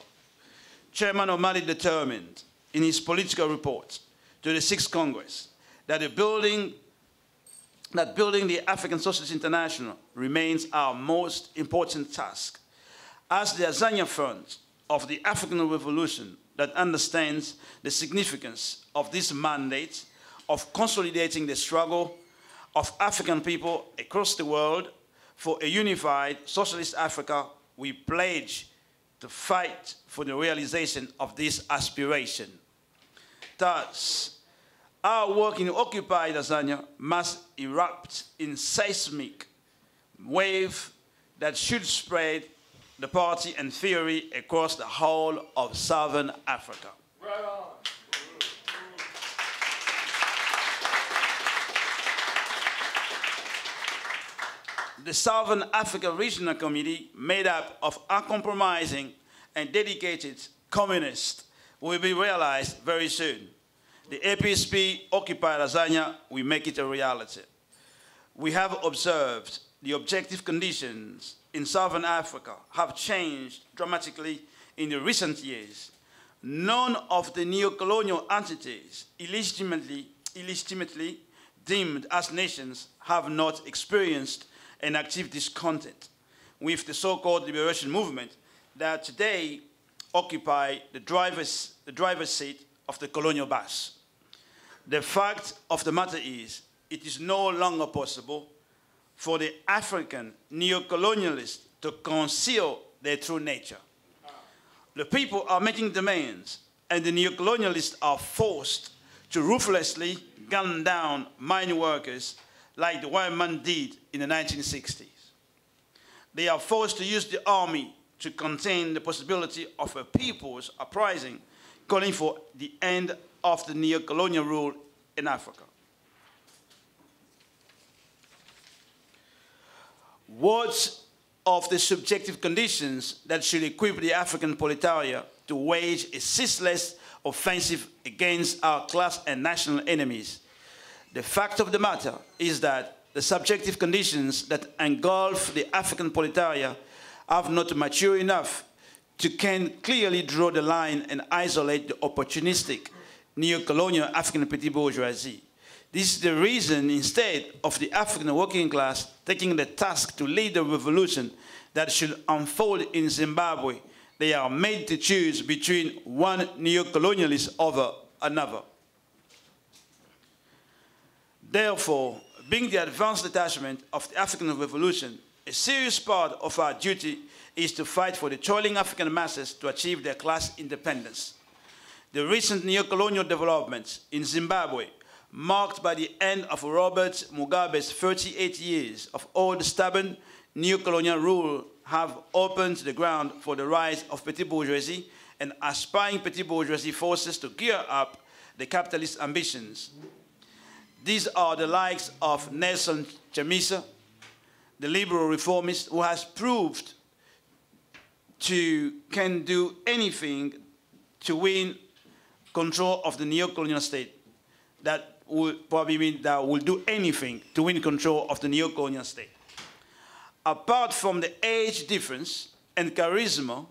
Chairman O'Malley determined in his political report to the 6th Congress that building the African Socialist International remains our most important task. As the Azania Front of the African Revolution that understands the significance of this mandate of consolidating the struggle of African people across the world for a unified socialist Africa, we pledge to fight for the realization of this aspiration. Thus, our work in occupied Tanzania must erupt in seismic wave that should spread the party and theory across the whole of Southern Africa. Right on. The Southern Africa Regional Committee, made up of uncompromising and dedicated communists, will be realized very soon. The APSP occupied Tanzania will make it a reality. We have observed the objective conditions in Southern Africa have changed dramatically in the recent years. None of the neo-colonial entities illegitimately deemed as nations have not experienced an active discontent with the so-called liberation movement that today occupy the driver's seat of the colonial bus. The fact of the matter is, it is no longer possible for the African neo-colonialists to conceal their true nature. The people are making demands, and the neo-colonialists are forced to ruthlessly gun down mine workers like the white man did in the 1960s. They are forced to use the army to contain the possibility of a people's uprising calling for the end of the neo-colonial rule in Africa. words of the subjective conditions that should equip the African proletariat to wage a ceaseless offensive against our class and national enemies. The fact of the matter is that the subjective conditions that engulf the African proletariat have not matured enough to can clearly draw the line and isolate the opportunistic neo-colonial African petty bourgeoisie. This is the reason, instead of the African working class taking the task to lead the revolution that should unfold in Zimbabwe, they are made to choose between one neo-colonialist over another. Therefore, being the advanced detachment of the African revolution, a serious part of our duty is to fight for the toiling African masses to achieve their class independence. The recent neo-colonial developments in Zimbabwe, marked by the end of Robert Mugabe's 38 years of old stubborn neo-colonial rule, have opened the ground for the rise of petty bourgeoisie and aspiring petty bourgeoisie forces to gear up the capitalist ambitions. These are the likes of Nelson Chamisa, the liberal reformist who has proved to can do anything to win control of the neo-colonial state. That will probably mean that will do anything to win control of the neo-colonial state. Apart from the age difference and charisma,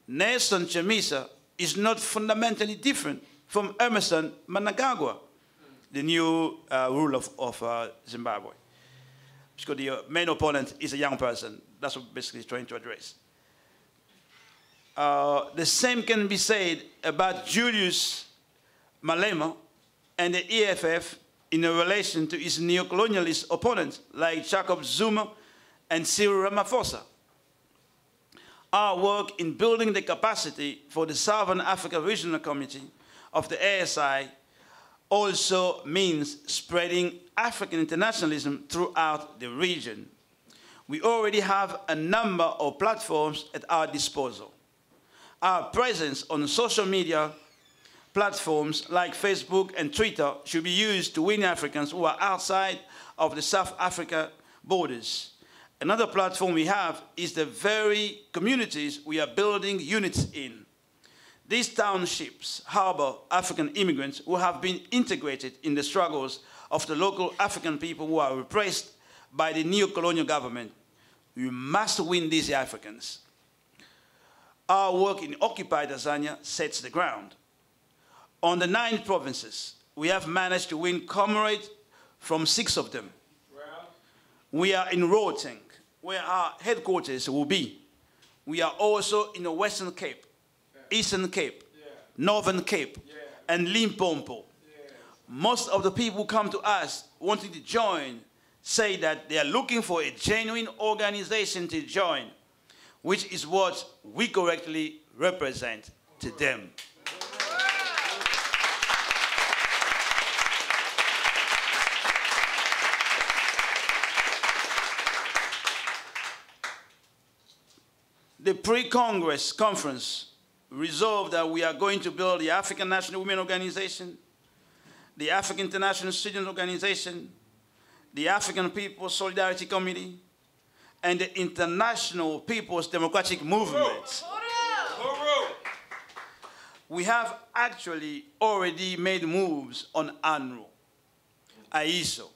Nelson Chamisa is not fundamentally different from Emerson Mnangagwa, the new ruler of Zimbabwe. Because the main opponent is a young person. That's what basically he's trying to address. The same can be said about Julius Malema and the EFF in relation to his neo-colonialist opponents like Jacob Zuma and Cyril Ramaphosa. Our work in building the capacity for the Southern Africa Regional Committee of the ASI also means spreading African internationalism throughout the region. We already have a number of platforms at our disposal. Our presence on social media platforms like Facebook and Twitter should be used to win Africans who are outside of the South Africa borders. Another platform we have is the very communities we are building units in. These townships harbor African immigrants who have been integrated in the struggles of the local African people who are repressed by the neo-colonial government. We must win these Africans. Our work in occupied Tanzania sets the ground. On the 9 provinces, we have managed to win comrades from 6 of them. We are in Gauteng, where our headquarters will be. We are also in the Western Cape, Eastern Cape, Northern Cape, and Limpopo. Most of the people who come to us wanting to join say that they are looking for a genuine organization to join, which is what we correctly represent to them. The pre-Congress conference resolved that we are going to build the African National Women Organization, the African International Student Organization, the African People's Solidarity Committee, and the International People's Democratic Movement. We have actually already made moves on ANRU, AISO,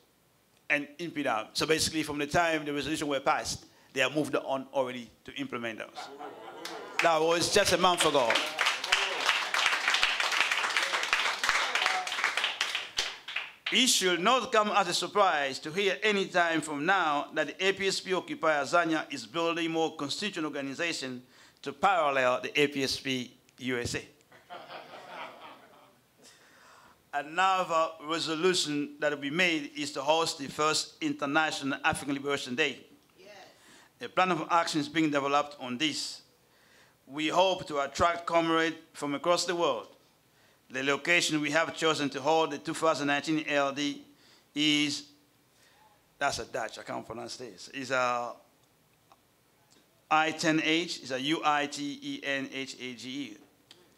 and INPIDAM. So basically from the time the resolution were passed, they have moved on already to implement those. That was just a month ago. It should not come as a surprise to hear any time from now that the APSP Occupy Tanzania is building more constituent organization to parallel the APSP USA. Another resolution that will be made is to host the first International African Liberation Day. A plan of action is being developed on this. We hope to attract comrades from across the world. The location we have chosen to hold the 2019 LD is, that's a Dutch, I can't pronounce this, is a I-10H, is a U-I-T-E-N-H-A-G-E.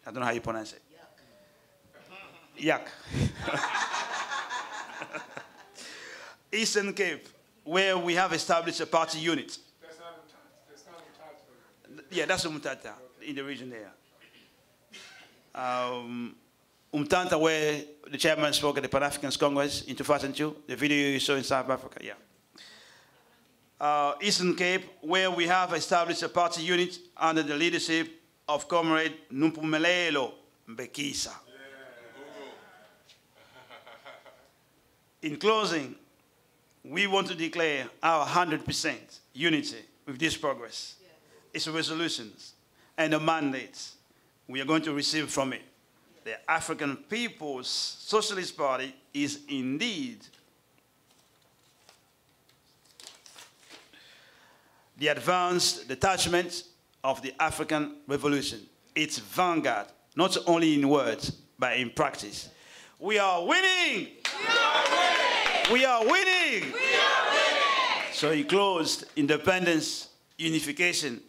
I don't know how you pronounce it. Yuck. Eastern Cape. where we have established a party unit. That's not Umtata. Yeah, that's Umtata in the region there. Umtata, where the chairman spoke at the Pan-African Congress in 2002, the video you saw in South Africa, yeah. Eastern Cape, where we have established a party unit under the leadership of Comrade Numpumelelo Mbekisa. In closing, we want to declare our 100% unity with this progress. Its resolutions and the mandates we are going to receive from it. The African People's Socialist Party is indeed the advanced detachment of the African Revolution. It's vanguard, not only in words, but in practice. We are winning! We are winning! We are winning! We are winning! So he closed independence, unification,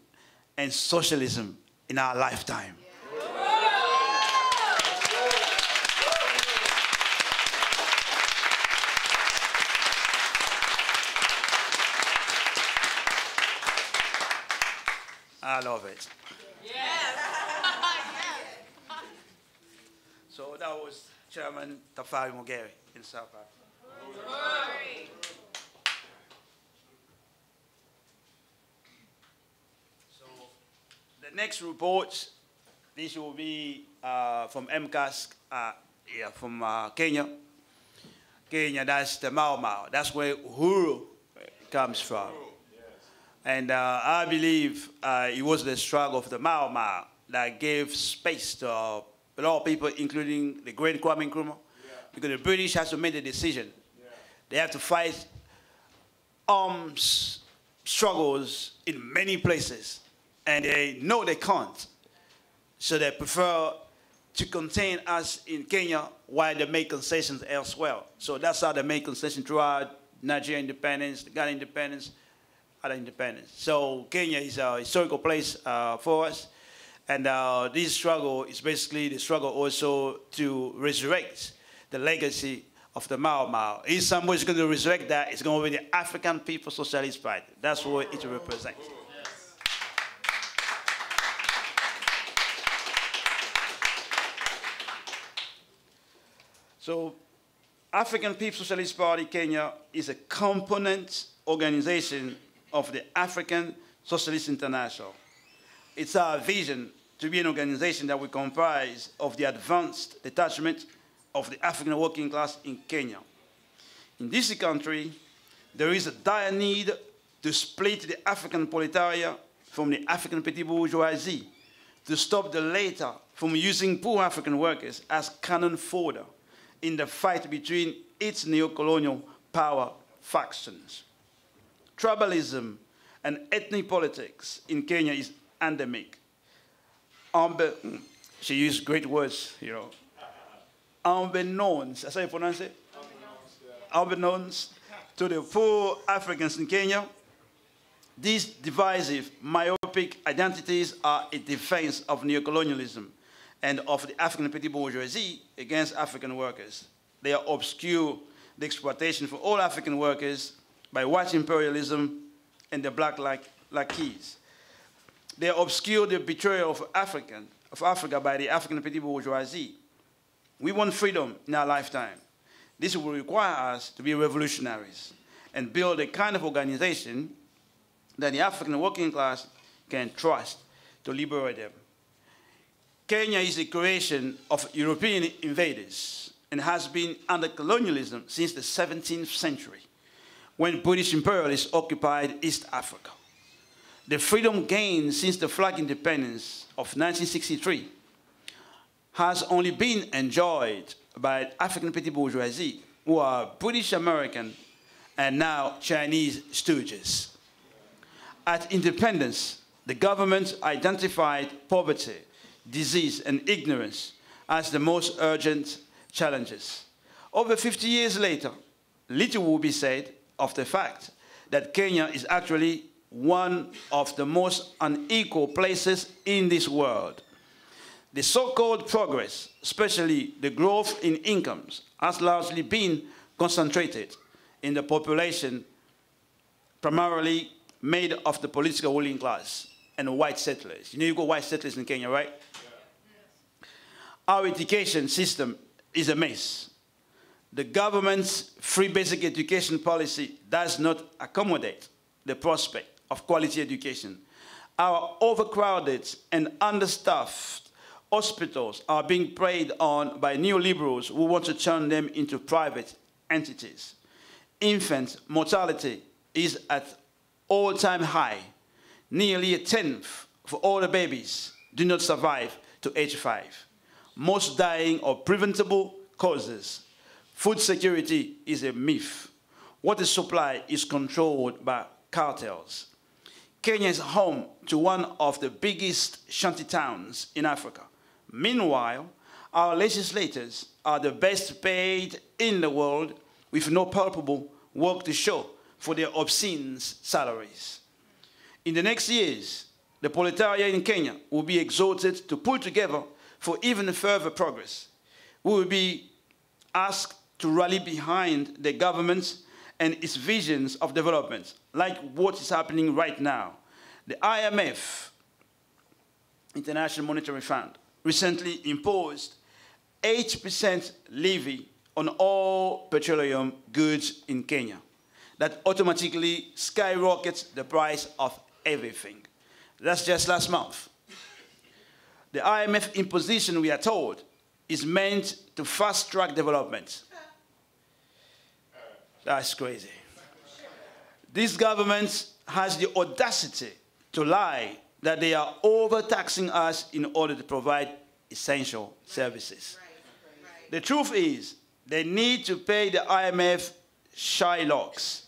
and socialism in our lifetime. I love it. Yes. So that was Chairman Tafari Mogeri in South Africa. So the next report, this will be from MCAS, from Kenya. Kenya, that's the Mau Mau. That's where Uhuru comes from. And I believe it was the struggle of the Mau Mau that gave space to a lot of people, including the great Kwame Nkrumah, because the British had to make the decision. They have to fight arms struggles in many places, and they know they can't. So they prefer to contain us in Kenya while they make concessions elsewhere. So that's how they make concessions throughout Nigeria independence, the Ghana independence, other independence. So Kenya is a historical place for us. And this struggle is basically the struggle also to resurrect the legacy of the Mau Mau. If somebody's going to resurrect that, it's going to be the African People's Socialist Party. That's what it represents. So African People's Socialist Party Kenya is a component organization of the African Socialist International. It's our vision to be an organization that will comprise of the advanced detachment of the African working class in Kenya. In this country, there is a dire need to split the African proletariat from the African petit bourgeoisie, to stop the latter from using poor African workers as cannon fodder in the fight between its neo-colonial power factions. Tribalism and ethnic politics in Kenya is endemic. She used great words, you know. Unbeknownst, that's how you pronounce it? Unbeknownst to the poor Africans in Kenya, these divisive, myopic identities are a defense of neocolonialism and of the African petit bourgeoisie against African workers. They are obscure the exploitation for all African workers by white imperialism and the black lackeys. They obscure the betrayal of Africa by the African petit bourgeoisie. We want freedom in our lifetime. This will require us to be revolutionaries and build a kind of organization that the African working class can trust to liberate them. Kenya is a creation of European invaders and has been under colonialism since the 17th century, when British imperialists occupied East Africa. The freedom gained since the flag independence of 1963 has only been enjoyed by African petit bourgeoisie, who are British American and now Chinese stooges. At independence, the government identified poverty, disease, and ignorance as the most urgent challenges. Over 50 years later, little will be said of the fact that Kenya is actually one of the most unequal places in this world. The so-called progress, especially the growth in incomes, has largely been concentrated in the population primarily made of the political ruling class and white settlers. You know, you got white settlers in Kenya, right? Yeah. Our education system is a mess. The government's free basic education policy does not accommodate the prospect of quality education. Our overcrowded and understaffed hospitals are being preyed on by neoliberals who want to turn them into private entities. Infant mortality is at all-time high. Nearly a tenth of all the babies do not survive to age 5. Most dying of preventable causes. Food security is a myth. Water supply is controlled by cartels. Kenya is home to one of the biggest shanty towns in Africa. Meanwhile, our legislators are the best paid in the world with no palpable work to show for their obscene salaries. In the next years, the proletariat in Kenya will be exhorted to pull together for even further progress. We will be asked to rally behind the government and its visions of development, like what is happening right now. The IMF, International Monetary Fund, recently imposed 8% levy on all petroleum goods in Kenya. That automatically skyrockets the price of everything. That's just last month. The IMF imposition, we are told, is meant to fast-track development. That's crazy. This government has the audacity to lie that they are overtaxing us in order to provide essential services. The truth is, they need to pay the IMF Shylocks.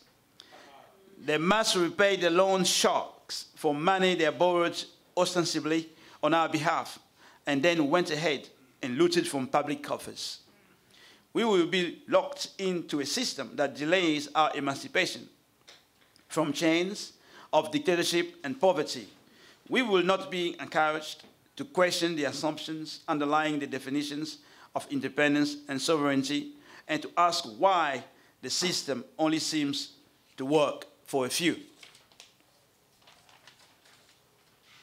They must repay the loan sharks for money they borrowed ostensibly on our behalf and then went ahead and looted from public coffers. We will be locked into a system that delays our emancipation from chains of dictatorship and poverty. We will not be encouraged to question the assumptions underlying the definitions of independence and sovereignty and to ask why the system only seems to work for a few.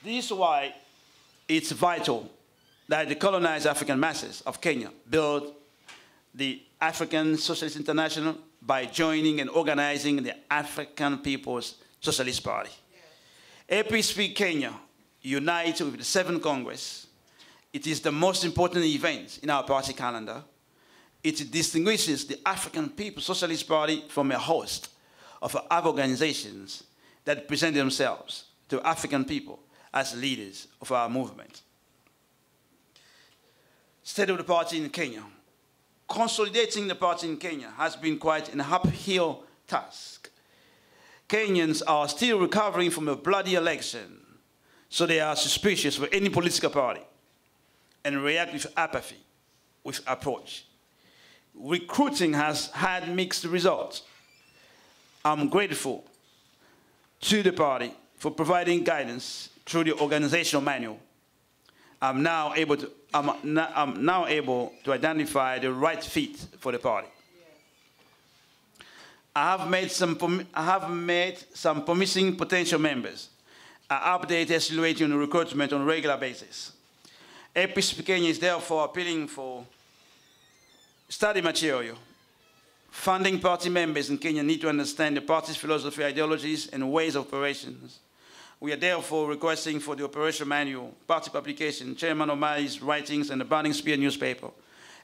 This is why it's vital that the colonized African masses of Kenya build the African Socialist International by joining and organizing the African People's Socialist Party. APSP Kenya unites with the 7th Congress. It is the most important event in our party calendar. It distinguishes the African People's Socialist Party from a host of other organizations that present themselves to African people as leaders of our movement. State of the party in Kenya. Consolidating the party in Kenya has been quite an uphill task. Kenyans are still recovering from a bloody election, so they are suspicious of any political party and react with apathy, with approach. Recruiting has had mixed results. I'm grateful to the party for providing guidance through the organizational manual. I'm now able to identify the right fit for the party. I have made some promising potential members. I update evaluating and recruitment on a regular basis. APSP Kenya is therefore appealing for study material. Founding party members in Kenya need to understand the party's philosophy, ideologies, and ways of operations. We are therefore requesting for the operation manual, party publication, Chairman Omari's writings, and the Burning Spear newspaper,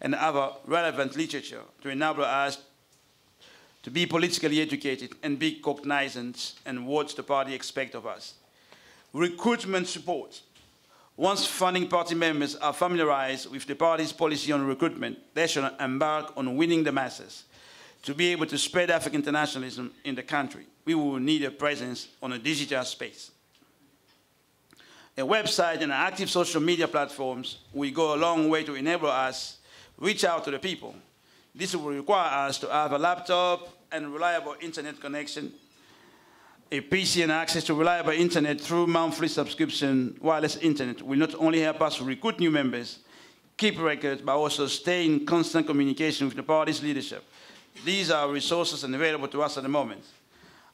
and other relevant literature to enable us to be politically educated and be cognizant and what the party expects of us. Recruitment support. Once founding party members are familiarized with the party's policy on recruitment, they should embark on winning the masses. To be able to spread African internationalism in the country, we will need a presence on a digital space. A website and active social media platforms will go a long way to enable us reach out to the people. This will require us to have a laptop and reliable internet connection, a PC and access to reliable internet through monthly subscription. Wireless internet will not only help us recruit new members, keep records, but also stay in constant communication with the party's leadership. These are resources available to us at the moment.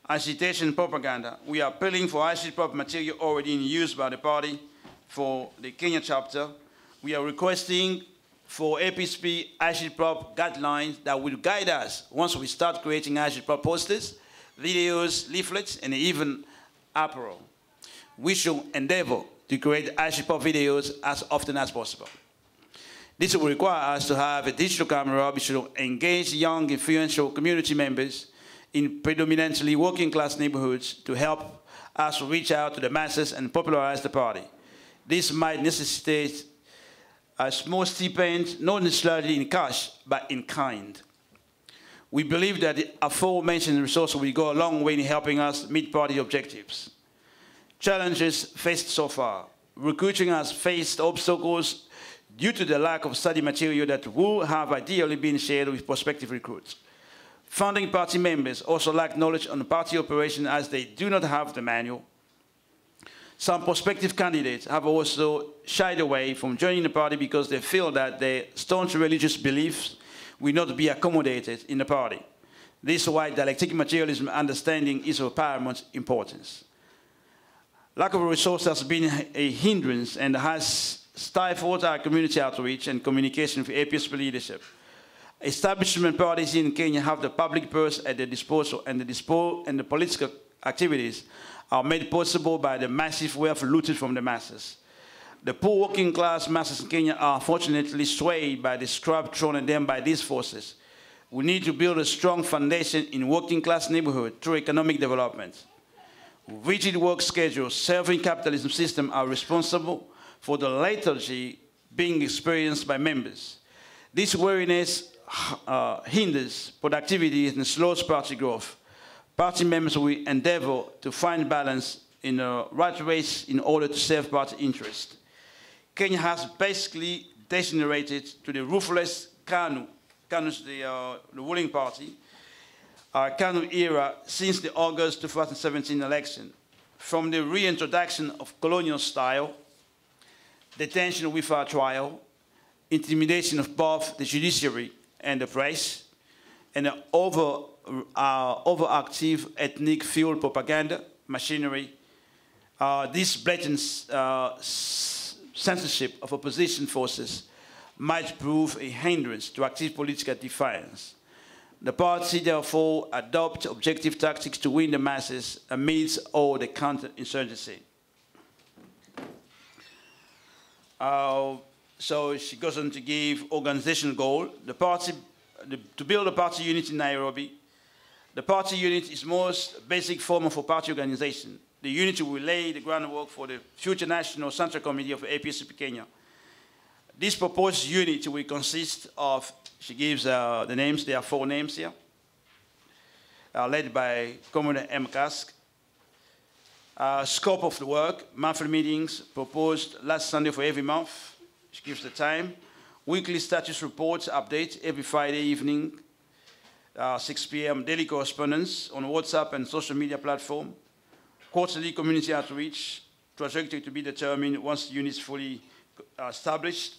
agitation propaganda. We are appealing for agitprop material already in use by the party for the Kenya chapter. We are requesting for APSP agitprop guidelines that will guide us once we start creating agitprop posters, videos, leaflets, and even apparel. We should endeavor to create agitprop videos as often as possible. This will require us to have a digital camera which will engage young, influential community members in predominantly working class neighborhoods to help us reach out to the masses and popularize the party. This might necessitate a small stipend, not necessarily in cash, but in kind. We believe that the aforementioned resources will go a long way in helping us meet party objectives. Challenges faced so far. Recruiting has faced obstacles due to the lack of study material that would have ideally been shared with prospective recruits. Founding party members also lack knowledge on party operation as they do not have the manual. Some prospective candidates have also shied away from joining the party because they feel that their staunch religious beliefs will not be accommodated in the party. This is why dialectic materialism understanding is of paramount importance. Lack of resources has been a hindrance and has stifled our community outreach and communication with APSP leadership. Establishment parties in Kenya have the public purse at their disposal, and the political activities are made possible by the massive wealth looted from the masses. The poor working class masses in Kenya are unfortunately swayed by the scrap thrown at them by these forces. We need to build a strong foundation in working class neighborhoods through economic development. Rigid work schedules serving capitalism system are responsible for the lethargy being experienced by members. This weariness hinders productivity and slows party growth. Party members will endeavor to find balance in a rat race in order to serve party interest. Kenya has basically degenerated to the ruthless KANU. KANU is the ruling party. KANU era since the August 2017 election. From the reintroduction of colonial style, detention without trial, intimidation of both the judiciary and the press, and an overactive ethnic-fueled propaganda machinery, this blatant censorship of opposition forces might prove a hindrance to active political defiance. The party therefore adopt objective tactics to win the masses amidst all the counter-insurgency. So she goes on to give organizational goal. To build a party unit in Nairobi. The party unit is most basic form of a party organization. The unit will lay the groundwork for the future National Central Committee of APSP Kenya. This proposed unit will consist of, she gives the names, there are 4 names here, led by Comrade M. Kask. Scope of the work, monthly meetings proposed last Sunday for every month. She gives the time. Weekly status reports update every Friday evening, 6 p.m. Daily correspondence on WhatsApp and social media platform. Quarterly community outreach, trajectory to be determined once the unit is fully established.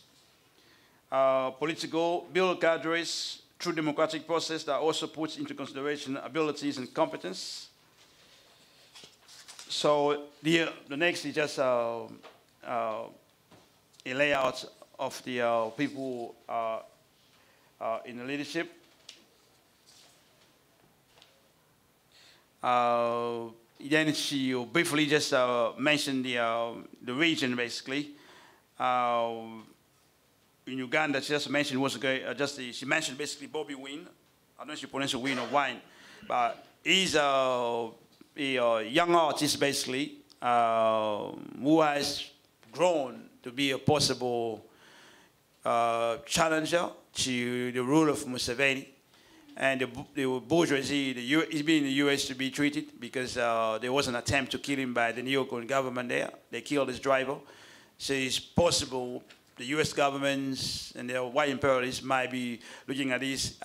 Political, build cadres through democratic process that also puts into consideration abilities and competence. So the next is just a layout of the people in the leadership. Then she briefly just mentioned the region, basically. In Uganda, she just mentioned she mentioned basically Bobby Wine. I don't know if she pronounced Wine or Wine, but he's a young artist, basically, who has grown to be a possible challenger to the rule of Museveni. And the bourgeoisie, he's been in the US to be treated because there was an attempt to kill him by the neocon government there. They killed his driver. So it's possible the US governments and their white imperialists might be looking at these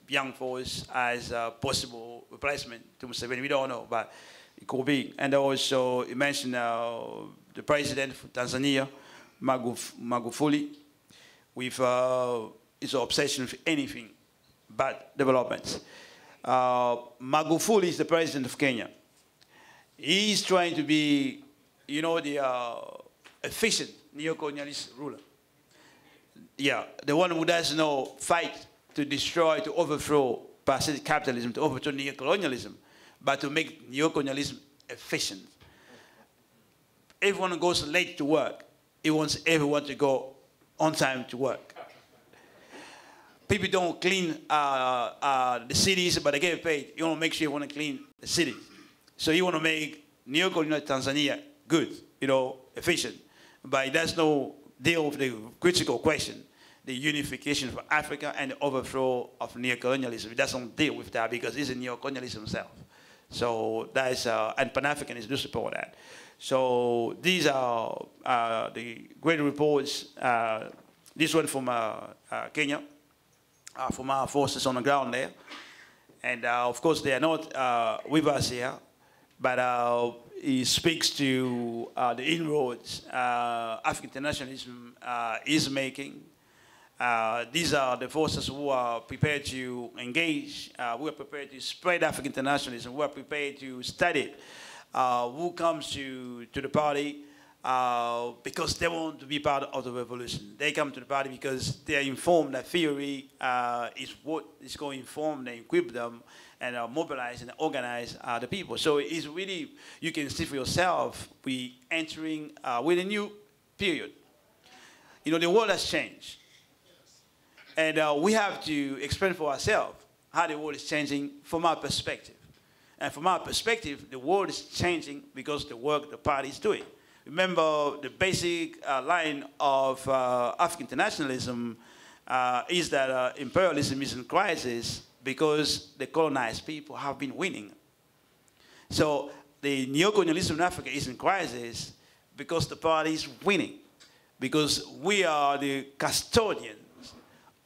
young folks as a possible replacement to Museveni. We don't know, but it could be. And also, you mentioned the president of Tanzania, Magufuli, with his obsession with anything but development. Magufuli is the president of Kenya. He's trying to be, you know, the efficient neo-colonialist ruler. Yeah, the one who does not fight to destroy, to overthrow parasitic capitalism, to overthrow neo-colonialism, but to make neo-colonialism efficient. Everyone goes late to work. He wants everyone to go on time to work. People don't clean the cities, but they get paid. You want to make sure you want to clean the cities. So you want to make neo-colonial Tanzania good, you know, efficient. But it does no deal with the critical question, the unification of Africa and the overthrow of neo-colonialism. It doesn't deal with that because it's a neo-colonialism itself. So that is, and Pan-Africanists do support that. So these are the great reports. This one from Kenya, from our forces on the ground there. And of course, they are not with us here, but it speaks to the inroads African internationalism is making. These are the forces who are prepared to engage, who are prepared to spread African internationalism, who are prepared to study it, who comes to the party because they want to be part of the revolution. They come to the party because they are informed that theory is what is going to inform and equip them and mobilize and organize the people. So it's really, you can see for yourself, we entering with a new period. You know, the world has changed. And we have to explain for ourselves how the world is changing from our perspective. And from our perspective, the world is changing because the work the party is doing. Remember, the basic line of African internationalism is that imperialism is in crisis because the colonized people have been winning. So the neocolonialism in Africa is in crisis because the party is winning, because we are the custodians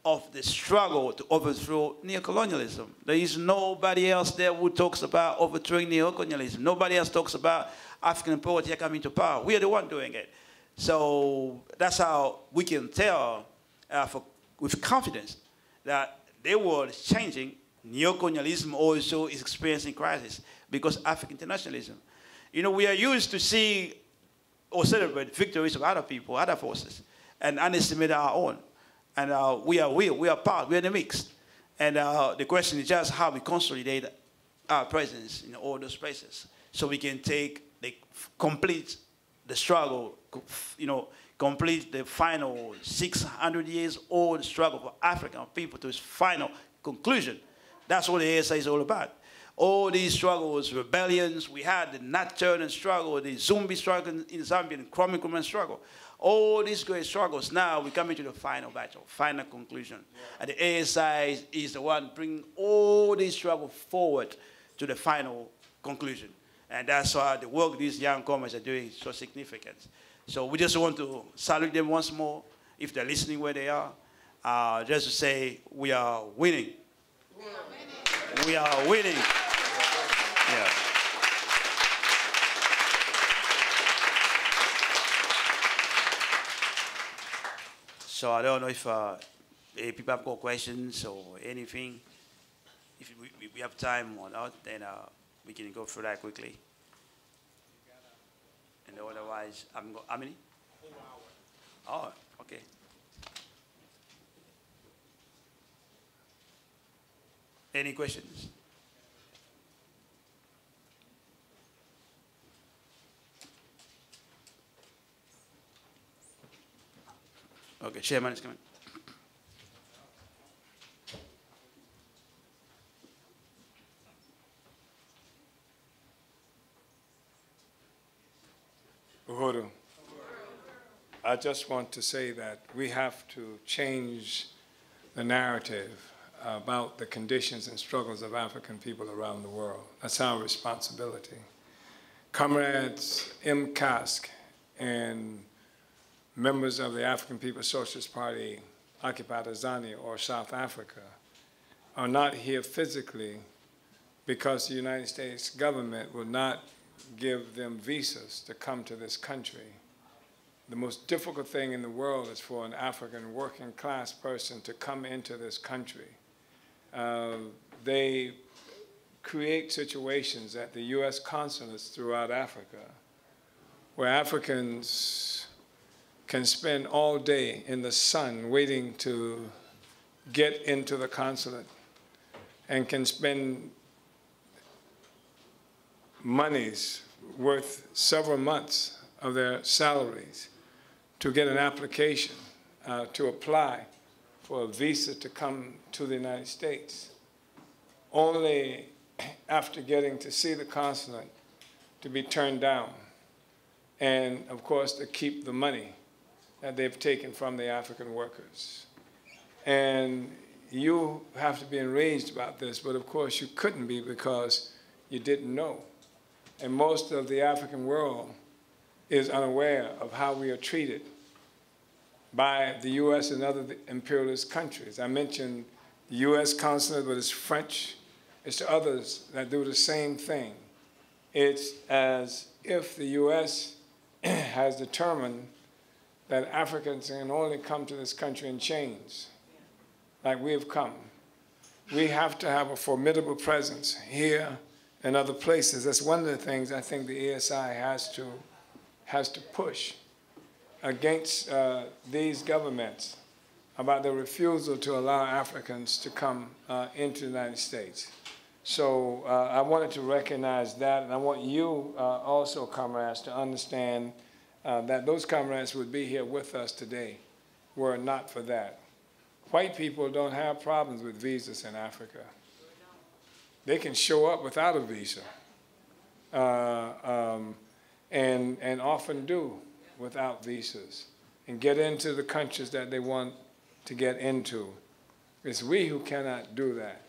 of the struggle to overthrow neocolonialism. There is nobody else there who talks about overthrowing neocolonialism. Nobody else talks about African poverty coming to power. We are the one doing it. So that's how we can tell with confidence that the world is changing. Neocolonialism also is experiencing crisis because African internationalism. You know, we are used to see or celebrate victories of other people, other forces, and underestimate our own. And we are part, we are the mix. And the question is just how we consolidate our presence in all those places so we can complete the struggle, you know, complete the final 600 years old struggle for African people to its final conclusion. That's what the ASA is all about. All these struggles, rebellions, we had the Nat Turner struggle, the Zumbi struggle in Zambia, the Kwame Nkrumah struggle. All these great struggles, now we're coming to the final battle, final conclusion. Yeah. And the ASI is the one bringing all these struggles forward to the final conclusion. And that's why the work these young comers are doing is so significant. So we just want to salute them once more, if they're listening where they are, just to say we are winning. We are winning. We are winning. Yeah. So I don't know if people have got questions or anything. If we have time or not, then we can go through that quickly. And otherwise, how many? Oh, okay. Any questions? Okay, Chairman is coming. Uhuru, I just want to say that we have to change the narrative about the conditions and struggles of African people around the world. That's our responsibility. Comrades M. Kask and members of the African People's Socialist Party, Occupy Tanzania or South Africa, are not here physically because the United States government will not give them visas to come to this country. The most difficult thing in the world is for an African working class person to come into this country. They create situations at the U.S. consulates throughout Africa where Africans can spend all day in the sun waiting to get into the consulate and can spend monies worth several months of their salaries to get an application to apply for a visa to come to the United States, only after getting to see the consulate to be turned down, and of course to keep the money that they've taken from the African workers. And you have to be enraged about this, but of course you couldn't be because you didn't know. And most of the African world is unaware of how we are treated by the U.S. and other imperialist countries. I mentioned the U.S. consulate, but it's French. It's to others that do the same thing. It's as if the U.S. has determined that Africans can only come to this country in chains, like we have come. We have to have a formidable presence here and other places. That's one of the things I think the ESI has to push against these governments about their refusal to allow Africans to come into the United States. So I wanted to recognize that, and I want you also, comrades, to understand that those comrades would be here with us today were it not for that. White people don't have problems with visas in Africa. They can show up without a visa, and often do without visas, and get into the countries that they want to get into. It's we who cannot do that.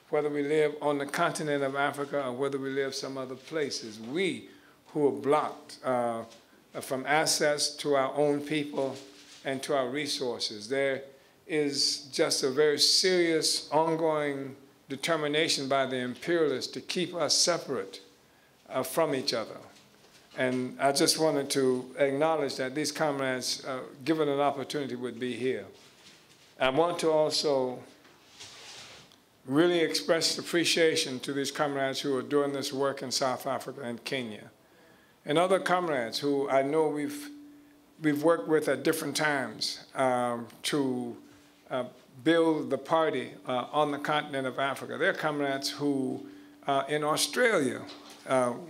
Whether we live on the continent of Africa or whether we live some other places, we who are blocked from access to our own people and to our resources. There is just a very serious ongoing determination by the imperialists to keep us separate from each other. And I just wanted to acknowledge that these comrades, given an opportunity, would be here. I want to also really express appreciation to these comrades who are doing this work in South Africa and Kenya, and other comrades who I know we've worked with at different times to build the party on the continent of Africa. There are comrades who in Australia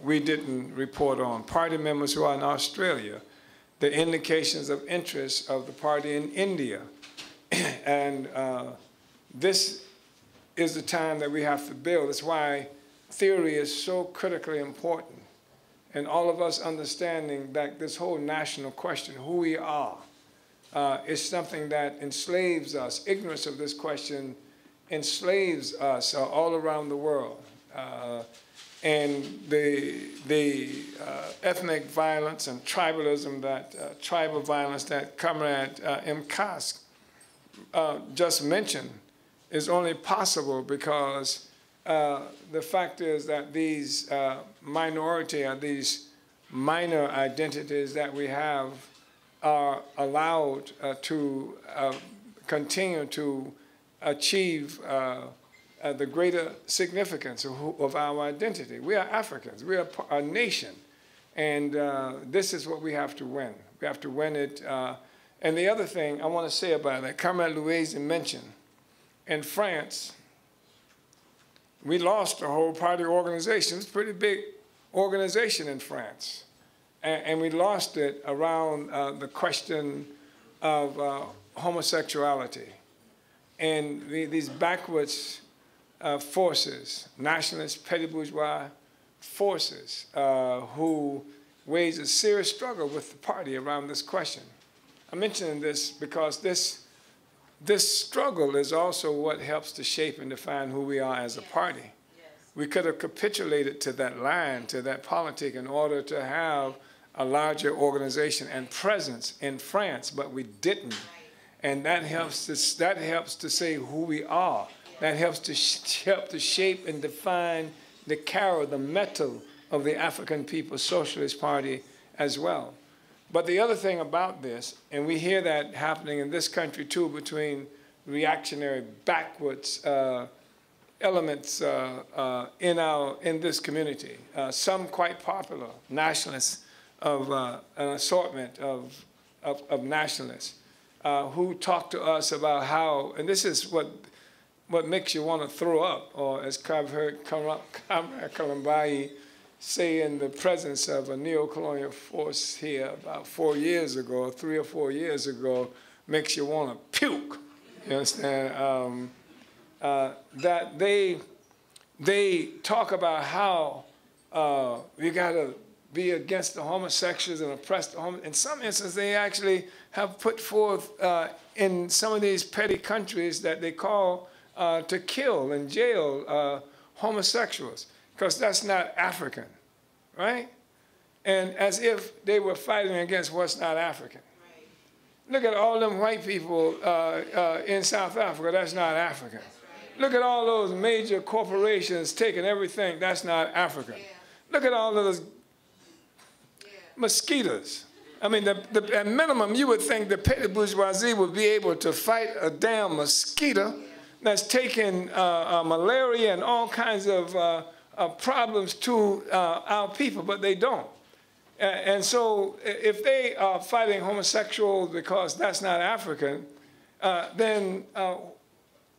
we didn't report on, party members who are in Australia, the indications of interest of the party in India. And this is the time that we have to build. That's why theory is so critically important. And all of us understanding that this whole national question, who we are, is something that enslaves us. Ignorance of this question enslaves us all around the world. And the ethnic violence and tribalism, that tribal violence that Comrade M. Kask just mentioned is only possible because the fact is that these minority or these minor identities that we have are allowed to continue to achieve the greater significance of our identity. We are Africans. We are a nation. And this is what we have to win. We have to win it. And the other thing I want to say about that, Comrade Louise mentioned, in France, we lost the whole party organization. It's a pretty big organization in France. And we lost it around the question of homosexuality. And these backwards forces, nationalist, petty bourgeois forces, who wage a serious struggle with the party around this question. I'm mentioning this because this struggle is also what helps to shape and define who we are as a party. Yes. We could have capitulated to that line, to that politic, in order to have a larger organization and presence in France, but we didn't. Right. And that helps to say who we are. That helps to shape and define the carrow, the metal of the African People's Socialist Party as well. But the other thing about this, and we hear that happening in this country too, between reactionary, backwards elements in this community. Some quite popular nationalists of an assortment of nationalists who talk to us about how, and this is what makes you want to throw up, or as I've heard Comrade Kalambayi say in the presence of a neo-colonial force here about 4 years ago, 3 or 4 years ago, makes you want to puke. You understand? That they talk about how we got to be against the homosexuals and oppress the homosexuals. In some instances, they actually have put forth in some of these petty countries that they call to kill and jail homosexuals, because that's not African, right? And as if they were fighting against what's not African. Right. Look at all them white people in South Africa, that's not African. That's right. Look at all those major corporations taking everything, that's not African. Yeah. Look at all of those mosquitoes. I mean, at minimum, you would think the petty bourgeoisie would be able to fight a damn mosquito that's taking malaria and all kinds of problems to our people, but they don't. And so if they are fighting homosexuals because that's not African, then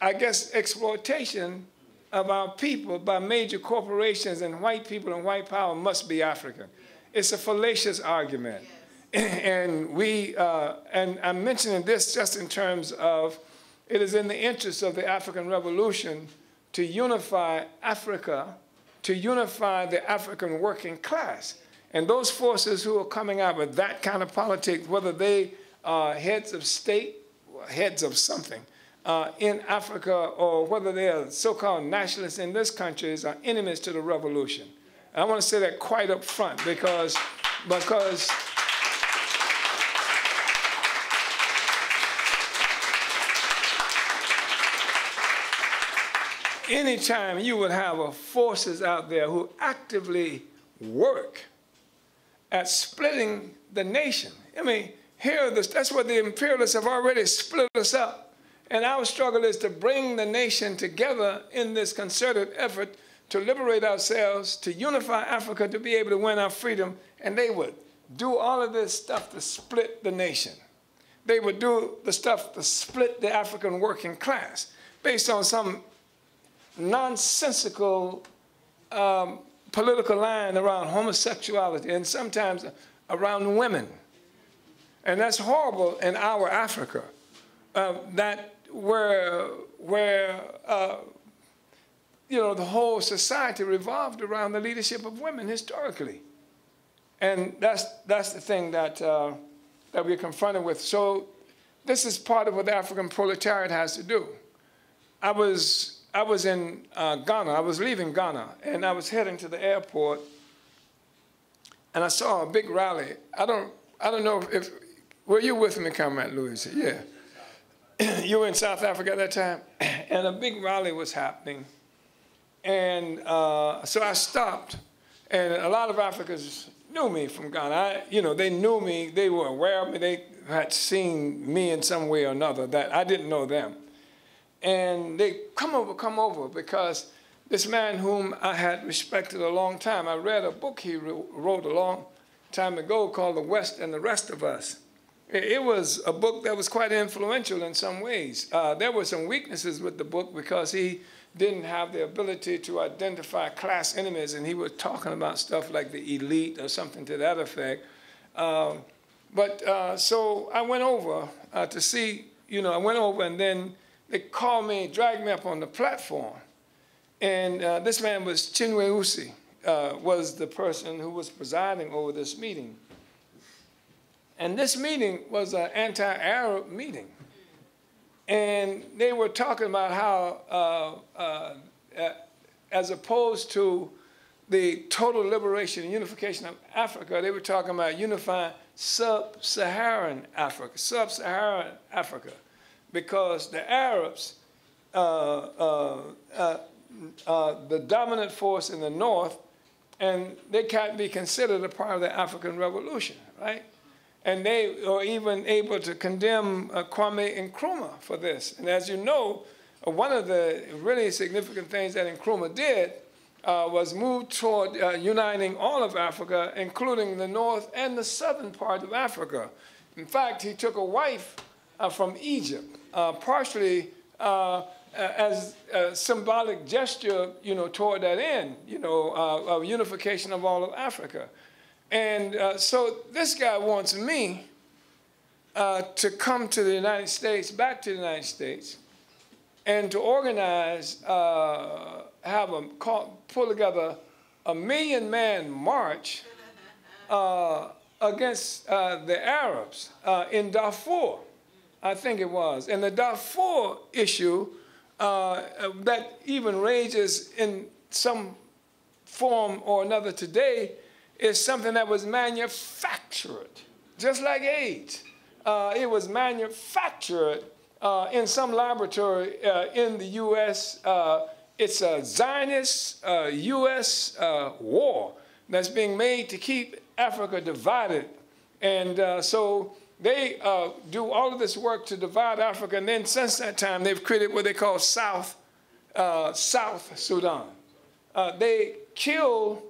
I guess exploitation of our people by major corporations and white people and white power must be African. It's a fallacious argument. And and I'm mentioning this just in terms of it is in the interest of the African Revolution to unify Africa, to unify the African working class. And those forces who are coming out with that kind of politics, whether they are heads of state, heads of something in Africa, or whether they are so-called nationalists in this country, are enemies to the revolution. And I want to say that quite up front because anytime you would have forces out there who actively work at splitting the nation. I mean, that's what the imperialists have already split us up. And our struggle is to bring the nation together in this concerted effort to liberate ourselves, to unify Africa, to be able to win our freedom. And they would do all of this stuff to split the nation. They would do the stuff to split the African working class based on some nonsensical political line around homosexuality and sometimes around women. And that's horrible in our Africa, where the whole society revolved around the leadership of women historically. And that's the thing that we're confronted with. So this is part of what the African proletariat has to do. I was in Ghana. I was leaving Ghana, and I was heading to the airport, and I saw a big rally. I don't know if were you with me, Comrade Louis? Yeah. You were in South Africa at that time, and a big rally was happening, and so I stopped, and a lot of Africans knew me from Ghana. They knew me. They were aware of me. They had seen me in some way or another that I didn't know them. And they come over, because this man whom I had respected a long time, I read a book he wrote a long time ago called The West and the Rest of Us. It was a book that was quite influential in some ways. There were some weaknesses with the book because he didn't have the ability to identify class enemies, and he was talking about stuff like the elite or something to that effect. So I went over to see, I went over, and then they called me, dragged me up on the platform. And this man was Chinwe Usi, was the person who was presiding over this meeting. And this meeting was an anti-Arab meeting. And they were talking about how, as opposed to the total liberation and unification of Africa, they were talking about unifying sub-Saharan Africa. Because the Arabs, the dominant force in the north, and they can't be considered a part of the African Revolution, right? And they are even able to condemn Kwame Nkrumah for this. And as you know, one of the really significant things that Nkrumah did was move toward uniting all of Africa, including the north and the southern part of Africa. In fact, he took a wife from Egypt, partially as a symbolic gesture, toward that end, of unification of all of Africa. And so this guy wants me to come to the United States, back to the United States, and to organize, pull together a 1 million-man march against the Arabs in Darfur, I think it was. And the Darfur issue that even rages in some form or another today is something that was manufactured, just like AIDS. It was manufactured in some laboratory in the U.S. It's a Zionist U.S. war that's being made to keep Africa divided. And so they do all of this work to divide Africa. And then since that time, they've created what they call South Sudan. They killed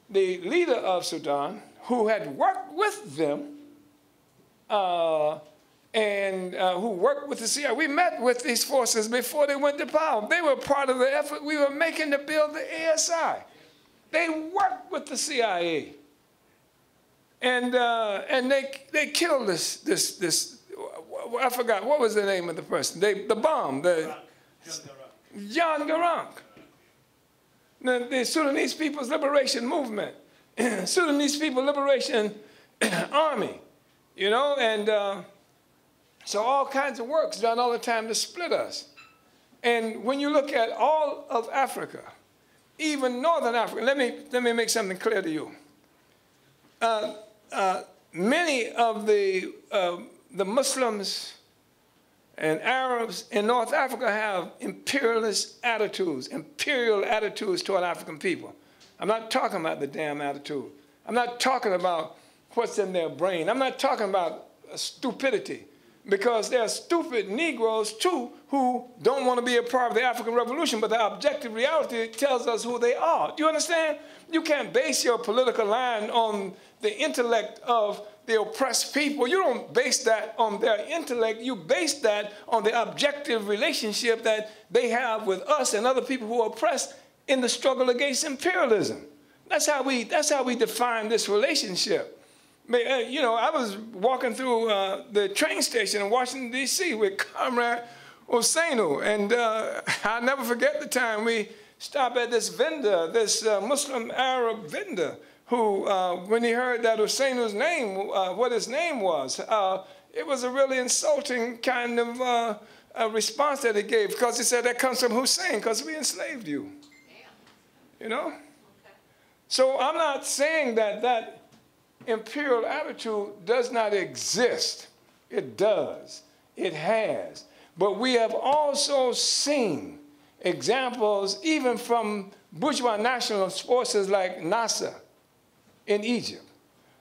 the leader of Sudan, who had worked with them, and who worked with the CIA. We met with these forces before they went to power. They were part of the effort we were making to build the ASI. They worked with the CIA. And they killed this I forgot, what was the name of the person? The bomb, John Garang. The Sudanese People's Liberation Movement, Sudanese People Liberation Army, and so all kinds of work's done all the time to split us. And when you look at all of Africa, even Northern Africa, let me make something clear to you. Many of the Muslims and Arabs in North Africa have imperial attitudes toward African people. I'm not talking about the damn attitude. I'm not talking about what's in their brain. I'm not talking about stupidity, because there are stupid Negroes too who don't want to be a part of the African Revolution, but the objective reality tells us who they are. Do you understand? You can't base your political line on the intellect of the oppressed people. You don't base that on their intellect. You base that on the objective relationship that they have with us and other people who are oppressed in the struggle against imperialism. That's how we define this relationship. I was walking through the train station in Washington, D.C. with Comrade Oseinu, and I'll never forget the time we stopped at this vendor, this Muslim Arab vendor, who, when he heard that Oseinu's name, what his name was, it was a really insulting kind of response that he gave, because he said, that comes from Hussein, because we enslaved you. Okay. So I'm not saying that imperial attitude does not exist. It does. It has. But we have also seen examples even from bourgeois nationalist forces like Nasser in Egypt.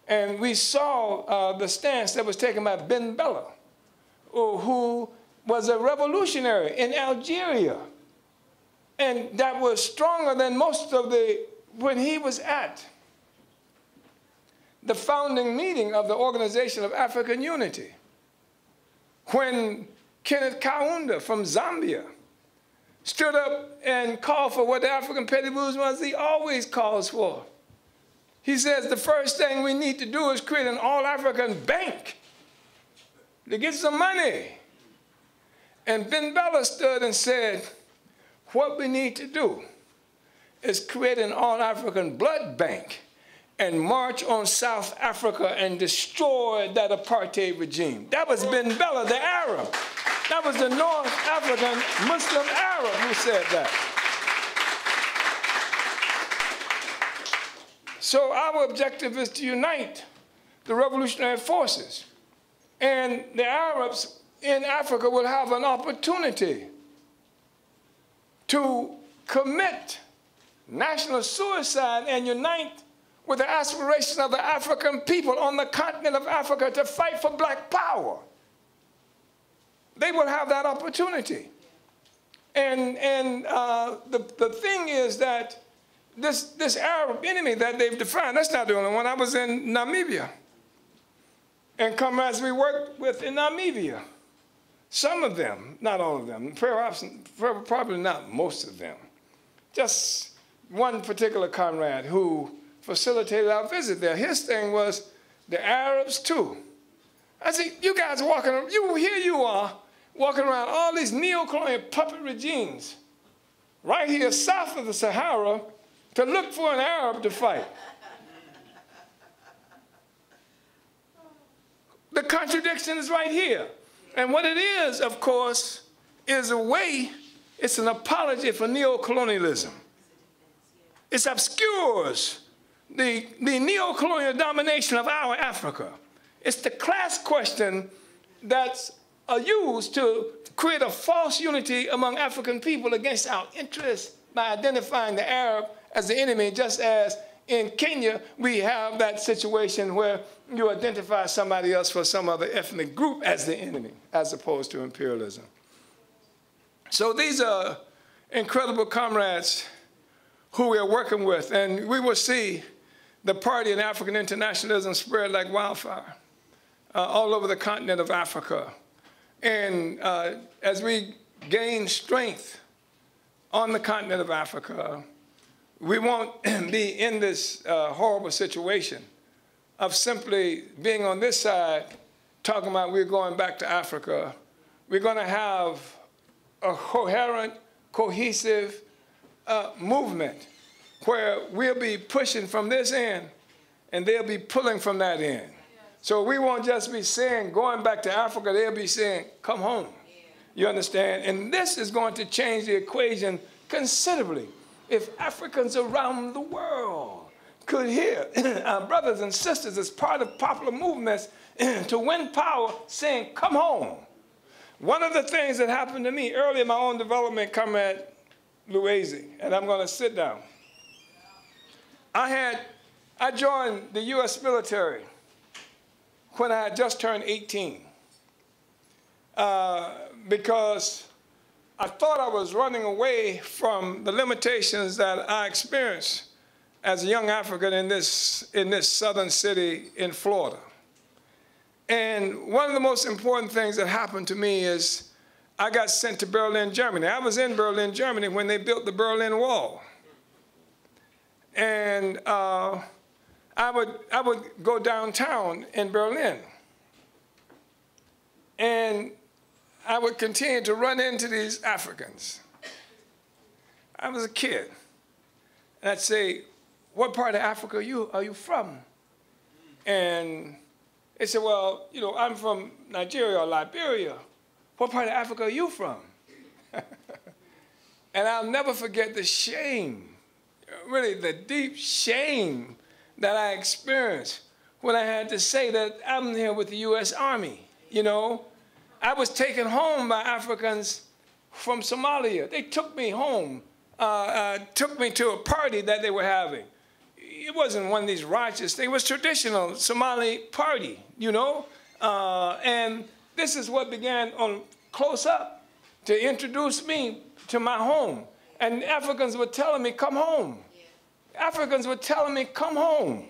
And we saw the stance that was taken by Ben Bella, who was a revolutionary in Algeria. And that was stronger than most of when he was at the founding meeting of the Organization of African Unity, when Kenneth Kaunda from Zambia stood up and called for what the African petty bourgeoisie always calls for. He says the first thing we need to do is create an all-African bank to get some money. And Ben Bella stood and said, what we need to do is create an all-African blood bank and march on South Africa and destroy that apartheid regime. That was Ben Bella, the Arab. That was the North African Muslim Arab who said that. So our objective is to unite the revolutionary forces. And the Arabs in Africa will have an opportunity to commit national suicide and unite with the aspiration of the African people on the continent of Africa to fight for black power. They will have that opportunity. The thing is that this Arab enemy that they've defined, that's not the only one. I was in Namibia. And comrades we worked with in Namibia, some of them, not all of them, probably not most of them, just one particular comrade who facilitated our visit there. His thing was the Arabs too. I said, you guys walking around, here you are, walking around all these neo-colonial puppet regimes right here south of the Sahara to look for an Arab to fight. The contradiction is right here. And what it is, of course, is a way, it's an apology for neo-colonialism. It obscures the neo-colonial domination of our Africa. It's the class question that's used to create a false unity among African people against our interests by identifying the Arab as the enemy, just as in Kenya we have that situation where you identify somebody else for some other ethnic group as the enemy, as opposed to imperialism. So these are incredible comrades who we are working with, and we will see the party in African internationalism spread like wildfire all over the continent of Africa. And as we gain strength on the continent of Africa, we won't be in this horrible situation of simply being on this side, talking about we're going back to Africa. We're going to have a coherent, cohesive movement where we'll be pushing from this end and they'll be pulling from that end. So we won't just be saying, going back to Africa, they'll be saying, come home. You understand? And this is going to change the equation considerably. If Africans around the world could hear our brothers and sisters as part of popular movements to win power saying, come home. One of the things that happened to me early in my own development, Comrade Louise, and I'm going to sit down. I joined the U.S. military when I had just turned 18 because I thought I was running away from the limitations that I experienced as a young African in this southern city in Florida. And one of the most important things that happened to me is I got sent to Berlin, Germany. I was in Berlin, Germany when they built the Berlin Wall. And I would go downtown in Berlin. And I would continue to run into these Africans. I was a kid. And I'd say, what part of Africa are you from? And they said, well, you know, I'm from Nigeria or Liberia. What part of Africa are you from? And I'll never forget the shame, really the deep shame that I experienced when I had to say that I'm here with the U.S. Army, you know. I was taken home by Africans from Somalia. They took me home, took me to a party that they were having. It wasn't one of these righteous things. It was traditional Somali party, you know. And this is what began on close up to introduce me to my home. And Africans were telling me, come home. Yeah. Africans were telling me, come home.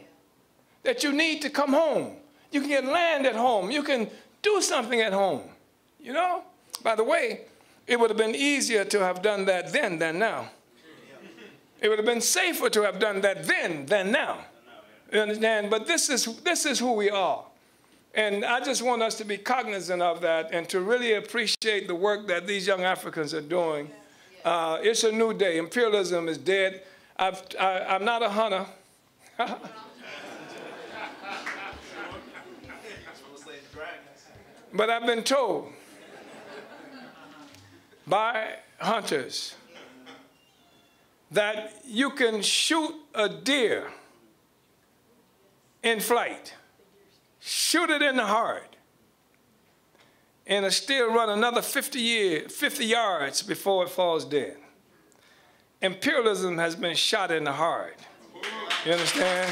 That you need to come home. You can get land at home. You can do something at home. You know? By the way, it would have been easier to have done that then than now. It would have been safer to have done that then than now. You understand? But this is who we are. And I just want us to be cognizant of that and to really appreciate the work that these young Africans are doing. It's a new day. Imperialism is dead. I'm not a hunter. But I've been told by hunters that you can shoot a deer in flight, shoot it in the heart, and it'll still run another 50 yards before it falls dead. Imperialism has been shot in the heart. You understand?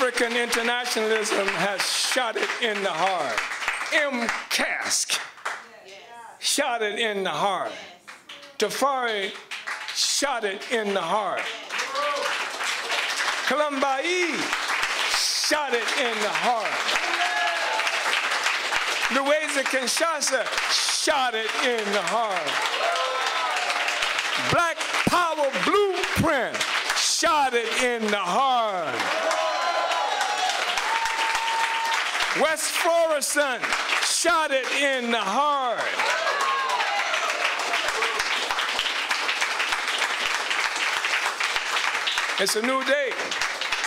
African internationalism has shot it in the heart. M. Cask shot it in the heart. Tafari shot it in the heart. Columbai shot it in the heart. Louisa Kinshasa shot it in the heart. Black Power Blueprint shot it in the heart. West Florissant shot it in the heart. It's a new day,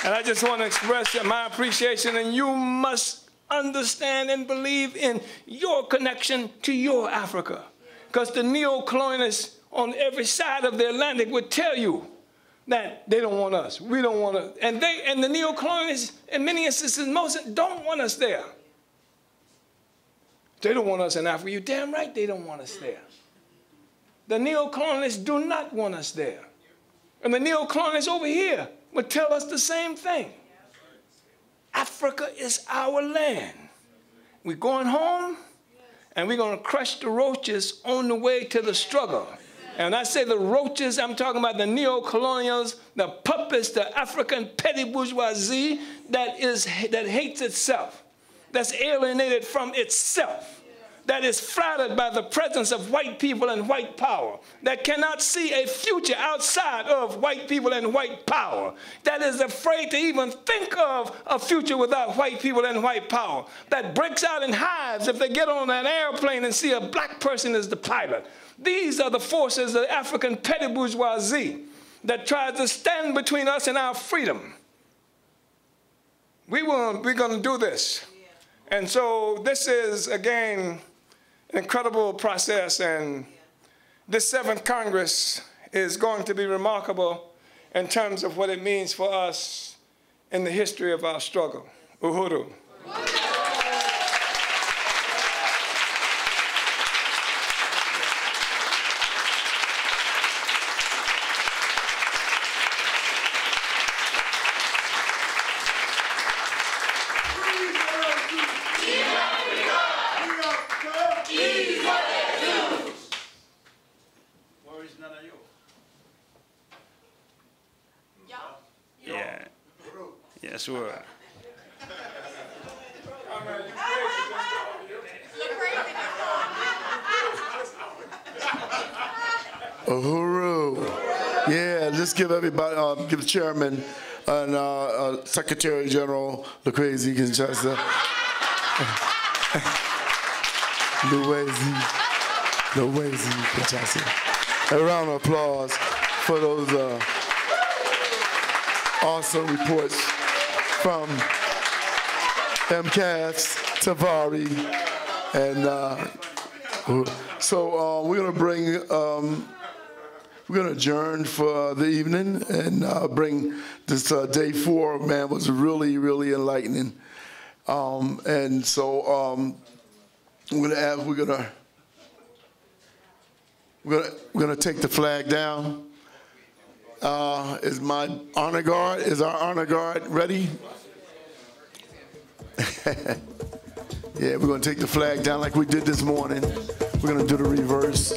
and I just want to express my appreciation, and you must understand and believe in your connection to your Africa, because the neo-colonialists on every side of the Atlantic would tell you that they don't want us, we don't want us, and the neo-colonialists in many instances, most don't want us there. They don't want us in Africa. You're damn right they don't want us there. The neo-colonialists do not want us there. And the neo-colonialists over here would tell us the same thing. Africa is our land. We're going home, and we're going to crush the roaches on the way to the struggle. And when I say the roaches, I'm talking about the neo-colonials, the puppets, the African petty bourgeoisie that hates itself, that's alienated from itself, that is flattered by the presence of white people and white power, that cannot see a future outside of white people and white power, that is afraid to even think of a future without white people and white power, that breaks out in hives if they get on an airplane and see a black person as the pilot. These are the forces of the African petty bourgeoisie that tries to stand between us and our freedom. We're going to do this. And so this is, again, an incredible process, and this 7th Congress is going to be remarkable in terms of what it means for us in the history of our struggle. Uhuru. Yes, we are. Uhuru. Yeah, just give everybody, give the chairman and Secretary General Lucrezi Kinshasa. Louise Kinshasa. A round of applause for those awesome reports from MCAS, Tavari, and so we're going to bring, we're going to adjourn for the evening and bring this day 4, man, was really, really enlightening. And so we're going to take the flag down. Is my honor guard, is our honor guard ready? Yeah, we're going to take the flag down like we did this morning. We're going to do the reverse.